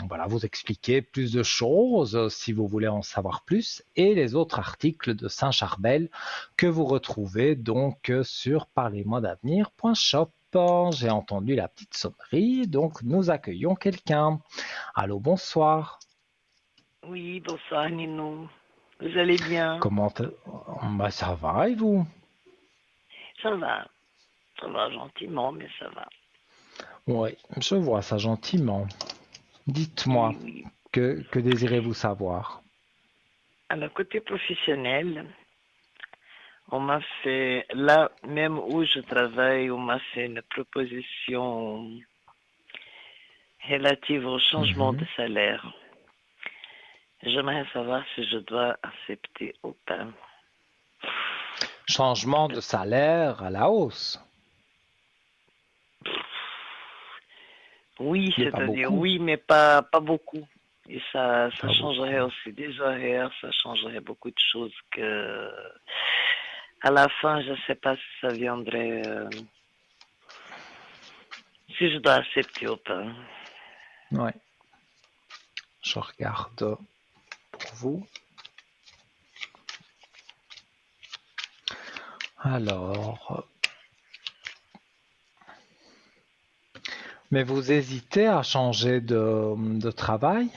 Speaker 1: voilà, vous expliquer plus de choses si vous voulez en savoir plus, et les autres articles de Saint-Charbel que vous retrouvez donc sur parlez-moi-d'avenir.shop. J'ai entendu la petite sonnerie, donc nous accueillons quelqu'un. Allô, bonsoir.
Speaker 3: Oui, bonsoir Nino. Vous allez bien?
Speaker 1: Bah, ça va et vous?
Speaker 3: Ça va gentiment, mais ça va.
Speaker 1: Oui, je vois ça gentiment. Dites-moi,
Speaker 3: Oui, oui.
Speaker 1: que désirez-vous savoir?
Speaker 3: Alors, côté professionnel, on m'a fait, là même où je travaille, on m'a fait une proposition relative au changement de
Speaker 1: Mhm.
Speaker 3: salaire. J'aimerais savoir si je dois accepter ou pas.
Speaker 1: Changement de salaire à la hausse.
Speaker 3: Oui,
Speaker 1: Mais pas
Speaker 3: c'est-à-dire
Speaker 1: beaucoup.
Speaker 3: oui, mais pas beaucoup. Et ça
Speaker 1: Pas
Speaker 3: changerait
Speaker 1: beaucoup.
Speaker 3: aussi des horaires, ça changerait beaucoup de choses que, à la fin, je ne sais pas si ça viendrait, si je dois accepter ou pas.
Speaker 1: Ouais. Je regarde pour vous. Alors, mais vous hésitez à changer de travail?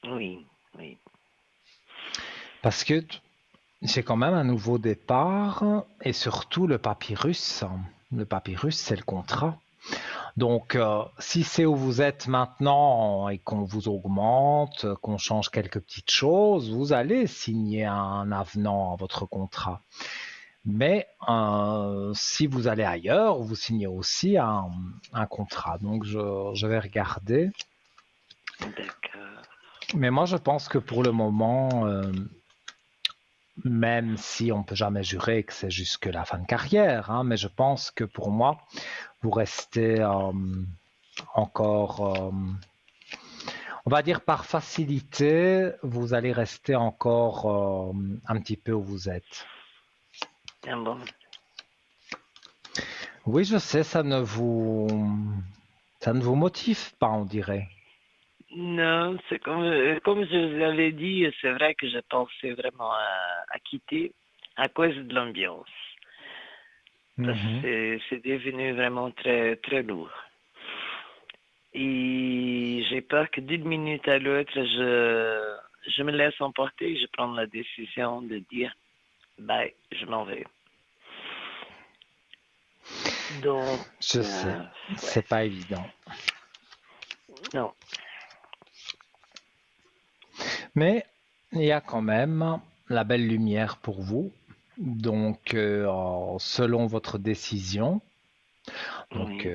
Speaker 3: Oui, oui.
Speaker 1: Parce que c'est quand même un nouveau départ et surtout le papyrus. Le papyrus, c'est le contrat. Donc, si c'est où vous êtes maintenant et qu'on vous augmente, qu'on change quelques petites choses, vous allez signer un avenant à votre contrat. Mais si vous allez ailleurs, vous signez aussi un contrat. Donc, je vais regarder.
Speaker 3: D'accord.
Speaker 1: Mais moi, je pense que pour le moment, même si on peut jamais jurer que c'est jusque la fin de carrière, hein, mais je pense que pour moi, vous restez encore, on va dire par facilité, vous allez rester encore un petit peu où vous êtes.
Speaker 3: Ah bon.
Speaker 1: Oui, je sais, ça ne vous motive pas, on dirait.
Speaker 3: Non, c'est comme je vous avais dit, c'est vrai que j'ai pensé vraiment à quitter à cause de l'ambiance. Parce que
Speaker 1: Mhm.
Speaker 3: c'est devenu vraiment très, très lourd. Et j'ai peur que d'une minute à l'autre, je me laisse emporter et je prends la décision de dire, bye, je m'en vais. Donc,
Speaker 1: Je sais,
Speaker 3: ouais,
Speaker 1: c'est pas évident.
Speaker 3: non,
Speaker 1: Mais il y a quand même la belle lumière pour vous. Donc, selon votre décision, donc
Speaker 3: oui,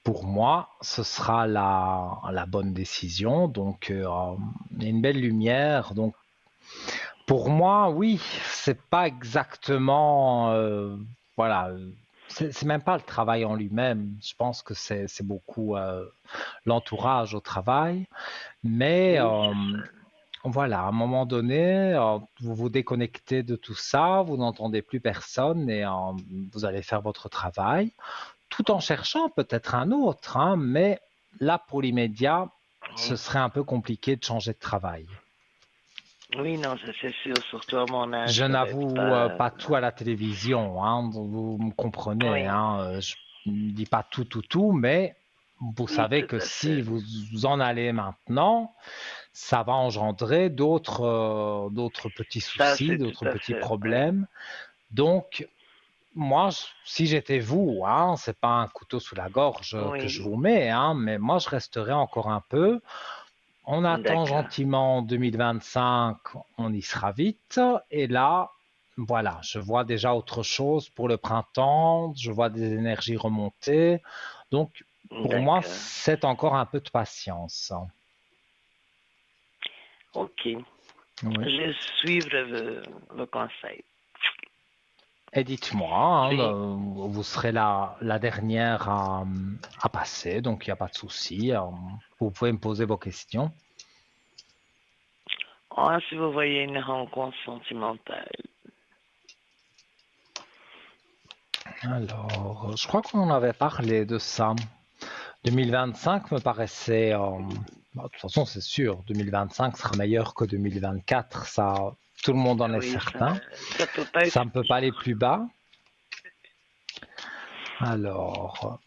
Speaker 1: pour moi, ce sera la bonne décision. Donc, il y a une belle lumière. Donc, pour moi, oui, c'est pas exactement, voilà, c'est même pas le travail en lui-même. Je pense que c'est beaucoup l'entourage au travail. Mais
Speaker 3: oui, c'est ça.
Speaker 1: voilà, à un moment donné, vous vous déconnectez de tout ça, vous n'entendez plus personne et vous allez faire votre travail, tout en cherchant peut-être un autre, hein, mais là, pour l'immédiat, ce
Speaker 3: Oui,
Speaker 1: serait un peu compliqué de changer de travail.
Speaker 3: oui, non, ça c'est sûr, surtout à mon âge,
Speaker 1: Je
Speaker 3: ça va être
Speaker 1: n'avoue
Speaker 3: pas.
Speaker 1: pas tout à la télévision, hein, vous me comprenez,
Speaker 3: Oui,
Speaker 1: hein, je ne dis pas tout, mais vous
Speaker 3: oui,
Speaker 1: savez
Speaker 3: tout
Speaker 1: que
Speaker 3: à
Speaker 1: si
Speaker 3: fait.
Speaker 1: vous en allez maintenant, ça va engendrer d'autres petits
Speaker 3: Ça,
Speaker 1: soucis,
Speaker 3: c'est tout
Speaker 1: d'autres
Speaker 3: à
Speaker 1: petits
Speaker 3: fait, oui.
Speaker 1: problèmes. Donc, moi, si j'étais vous, hein, c'est pas un couteau sous la gorge que je
Speaker 3: Oui,
Speaker 1: vous mets, hein, mais moi, je resterai encore un peu. On attend
Speaker 3: d'accord.
Speaker 1: gentiment 2025, on y sera vite. Et là, voilà, je vois déjà autre chose pour le printemps, je vois des énergies remonter. Donc, pour moi,
Speaker 3: D'accord.
Speaker 1: c'est encore un peu de patience.
Speaker 3: Ok.
Speaker 1: Oui.
Speaker 3: Je vais suivre le conseil.
Speaker 1: Et dites-moi, hein,
Speaker 3: Oui.
Speaker 1: vous serez la dernière à passer, donc il n'y a pas de souci. Vous pouvez me poser vos questions.
Speaker 3: Ah, si vous voyez une rencontre sentimentale.
Speaker 1: Alors, je crois qu'on en avait parlé de ça. 2025 me paraissait, bah, de toute façon, c'est sûr, 2025 sera meilleur que 2024. Ça, tout le monde en est
Speaker 3: Oui,
Speaker 1: certain.
Speaker 3: ça peut pas être
Speaker 1: Ça ne peut pas aller
Speaker 3: pire.
Speaker 1: plus bas. Alors,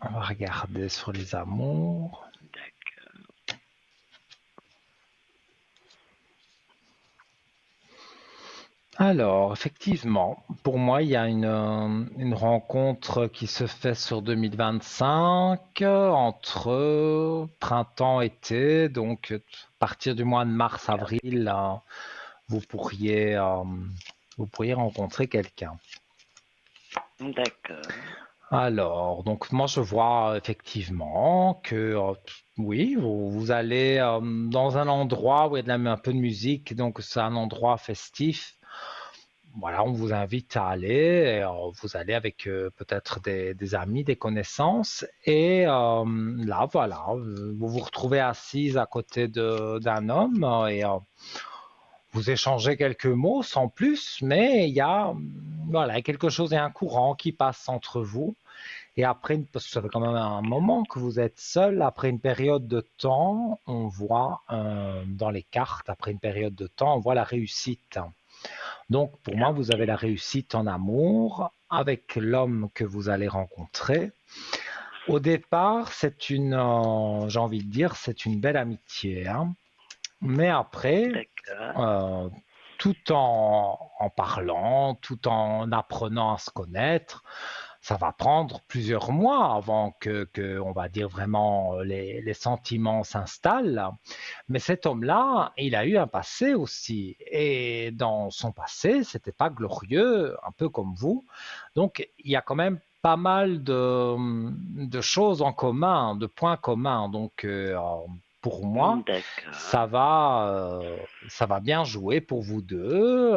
Speaker 1: on va regarder sur les amours.
Speaker 3: D'accord.
Speaker 1: Alors, effectivement, pour moi, il y a une rencontre qui se fait sur 2025 entre printemps-été. Donc, à partir du mois de mars-avril, vous pourriez, euh, vous pourriez rencontrer quelqu'un.
Speaker 3: D'accord.
Speaker 1: Alors, donc moi, je vois effectivement que oui, vous allez dans un endroit où il y a un peu de musique, donc c'est un endroit festif. voilà, on vous invite à aller. Et, vous allez avec peut-être des amis, des connaissances. Et là, voilà, vous vous retrouvez assise à côté d'un homme et vous échangez quelques mots sans plus, mais il y a voilà, quelque chose, il y a un courant qui passe entre vous. Et après, parce que ça fait quand même un moment que vous êtes seul, après une période de temps, on voit dans les cartes, après une période de temps, on voit la réussite. Donc, pour moi, vous avez la réussite en amour avec l'homme que vous allez rencontrer. Au départ, j'ai envie de dire, c'est une belle amitié, hein. Mais après,
Speaker 2: D'accord.
Speaker 1: tout en parlant, tout en apprenant à se connaître, ça va prendre plusieurs mois avant on va dire vraiment les sentiments s'installent. Mais cet homme-là, il a eu un passé aussi. Et dans son passé, c'était pas glorieux, un peu comme vous. Donc, il y a quand même pas mal de choses en commun, de points communs. Donc, pour moi,
Speaker 2: D'accord.
Speaker 1: ça va bien jouer pour vous deux,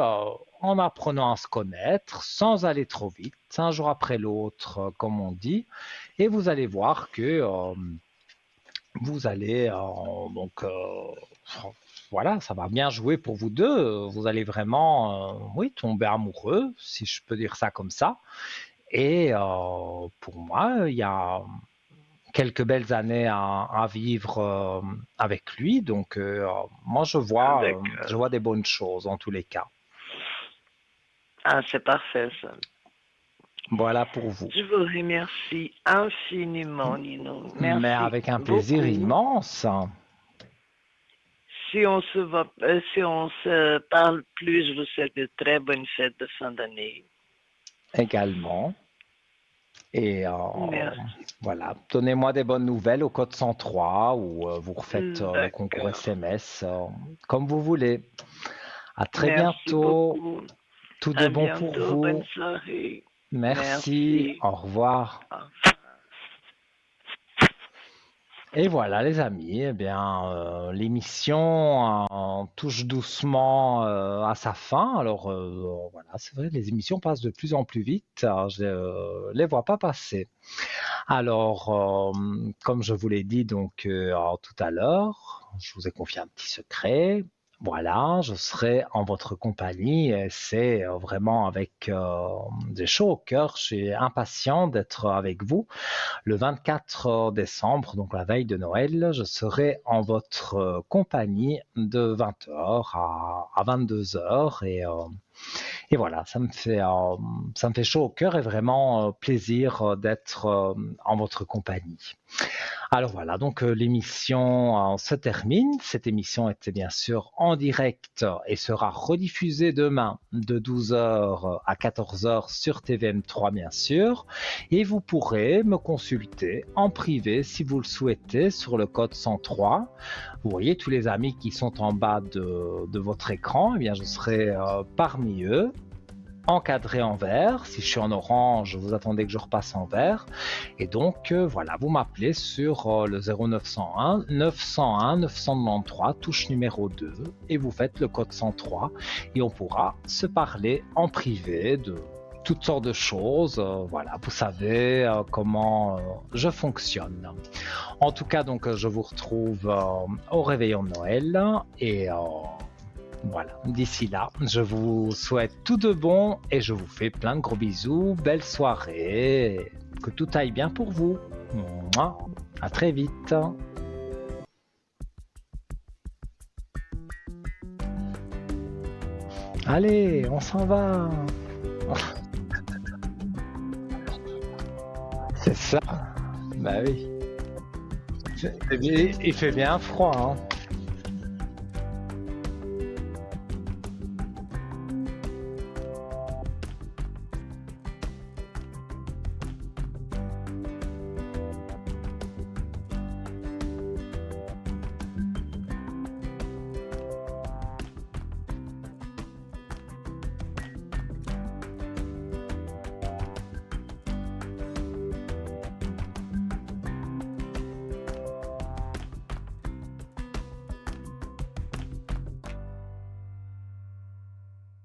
Speaker 1: en apprenant à se connaître, sans aller trop vite, un jour après l'autre, comme on dit. Et vous allez voir que vous allez donc voilà, ça va bien jouer pour vous deux. Vous allez vraiment, oui, tomber amoureux, si je peux dire ça comme ça. Et pour moi, il y a quelques belles années à vivre avec lui. Donc, moi, je
Speaker 2: D'accord.
Speaker 1: vois des bonnes choses en tous les cas.
Speaker 2: Ah, c'est parfait ça.
Speaker 1: Voilà pour vous.
Speaker 2: Je vous remercie infiniment, Nino.
Speaker 1: Mais
Speaker 2: Merci
Speaker 1: avec un plaisir
Speaker 2: beaucoup.
Speaker 1: immense
Speaker 2: Si on se parle plus, je vous souhaite de très bonnes fêtes de fin d'année.
Speaker 1: également. Et
Speaker 2: Merci.
Speaker 1: voilà, donnez-moi des bonnes nouvelles au code 103 ou vous refaites le concours
Speaker 2: D'accord.
Speaker 1: SMS comme vous voulez. À très
Speaker 2: Merci
Speaker 1: bientôt.
Speaker 2: beaucoup.
Speaker 1: Tout de
Speaker 2: À
Speaker 1: bon pour
Speaker 2: bientôt. Bonne
Speaker 1: vous.
Speaker 2: soirée.
Speaker 1: Merci.
Speaker 2: Merci.
Speaker 1: Au revoir.
Speaker 2: Au revoir.
Speaker 1: Et voilà les amis, eh bien l'émission touche doucement à sa fin. Alors voilà, c'est vrai, les émissions passent de plus en plus vite. Alors, je les vois pas passer. Alors comme je vous l'ai dit donc tout à l'heure, je vous ai confié un petit secret. Voilà, je serai en votre compagnie et c'est vraiment avec des chaud au cœur. Je suis impatient d'être avec vous. Le 24 décembre, donc la veille de Noël, je serai en votre compagnie de 20h à 22h et voilà, ça me fait chaud au cœur et vraiment plaisir d'être en votre compagnie. Alors voilà, donc l'émission se termine. Cette émission était bien sûr en direct et sera rediffusée demain de 12h à 14h sur TVM3 bien sûr. Et vous pourrez me consulter en privé si vous le souhaitez sur le code 103. Vous voyez tous les amis qui sont en bas de votre écran, eh bien je serai parmi eux, encadré en vert. Si je suis en orange, vous attendez que je repasse en vert. Et donc, voilà, vous m'appelez sur le 0901 901 993, touche numéro 2, et vous faites le code 103, et on pourra se parler en privé de toutes sortes de choses. Voilà, vous savez comment je fonctionne. En tout cas, donc, je vous retrouve au réveillon de Noël, et voilà, d'ici là, je vous souhaite tout de bon et je vous fais plein de gros bisous, belle soirée, que tout aille bien pour vous. Mouah. À très vite. Allez, on s'en va. C'est ça. Bah oui. Il fait bien froid, hein.